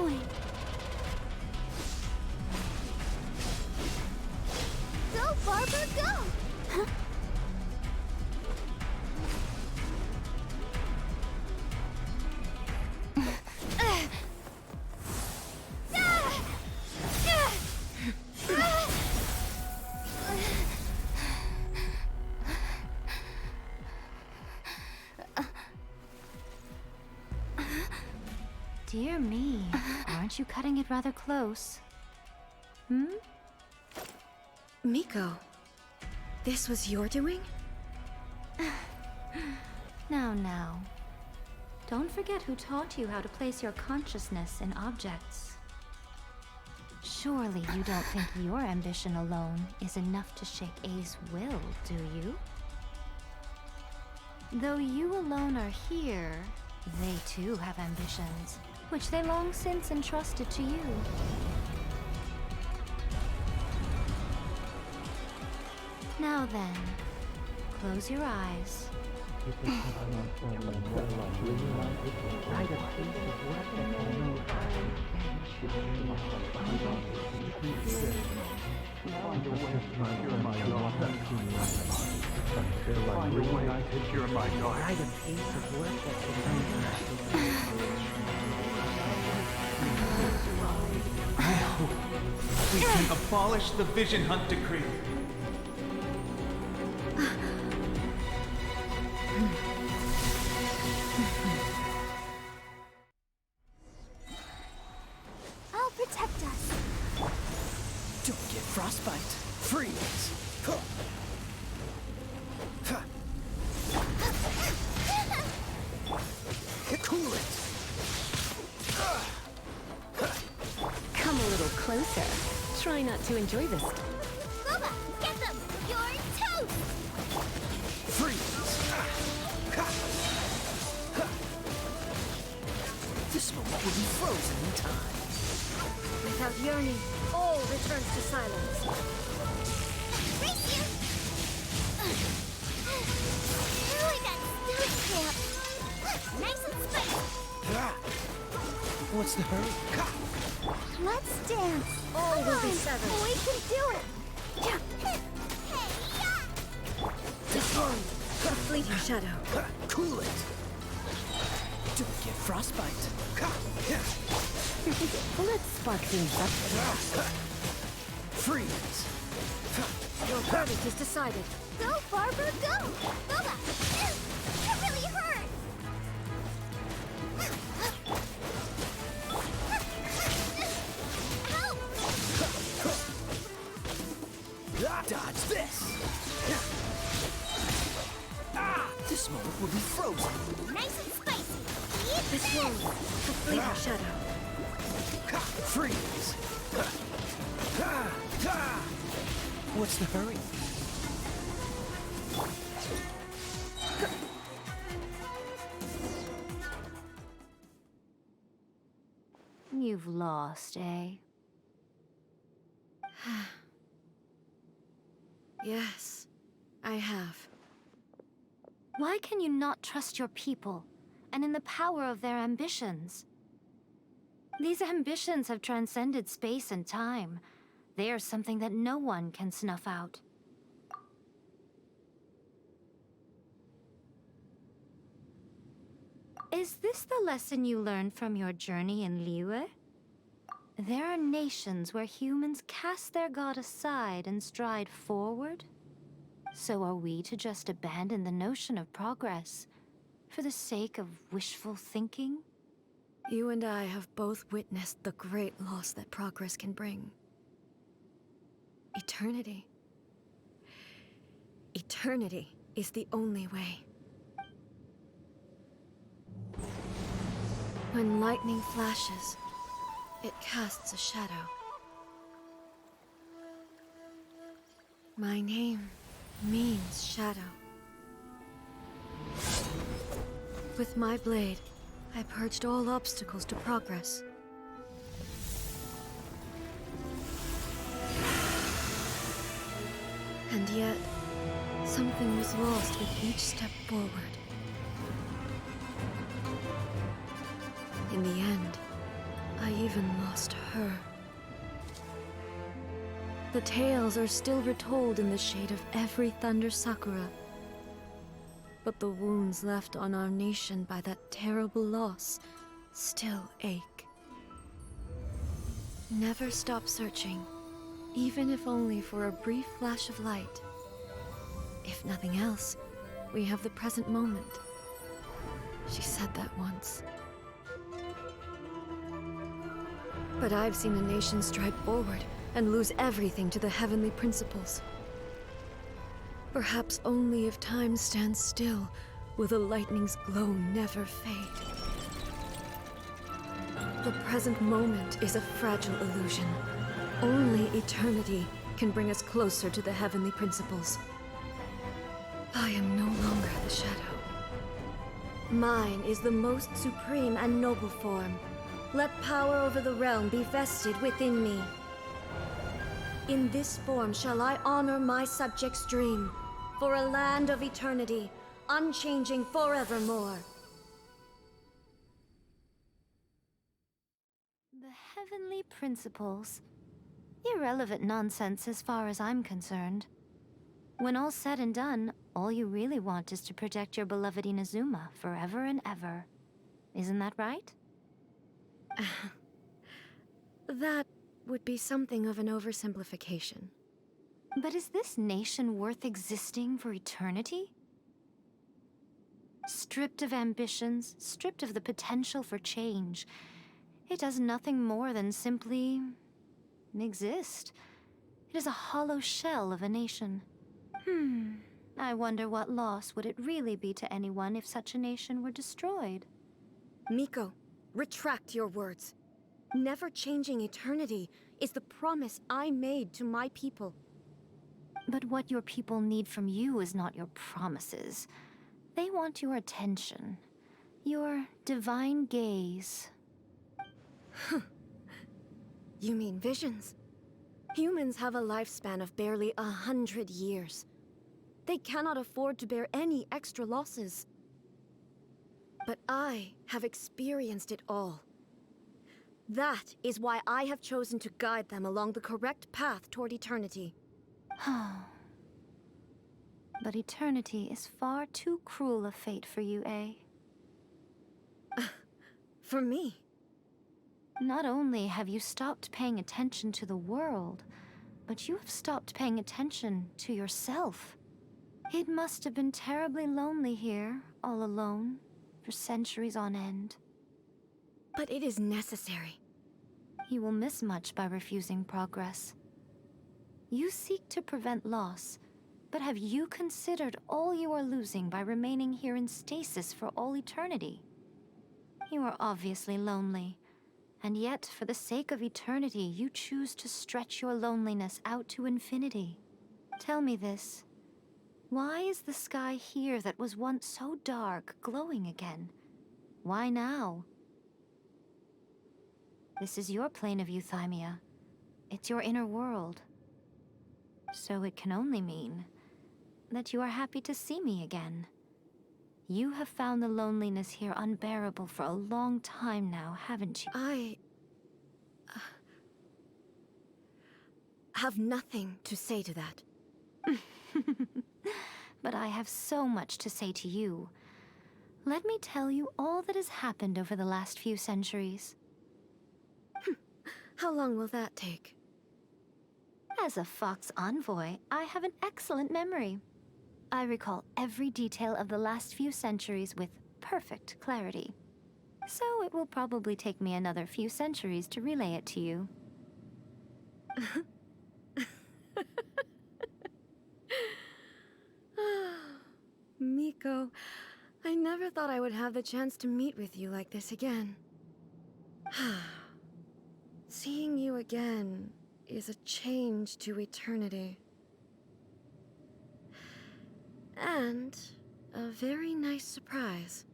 going? Go, Barbara, go! Huh? Dear me, aren't you cutting it rather close? Hmm? Miko, this was your doing? Now. Don't forget who taught you how to place your consciousness in objects. Surely you don't think your ambition alone is enough to shake A's will, do you? Though you alone are here, they too have ambitions, which they long since entrusted to you. Now then, close your eyes. We can abolish the Vision Hunt Decree. I'll protect us. Don't get frostbite. Freeze. Cool it. Come a little closer. Try not to enjoy this. Boba, get them! You're toast! Freeze. This moment will be frozen in time. Without yearning, all returns to silence. Race you! Ooh, that stone camp! Nice and spicy! What's the hurry? Let's dance! All Come will on, be severed. we can do it! This one, a fleeting shadow. Cool it. Don't get frostbite. Let's spark things up. Freeze. Your verdict is decided. Go, Barbara, go! Boba! That really hurt! Dodge this. This moment will be frozen. Nice and spicy! This one, a fleeting shadow. Freeze. What's the hurry? You've lost, eh? Yes, I have. Why can you not trust your people, and in the power of their ambitions? These ambitions have transcended space and time. They are something that no one can snuff out. Is this the lesson you learned from your journey in Liyue? There are nations where humans cast their god aside and stride forward. So are we to just abandon the notion of progress for the sake of wishful thinking? You and I have both witnessed the great loss that progress can bring. Eternity. Eternity is the only way. When lightning flashes, it casts a shadow. My name means shadow. With my blade, I purged all obstacles to progress. And yet, something was lost with each step forward. In the end, I even lost her. The tales are still retold in the shade of every Thunder Sakura. But the wounds left on our nation by that terrible loss still ache. Never stop searching, even if only for a brief flash of light. If nothing else, we have the present moment. She said that once. But I've seen a nation stride forward and lose everything to the heavenly principles. Perhaps only if time stands still will the lightning's glow never fade. The present moment is a fragile illusion. Only eternity can bring us closer to the heavenly principles. I am no longer the shadow. Mine is the most supreme and noble form. Let power over the realm be vested within me. In this form shall I honor my subjects' dream, for a land of eternity, unchanging forevermore. The heavenly principles. Irrelevant nonsense as far as I'm concerned. When all's said and done, all you really want is to protect your beloved Inazuma forever and ever. Isn't that right? That would be something of an oversimplification. But is this nation worth existing for eternity? Stripped of ambitions, stripped of the potential for change, it does nothing more than simply exist. It is a hollow shell of a nation. I wonder what loss would it really be to anyone if such a nation were destroyed? Miko, retract your words. Never changing eternity is the promise I made to my people. But what your people need from you is not your promises. They want your attention. Your divine gaze. You mean visions? Humans have a lifespan of barely 100 years. They cannot afford to bear any extra losses. But I have experienced it all. That is why I have chosen to guide them along the correct path toward eternity. But eternity is far too cruel a fate for you, eh? For me? Not only have you stopped paying attention to the world, but you have stopped paying attention to yourself. It must have been terribly lonely here, all alone, for centuries on end. But it is necessary. You will miss much by refusing progress. You seek to prevent loss, but have you considered all you are losing by remaining here in stasis for all eternity? You are obviously lonely, and yet for the sake of eternity, you choose to stretch your loneliness out to infinity. Tell me this. Why is the sky here that was once so dark glowing again? Why now? This is your plane of euthymia. It's your inner world. So it can only mean that you are happy to see me again. You have found the loneliness here unbearable for a long time now, haven't you? I have nothing to say to that. But I have so much to say to you. Let me tell you all that has happened over the last few centuries. How long will that take? As a Fox envoy, I have an excellent memory. I recall every detail of the last few centuries with perfect clarity. So it will probably take me another few centuries to relay it to you. Miko, I never thought I would have the chance to meet with you like this again. Seeing you again is a change to eternity. And a very nice surprise.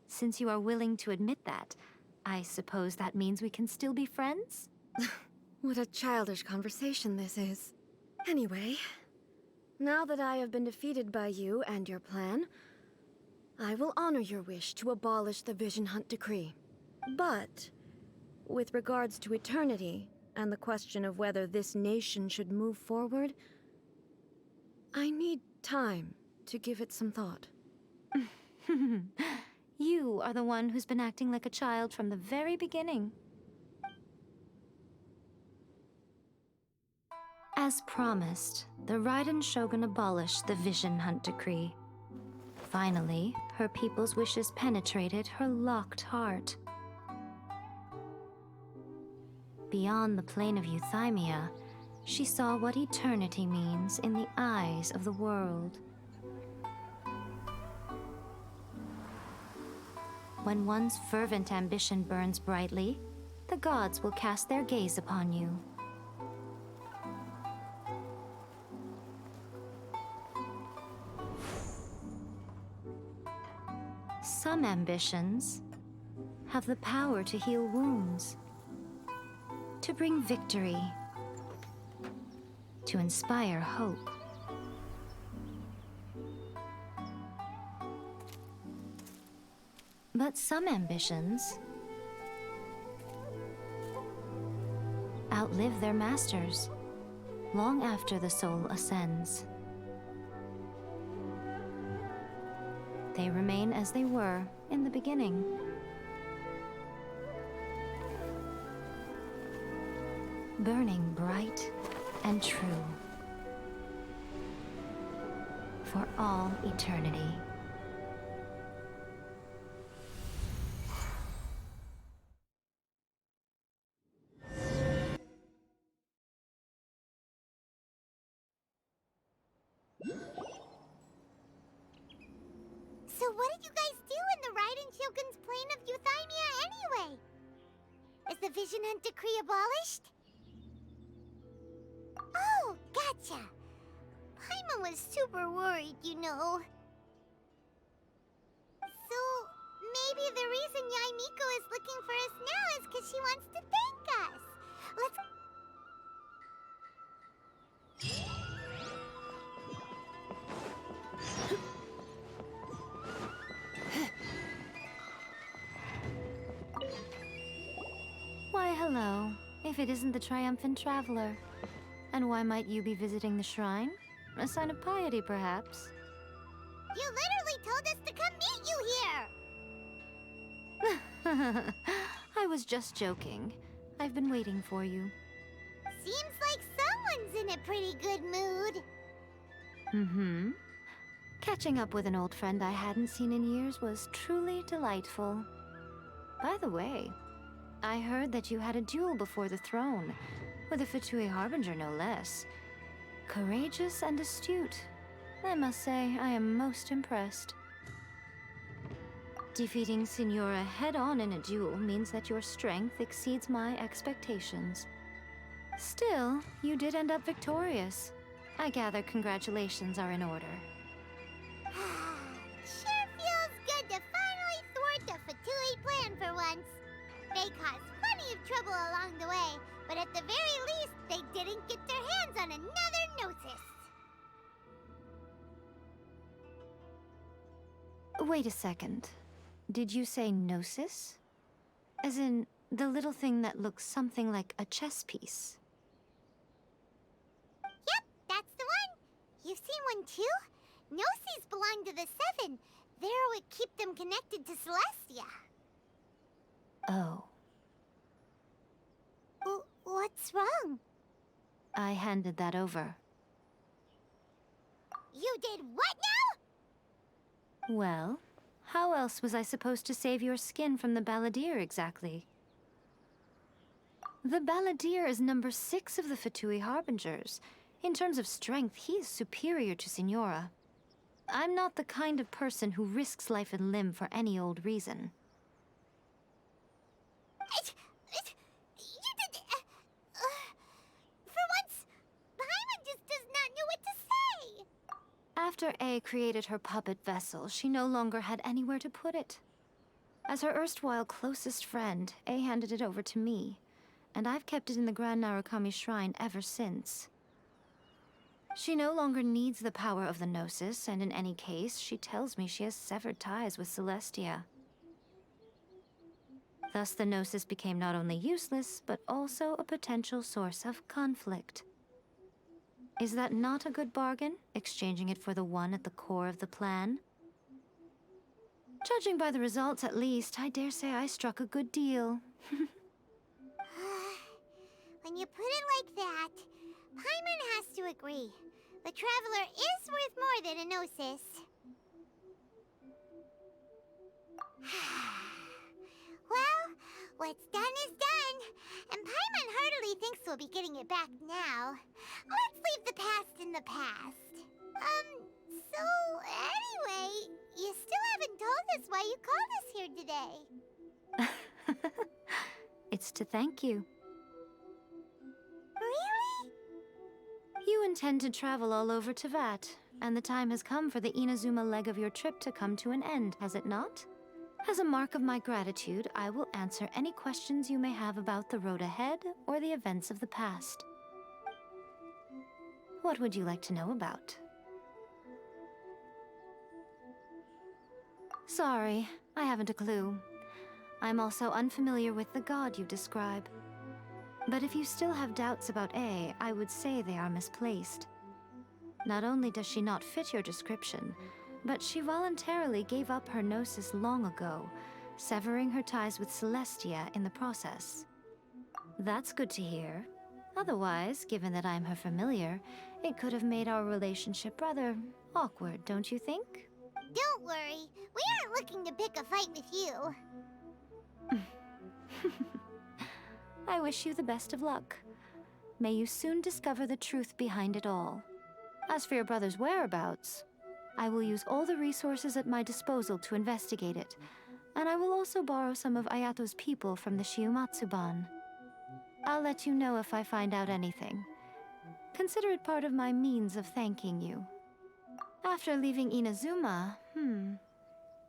Since you are willing to admit that, I suppose that means we can still be friends? What a childish conversation this is. Anyway, now that I have been defeated by you and your plan, I will honor your wish to abolish the Vision Hunt decree. But, with regards to eternity, and the question of whether this nation should move forward, I need time to give it some thought. You are the one who's been acting like a child from the very beginning. As promised, the Raiden Shogun abolished the Vision Hunt decree. Finally, her people's wishes penetrated her locked heart. Beyond the plane of euthymia, she saw what eternity means in the eyes of the world. When one's fervent ambition burns brightly, the gods will cast their gaze upon you. Some ambitions have the power to heal wounds, to bring victory, to inspire hope. But some ambitions outlive their masters long after the soul ascends. They remain as they were in the beginning. Burning bright and true for all eternity. So what did you guys do in the Raiden Shogun's plane of euthymia anyway? Is the Vision Hunt decree abolished? Oh, gotcha. Paimon was super worried, you know. So, maybe the reason Yaimiko is looking for us now is because she wants to thank us. Let's... Why, hello, if it isn't the triumphant traveler. And why might you be visiting the shrine? A sign of piety, perhaps? You literally told us to come meet you here! I was just joking. I've been waiting for you. Seems like someone's in a pretty good mood. Mm-hmm. Catching up with an old friend I hadn't seen in years was truly delightful. By the way, I heard that you had a duel before the throne, with a Fatui Harbinger no less. Courageous and astute. I must say, I am most impressed. Defeating Signora head-on in a duel means that your strength exceeds my expectations. Still, you did end up victorious. I gather congratulations are in order. Sure feels good to finally thwart the Fatui plan for once. They caused plenty of trouble along the way, but at the very least, they didn't get their hands on another Gnosis. Wait a second. Did you say Gnosis? As in, the little thing that looks something like a chess piece? Yep, that's the one. You've seen one too? Gnosis belong to the Seven. They're what keep them connected to Celestia. Oh. What's wrong? I handed that over. You did what now? Well, how else was I supposed to save your skin from the Balladeer exactly? The Balladeer is number 6 of the Fatui Harbingers. In terms of strength, he is superior to Signora. I'm not the kind of person who risks life and limb for any old reason. For once, Paimon just does not know what to say. After A created her puppet vessel, she no longer had anywhere to put it. As her erstwhile closest friend, A handed it over to me, and I've kept it in the Grand Narukami Shrine ever since. She no longer needs the power of the Gnosis, and in any case, she tells me she has severed ties with Celestia. Thus, the Gnosis became not only useless, but also a potential source of conflict. Is that not a good bargain, exchanging it for the one at the core of the plan? Judging by the results, at least, I dare say I struck a good deal. When you put it like that, Paimon has to agree. The Traveler is worth more than a Gnosis. Well, what's done is done, and Paimon heartily thinks we'll be getting it back now. Let's leave the past in the past. So anyway, you still haven't told us why you called us here today. It's to thank you. Really? You intend to travel all over Teyvat, and the time has come for the Inazuma leg of your trip to come to an end, has it not? As a mark of my gratitude, I will answer any questions you may have about the road ahead or the events of the past. What would you like to know about? Sorry, I haven't a clue. I'm also unfamiliar with the god you describe. But if you still have doubts about A, I would say they are misplaced. Not only does she not fit your description, but she voluntarily gave up her Gnosis long ago, severing her ties with Celestia in the process. That's good to hear. Otherwise, given that I'm her familiar, it could have made our relationship rather awkward, don't you think? Don't worry, we aren't looking to pick a fight with you. I wish you the best of luck. May you soon discover the truth behind it all. As for your brother's whereabouts, I will use all the resources at my disposal to investigate it, and I will also borrow some of Ayato's people from the Shiumatsuban. I'll let you know if I find out anything. Consider it part of my means of thanking you. After leaving Inazuma,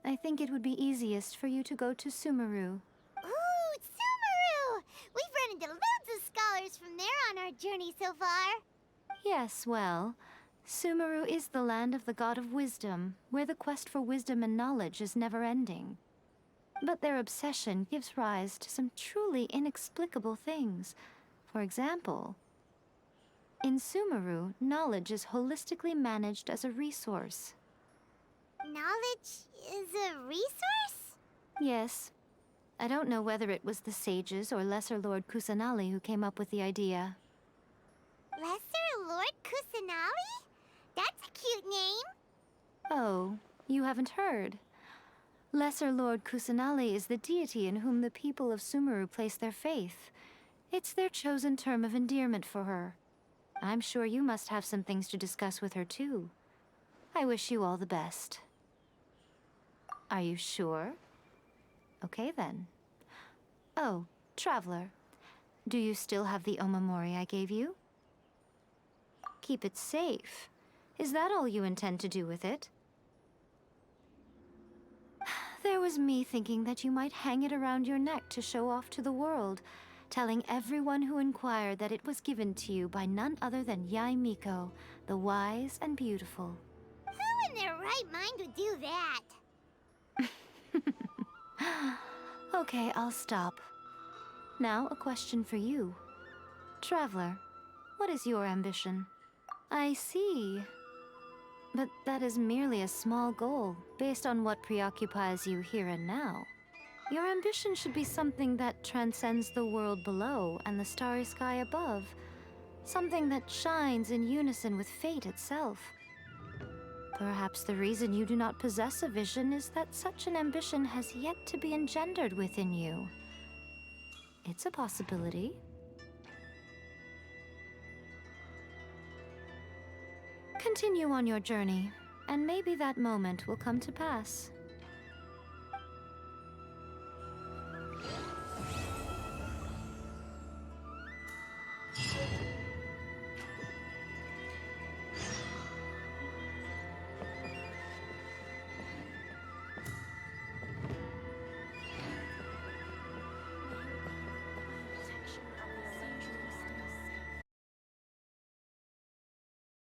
I think it would be easiest for you to go to Sumeru. Ooh, Sumeru! We've run into loads of scholars from there on our journey so far. Yes, well, Sumeru is the land of the god of wisdom, where the quest for wisdom and knowledge is never-ending. But their obsession gives rise to some truly inexplicable things. For example, in Sumeru, knowledge is holistically managed as a resource. Knowledge is a resource? Yes. I don't know whether it was the sages or Lesser Lord Kusanali who came up with the idea. Lesser Lord Kusanali? That's a cute name. Oh, you haven't heard. Lesser Lord Kusanali is the deity in whom the people of Sumeru place their faith. It's their chosen term of endearment for her. I'm sure you must have some things to discuss with her too. I wish you all the best. Are you sure? Okay then. Oh, Traveler. Do you still have the Omamori I gave you? Keep it safe. Is that all you intend to do with it? There was me thinking that you might hang it around your neck to show off to the world, telling everyone who inquired that it was given to you by none other than Yae Miko, the wise and beautiful. Who in their right mind would do that? Okay, I'll stop. Now, a question for you. Traveler, what is your ambition? I see. But that is merely a small goal, based on what preoccupies you here and now. Your ambition should be something that transcends the world below and the starry sky above. Something that shines in unison with fate itself. Perhaps the reason you do not possess a vision is that such an ambition has yet to be engendered within you. It's a possibility. Continue on your journey, and maybe that moment will come to pass.